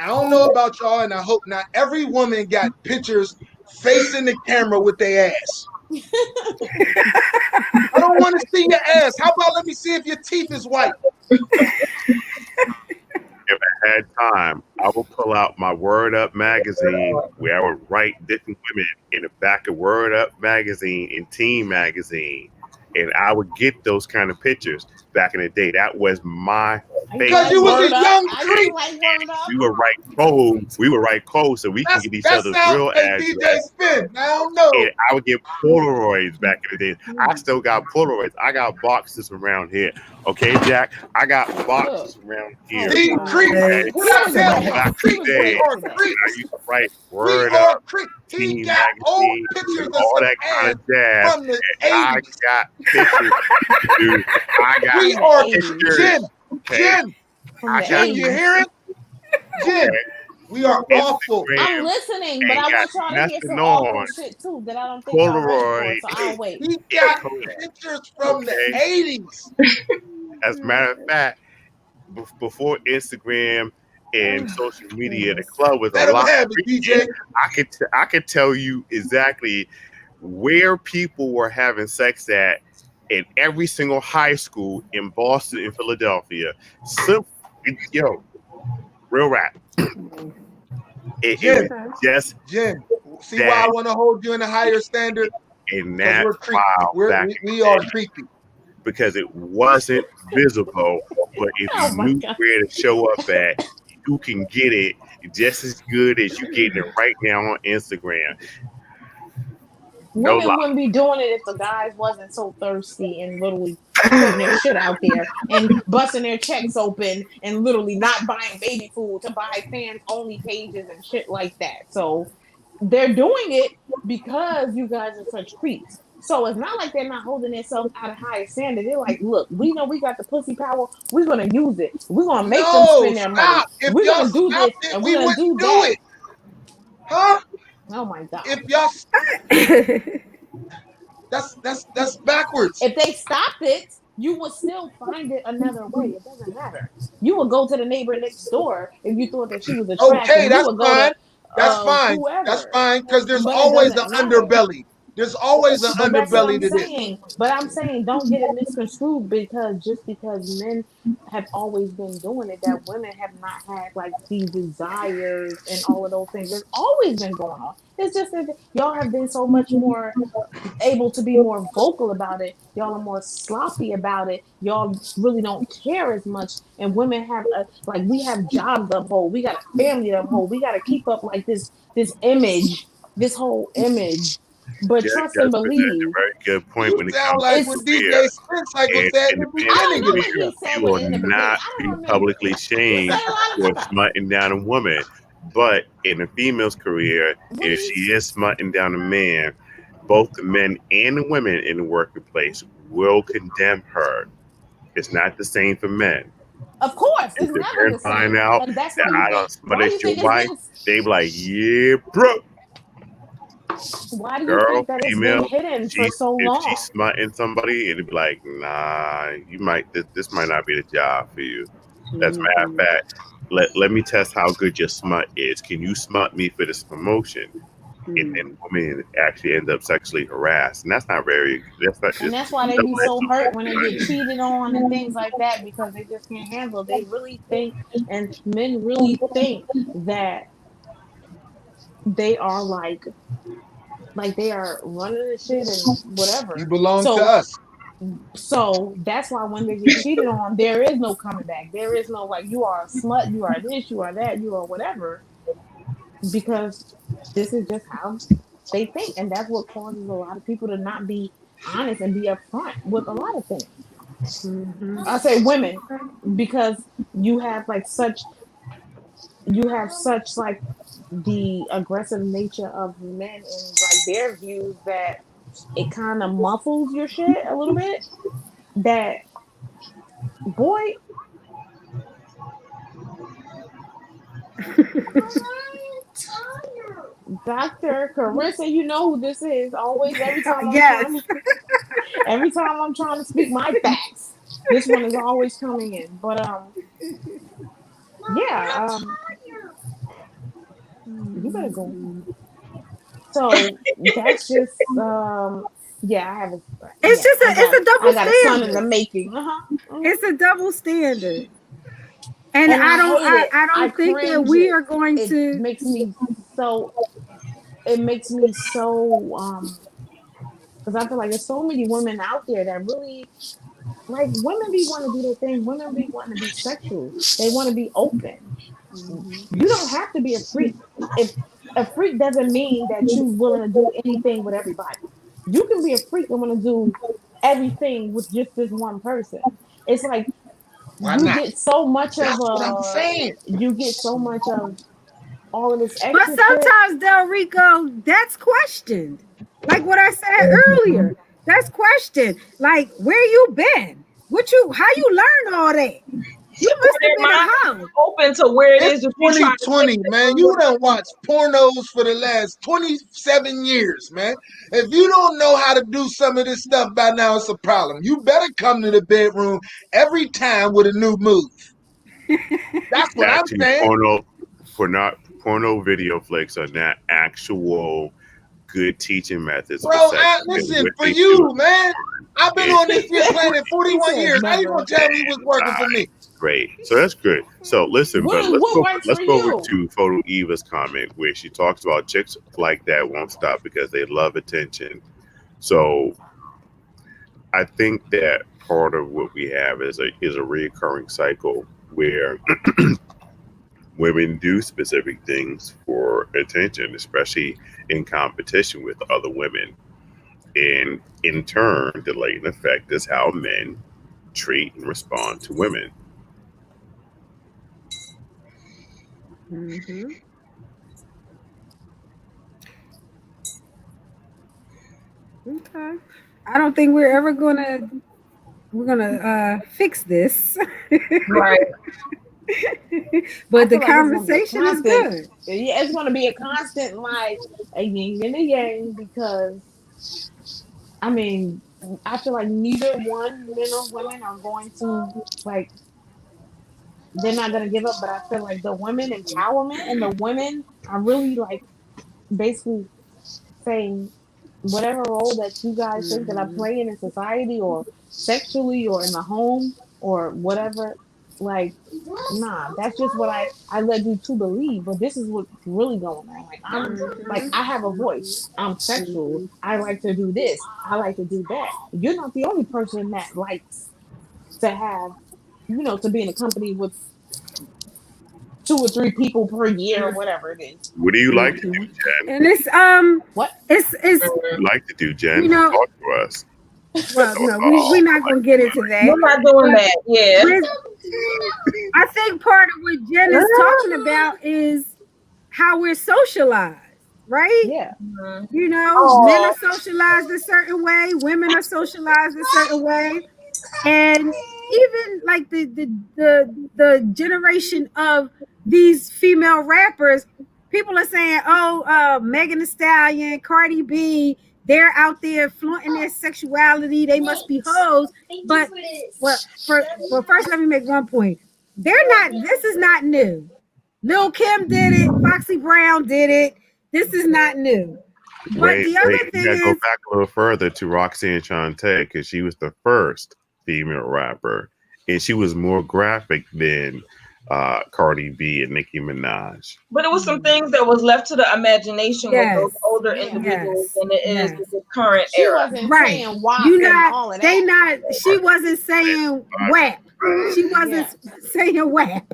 don't know about y'all, and I hope not. Every woman got pictures facing the camera with their ass. I don't want to see your ass. How about let me see if your teeth is white? If I had time, I would pull out my Word Up magazine where I would write different women in the back of Word Up magazine and Teen magazine. And I would get those kind of pictures back in the day. That was my Because you was a young creep. We would write code. We would write code so we can get each other's real address. DJ Spin. I don't know. And I would get Polaroids back in the day. I still got Polaroids. I got boxes around here. Okay, Jack? I got boxes around here. See, creep. Okay? Without hell, Back in creep. the day, We are I creeps. used to write We Word are Up, creep. He Teen got old magazine, pictures and of all some that kind ass of jazz. from the And I 80s. got pictures, dude. I got We are pictures. Jen. Okay? Jen. Jen, you hearing? Jen. We are awful. I'm listening, but I want y'all to hear some awful shit too that I don't think y'all ready for. So I'll wait. He got pictures from the 80s. As a matter of fact, before Instagram and social media, the club was a lot. DJ. I could tell you exactly where people were having sex at in every single high school in Boston and Philadelphia. Yo, real rap. It was just Jen. See why I want to hold you in a higher standard? And that's we're creepy. We are creepy. Because it wasn't visible, but if you knew where to show up at, you can get it just as good as you getting it right now on Instagram. Women wouldn't be doing it if the guys wasn't so thirsty and literally putting their shit out there and busting their checks open and literally not buying baby food to buy fans only pages and shit like that. So they're doing it because you guys are such creeps. So it's not like they're not holding themselves at a higher standard. They're like, look, we know we got the pussy power. We're gonna use it. We're gonna make them spend their money. If we're y'all gonna do this it, and we we're gonna wouldn't do that. It. Huh? Oh my god. If y'all that's backwards. If they stopped it, you would still find it another way. It doesn't matter. You would go to the neighbor next door if you thought that she was attractive. Okay, You that's would go fine. to That's fine. That's whoever. fine because there's But it always an doesn't matter. underbelly. There's always an But that's what underbelly I'm to this. saying. But I'm saying don't get it misconstrued because just because men have always been doing it, that women have not had like these desires and all of those things. There's always been going on. It's just that y'all have been so much more able to be more vocal about it. Y'all are more sloppy about it. Y'all really don't care as much. And women have like we have jobs to uphold. We got a family to uphold. We got to keep up like this image, this whole image. But Yeah, trust and Jasmine, that's a believe. very good point You when it sound comes like to It's what career. DJ Spin Cycle said in In the the female I don't beginning know of the what career, he show. said you when will in the beginning. not I be don't remember. publicly He said shamed a lot for of stuff. smutting down a woman. But in a female's career, What if he she is smutting down a man, both the men and the women in the workplace will condemn her. It's not the same for men. Of course, If it's the never men the find same. out And that's that why you I think don't smut why do at you your think it's wife, been they be like, yeah, bro. why do you Girl, think that it's been female, hidden for so if she's long? smutting somebody, it'd be like, nah, you might this might not be the job for you. That's matter of fact. Let me test how good your smut is. Can you smut me for this promotion? And then women actually end up sexually harassed, and that's not very. That's not And just that's why they be so hurt when they get cheated on and things like that because they just can't handle it. They really think and men really think that they are like they are running the shit and You whatever. belong to So us. that's why when they get cheated on, there is no coming back. There is no like you are a slut, you are this, you are that, you are whatever, because this is just how they think, and that's what causes a lot of people to not be honest and be upfront with a lot of things. I say women because you have like such you have such like the aggressive nature of men and like their views that it kind of muffles your shit a little bit. That boy, Dr. Carissa, you know who this is. Always, Yes. every time I'm trying to speak my facts, this one is always coming in. But yeah, you better go. So that's just yeah, I have a It's yeah, just I a double got a son in the standard. making. It's a double standard. And And I hate it. I I don't think that cringe we it. are going It to makes me so it makes me so because I feel like there's so many women out there that really like women be want to do their thing. Women be wanting to be sexual. They want to be open. You don't have to be a freak. If a freak doesn't mean that you're willing to do anything with everybody. You can be a freak and want to do everything with just this one person. It's like Why not? That's what I'm saying. you get so much of all of this but extra shit. sometimes Del Rico, that's questioned. Like what I said earlier. That's questioned. Like where you been? How you learn all that? You Or must have their been a mind hoe. open to where it It's is that you're trying to take 2020, them man. from. You done watched pornos for the last 27 years, man. If you don't know how to do some of this stuff by now, it's a problem. You better come to the bedroom every time with a new move. That's what I'm actually saying. porno video flicks are not actual good teaching methods for Bro, sex. listen, What for they do you, man, I've been is on this here planet He 41 said years. How you never. gonna tell me what's working for me? great. So that's good. So listen, but What works let's for go over you? to Photo Eva's comment where she talks about chicks like that won't stop because they love attention. So I think that part of what we have is a reoccurring cycle where women do specific things for attention, especially in competition with other women. And in turn, the latent effect is how men treat and respond to women. Okay. I don't think we're gonna fix this. Right. I But the feel like it's gonna be a conversation is constant. good. Yeah, it's gonna be a constant like a yin and a yang because I mean I feel like neither one, men or women, are going to like. They're not gonna give up, but I feel like the women empowerment and the women are really like basically saying whatever role that you guys think that I'm playing in society or sexually or in the home or whatever, like, nah, that's just what I led you to believe, but this is what's really going on. Like, I have a voice. I'm sexual. I like to do this. I like to do that. You're not the only person that likes to have, to be in a company with 2 or 3 people per year or whatever it is. What do you like to do, Jen? And it's What? it's What do you like to do, Jen? you know, Talk to us. well, no, we're not gonna get into that. We're not doing that. Yeah. I think part of what Jen is talking about is how we're socialized, right? Yeah. Men are socialized a certain way, women are socialized a certain way, and even like the generation of these female rappers, people are saying, "Oh, Megan Thee Stallion, Cardi B, they're out there flaunting their sexuality. They must be hoes." But first, let me make one point. They're not. This is not new. Lil Kim did it. Foxy Brown did it. This is not new. But the other thing is, go back a little further to Roxanne Shante, because she was the first female rapper, and she was more graphic than Cardi B and Nicki Minaj. But it was some things that was left to the imagination with those older individuals than it is with the current She era. wasn't saying WAP and all of that. She wasn't saying WAP. She wasn't saying WAP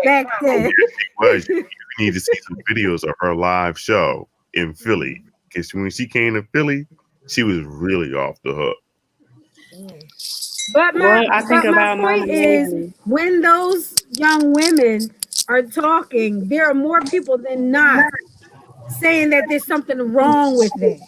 back then. Yes, she was. You need to see some videos of her live show in Philly, because when she came to Philly, she was really off the hook. But my point is, when those young women are talking, there are more people than not saying that there's something wrong with that.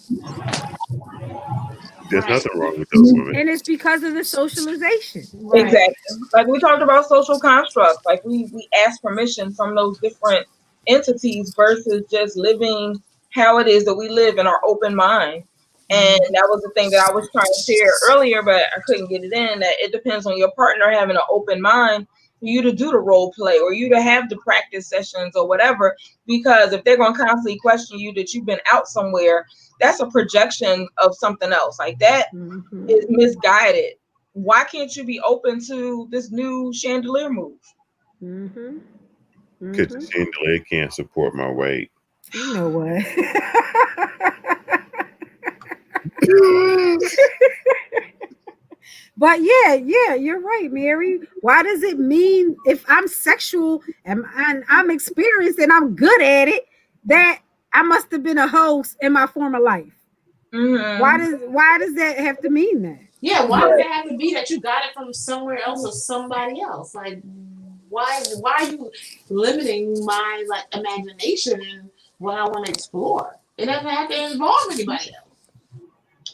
There's nothing wrong with those women. And it's because of the socialization. Right. Exactly. Like we talked about social constructs. Like we ask permission from those different entities versus just living how it is that we live in our open mind. And that was the thing that I was trying to share earlier, but I couldn't get it in, that it depends on your partner having an open mind for you to do the role play or you to have the practice sessions or whatever. Because if they're going to constantly question you that you've been out somewhere, that's a projection of something else. Like that is misguided. Why can't you be open to this new chandelier move? Because the chandelier can't support my weight. You know what? But yeah, you're right, Mary. Why does it mean if I'm sexual and I'm experienced and I'm good at it that I must have been a host in my former life? Why does that have to mean that? Yeah, why does it have to be that you got it from somewhere else or somebody else? Like, why are you limiting my imagination and what I want to explore? It doesn't have to involve anybody else.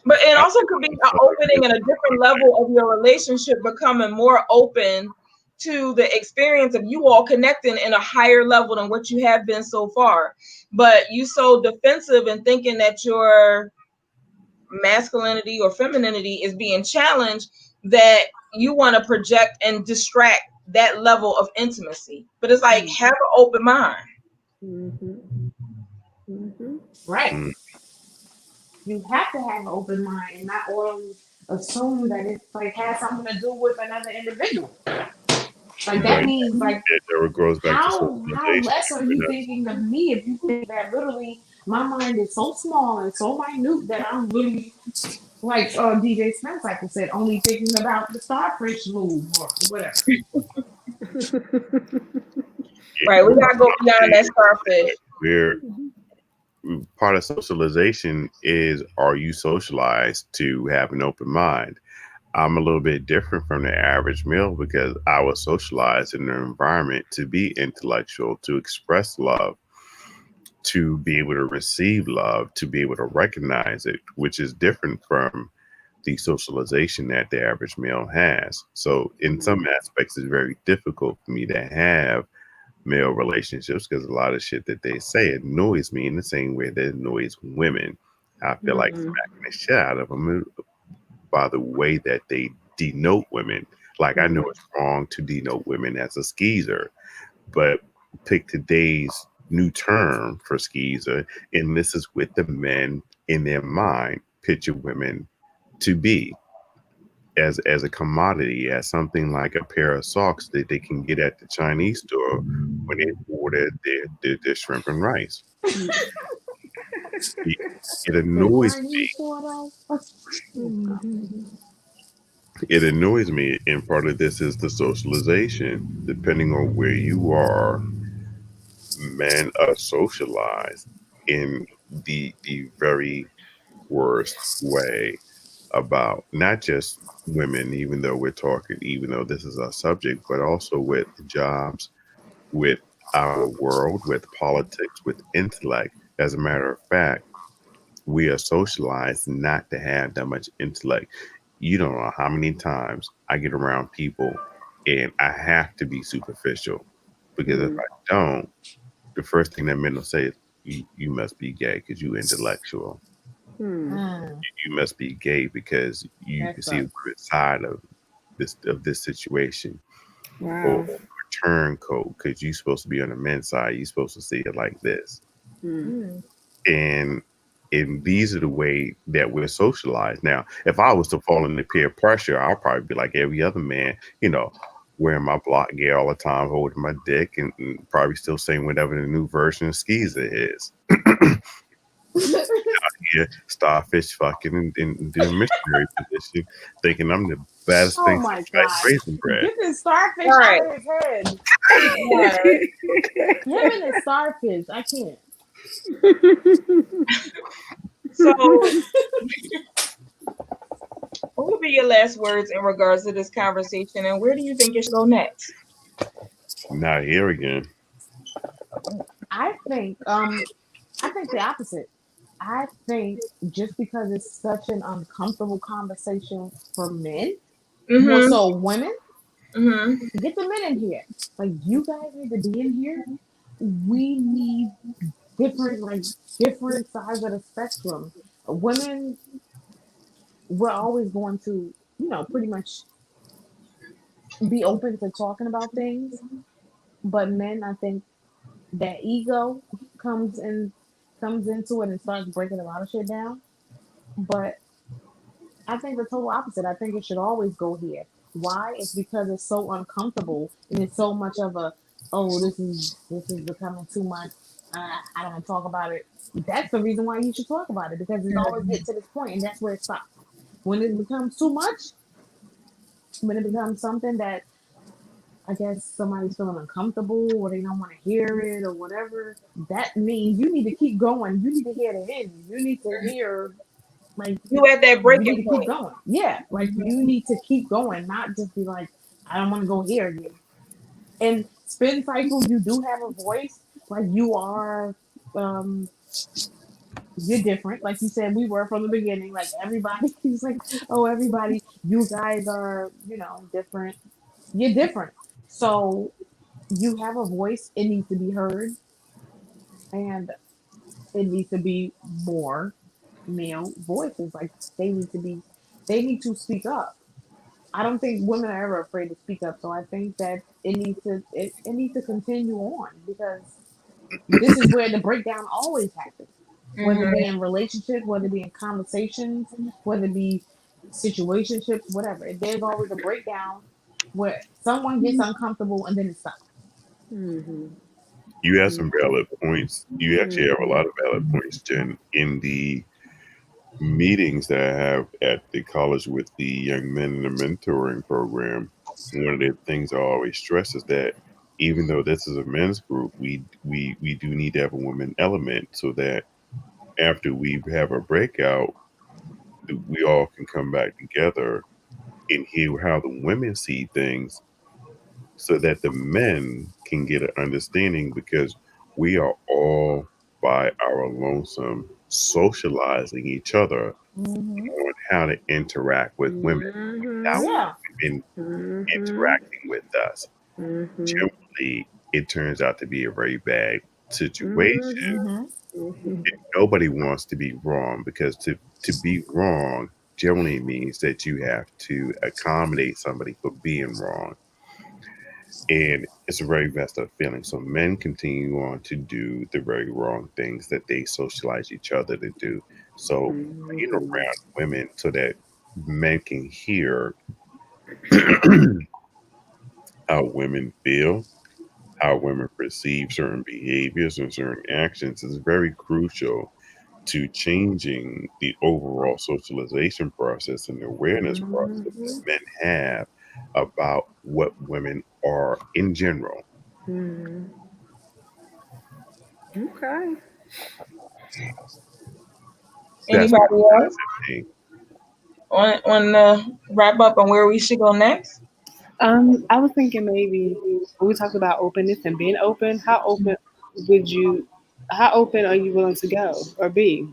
But it also could be an opening in a different level of your relationship, becoming more open to the experience of you all connecting in a higher level than what you have been so far. But you so defensive and thinking that your masculinity or femininity is being challenged that you want to project and distract that level of intimacy. But it's like, have an open mind. Right. You have to have an open mind and not always assume that it has something to do with another individual. That means how less are you thinking of me if you think that literally my mind is so small and so minute that I'm really DJ Spence Cycle said, only thinking about the starfish move or whatever. Right, we gotta go beyond that starfish. Part of socialization is, are you socialized to have an open mind? I'm a little bit different from the average male because I was socialized in an environment to be intellectual, to express love, to be able to receive love, to be able to recognize it, which is different from the socialization that the average male has. So in some aspects, it's very difficult for me to have male relationships because a lot of shit that they say annoys me in the same way that it annoys women. I feel like smacking the shit out of them by the way that they denote women. Like I know it's wrong to denote women as a skeezer, but pick today's new term for skeezer, and this is with the men in their mind picture women to be as a commodity, as something like a pair of socks that they can get at the Chinese store when they order their shrimp and rice. It annoys me. It annoys me, and part of this is the socialization. Depending on where you are, men are socialized in the very worst way about not just women, even though this is our subject, but also with jobs, with our world, with politics, with intellect. As a matter of fact, we are socialized not to have that much intellect. You don't know how many times I get around people and I have to be superficial because if I don't, the first thing that men will say is, you must be gay because you intellectual. You must be gay because you can see the good side of this situation. Or Wow. turncoat because you're supposed to be on the men's side. You're supposed to see it like this. Mm. And these are the way that we're socialized. Now, if I was to fall into peer pressure, I'll probably be like every other man, wearing my block gear all the time, holding my dick, and probably still saying whatever the new version of skeezer is. Here, starfish fucking and doing missionary position, thinking I'm the baddest thing since sliced raisin bread. Get this starfish Right. out of his head. Him and his starfish. I can't. So, what would be your last words in regards to this conversation, and where do you think it should go next? Not here again. I think the opposite. I think just because it's such an uncomfortable conversation for men, more Mm-hmm. so women, Mm-hmm. get the men in here. Like you guys need to be in here. We need different sides of the spectrum. Women, we're always going to, pretty much be open to talking about things. But men, I think that ego comes in comes into it and starts breaking a lot of shit down. But I think the total opposite. I think it should always go here. Why? It's because it's so uncomfortable and it's so much of a this is becoming too much. I don't want to talk about it. That's the reason why you should talk about it because it's always get to this point and that's where it stops. When it becomes too much, when it becomes something that I guess somebody's feeling uncomfortable or they don't want to hear it or whatever, that means you need to keep going. You need to hear the end. You need to hear like You at that you need breaking to keep point. going. Yeah, like you need to keep going, not just be like, I don't want to go here again. And spin cycle, you do have a voice. Like you are, um, you're different. Like you said, we were from the beginning. Like everybody, he's like, oh, everybody, you guys are, different. You're different. So you have a voice. It needs to be heard, and it needs to be more male voices. Like they need to speak up. I don't think women are ever afraid to speak up. So I think that it needs to continue on because this is where the breakdown always happens. Whether it be Mm-hmm. in relationships, whether it be in conversations, whether it be situationships, whatever. There's always a breakdown where someone gets uncomfortable and then it stops. You have some valid points. You actually have a lot of valid points, Jen, in the meetings that I have at the college with the young men in the mentoring program. One of the things I always stress is that even though this is a men's group, we do need to have a woman element so that after we have a breakout, we all can come back together and hear how the women see things so that the men can get an understanding because we are all by our lonesome socializing each other Mm-hmm. on how to interact with women without Yeah. women interacting with us. Generally, it turns out to be a very bad situation. Mm-hmm. Nobody wants to be wrong because to be wrong generally means that you have to accommodate somebody for being wrong. And it's a very messed up feeling. So men continue on to do the very wrong things that they socialize each other to do. So being around women so that men can hear how women feel, how women perceive certain behaviors and certain actions is very crucial to changing the overall socialization process and awareness process that men have about what women are in general. Okay. That's Anybody else me. on the wrap up on where we should go next? I was thinking maybe when we talked about openness and being open, would you, how open are you willing to go or be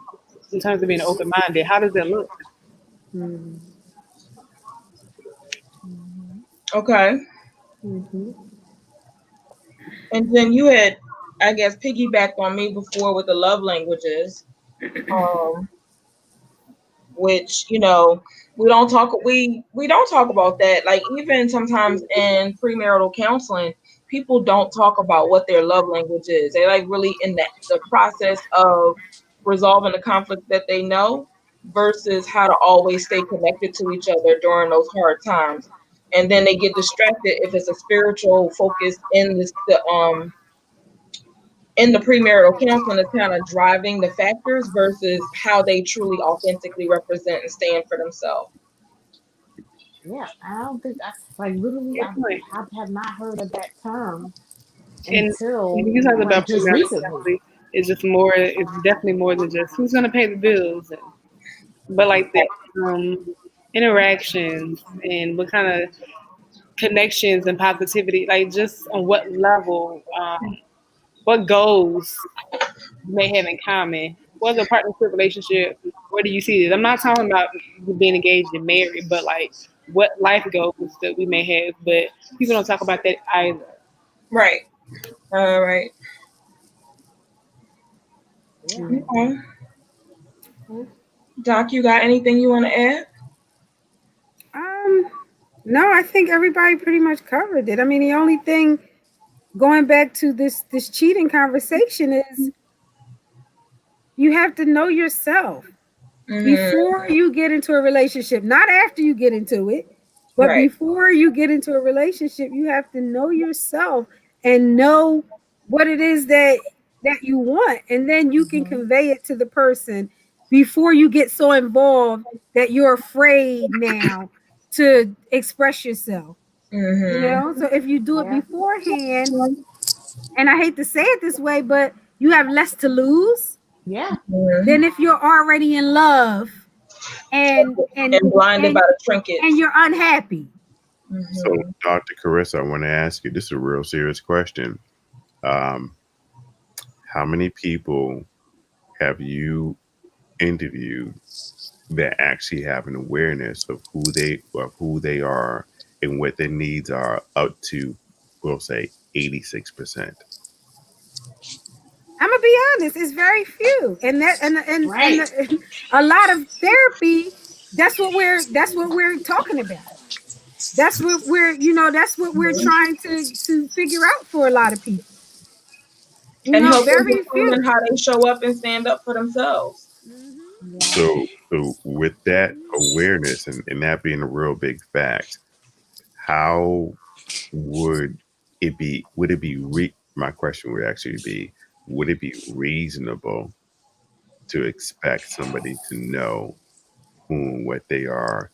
in terms of being open minded? How does it look? Okay. And then you had, I guess, piggybacked on me before with the love languages, um, which we don't talk about that. Like even sometimes in premarital counseling, people don't talk about what their love language is. They like really in the process of resolving the conflict that they know versus how to always stay connected to each other during those hard times. And then they get distracted if it's a spiritual focus in the premarital counseling is kind of driving the factors versus how they truly authentically represent and stand for themselves. Yeah, I don't think I like literally. Good point. I have not heard of that term And until when you talk like about just premarital recently. counseling, it's definitely more than just who's going to pay the bills, but like the interactions and what kind of connections and positivity, like just on what level, what goals you may have in common. What's a partnership relationship? Where do you see it? I'm not talking about being engaged and married, but like what life goals that we may have. But people don't talk about that either. Right. All right. Yeah. Okay. Doc, you got anything you want to add? No, I think everybody pretty much covered it. I mean, the only thing going back to this cheating conversation is you have to know yourself before Mm-hmm. you get into a relationship, not after you get into it, but Right. before you get into a relationship, you have to know yourself and know what it is that you want, and then you can convey it to the person before you get so involved that you're afraid now to express yourself. Mm-hmm. So if you do it Yeah. beforehand, and I hate to say it this way, but you have less to lose Yeah. Mm-hmm. than if you're already in love and and And blinded by and the and trinkets. you're unhappy. So, Mm-hmm. Dr. Carissa, I want to ask you, this is a real serious question. Um, how many people have you interviewed that actually have an awareness of who they are and what their needs are up to, we'll say, 86%? I'm gonna be honest, it's very few, and that and Right. a lot of therapy. That's what we're talking about. That's what we're trying to figure out for a lot of people. And help them Very determine few. how they show up and stand up for themselves. Yeah. So with that awareness and that being a real big fact, how would my question would actually be, would it be reasonable to expect somebody to know whom, what they are,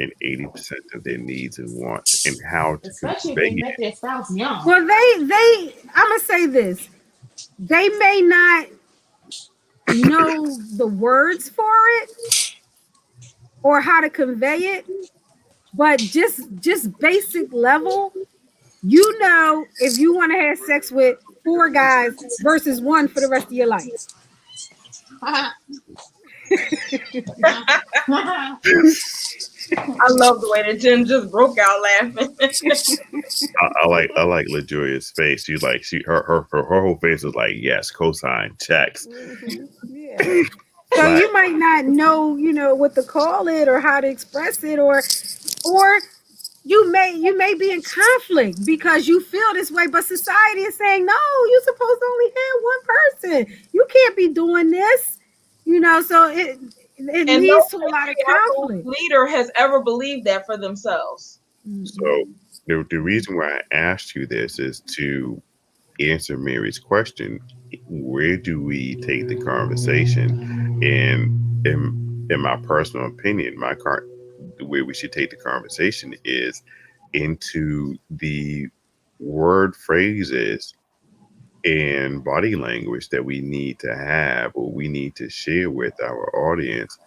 and 80% of their needs and wants, and how to Especially if convey they met it? their spouse young. Well, I'm gonna say this: they may not know the words for it or how to convey it, but just basic level, if you want to have sex with four guys versus one for the rest of your life. I love the way that Jen just broke out laughing. I like LaJoya's face. She like her whole face is like, yes, cosign checks. Yeah. So you might not know, what to call it or how to express it, or you may be in conflict because you feel this way, but society is saying, no, you're supposed to only have one person. You can't be doing this, so it And leads to no a lot of patriarchal conflict. leader has ever believed that for themselves. So the reason why I asked you this is to answer Mary's question. Where do we take the conversation? And in my personal opinion, the way we should take the conversation is into the word phrases and body language that we need to have or we need to share with our audience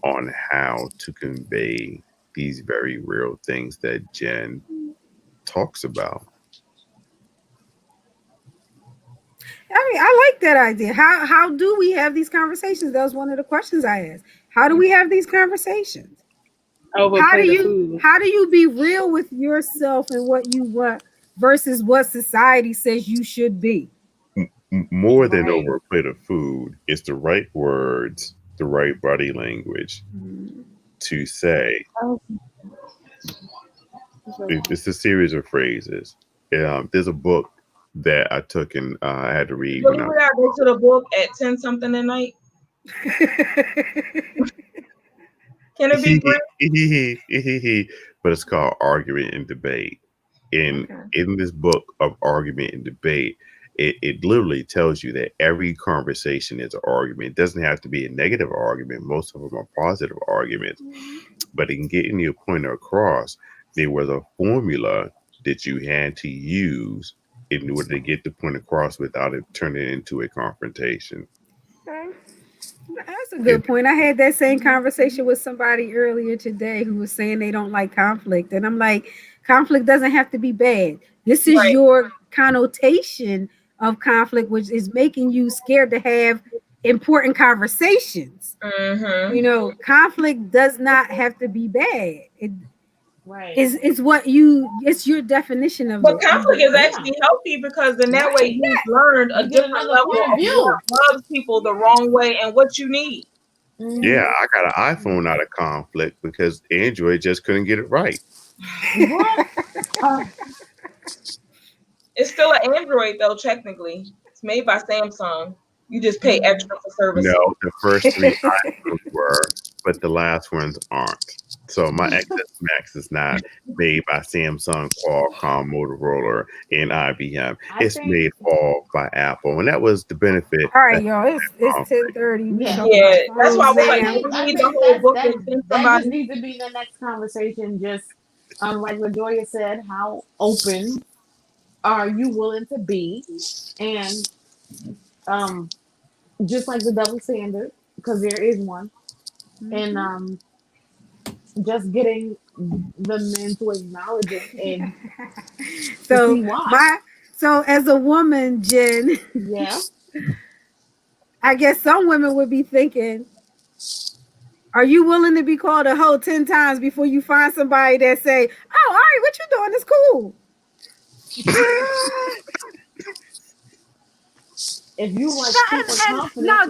on how to convey these very real things that Jen talks about. I like that idea. How do we have these conversations? That was one of the questions I asked. How do we have these conversations? Over How plate do of you food. how do you be real with yourself and what you want versus what society says you should be? More than over a plate of food, it's the right words, the right body language to say. It's a series of phrases. There's a book that I took and I had to read when Really, we gotta go to the book at 10 something at night. Can it be brief? but it's called Argument and Debate. In this book of Argument and Debate, it literally tells you that every conversation is an argument. It doesn't have to be a negative argument. Most of them are positive arguments. But in getting your point across, there was a formula that you had to use in order to get the point across without it turning into a confrontation. That's a good point. I had that same conversation with somebody earlier today who was saying they don't like conflict. And I'm like, conflict doesn't have to be bad. This is your connotation of conflict, which is making you scared to have important conversations. Conflict does not have to be bad. It's your definition of but it. conflict is actually healthy because in that way you've learned a different level of what loves people the wrong way and what you need. Yeah, I got an iPhone out of conflict because Android just couldn't get it right. It's still an Android though, technically. It's made by Samsung. You just pay extra for services. No, the first 3 iPhones were, but the last ones aren't. So my XS Max is not made by Samsung, Qualcomm, Motorola, and IBM. It's made all by Apple, and that was the benefit. All right, y'all. It's 10:30. Yeah, that's why I was like, we need the whole book and send That somebody. just needs to be the next conversation. Just like LaJoya said, how open are you willing to be, and just like the double standard, because there is one, and just getting the men to acknowledge it and to see why. So as a woman, Jen, I guess some women would be thinking, are you willing to be called a hoe 10 times before you find somebody that say, oh, all right, what you doing is cool? If you like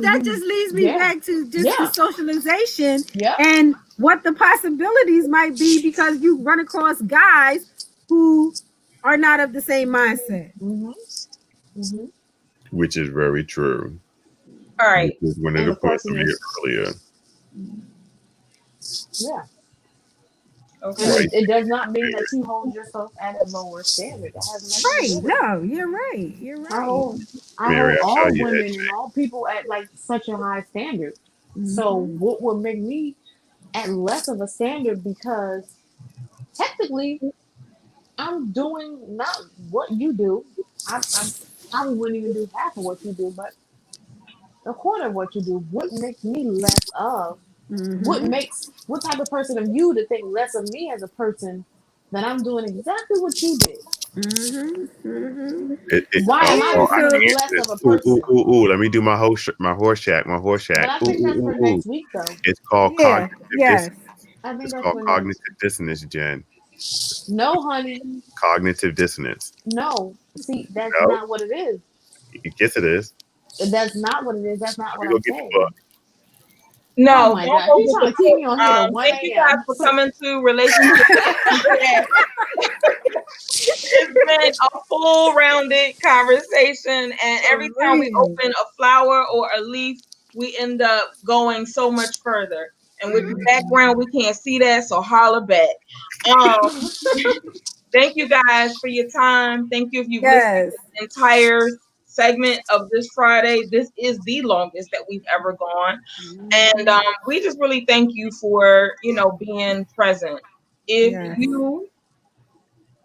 that just leads me back to just the socialization and what the possibilities might be, because you run across guys who are not of the same mindset. Which is very true. All right. This is one of the points we made earlier. Yeah. Okay. And it does not mean that you hold yourself at a lower standard. No, you're right. I hold all women and all people at like such a high standard. So what would make me at less of a standard? Because technically, I'm doing not what you do. I probably wouldn't even do half of what you do, but a quarter of what you do. What makes me less of? What type of person are you to think less of me as a person that I'm doing exactly what you did? Why am I less of a person? Let me do my horse shack. But I think that's for next week, though. It's called cognitive dissonance. I think it's that's called cognitive dissonance, Jen. No, honey. Cognitive dissonance. No. See, that's not what it is. Yes, it is. That's not what it is. That's not what I'm saying. No, Oh my don't God, go he's get trying the to keep book. me on here to 1 Thank you guys a.m. for coming to Relationship. It's been a full rounded conversation, and every time we open a flower or a leaf, we end up going so much further. And with the background, we can't see that, so holler back. Thank you guys for your time. Thank you if you've listened to the entire segment of this Friday. This is the longest that we've ever gone. And we just really thank you for, being present. If you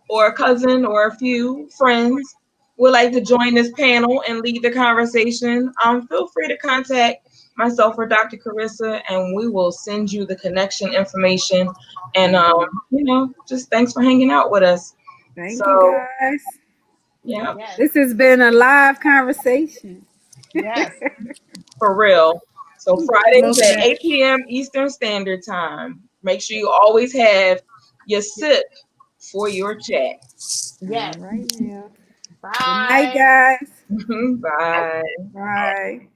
or a cousin or a few friends would like to join this panel and lead the conversation, feel free to contact myself or Dr. Carissa, and we will send you the connection information. And just thanks for hanging out with us. Thank you guys. Yeah. Yes. This has been a live conversation. Yes. For real. So Fridays at 8 p.m. Eastern Standard Time. Make sure you always have your sip for your chat. Yes. All right now. Bye. Good night, guys. Bye. Bye.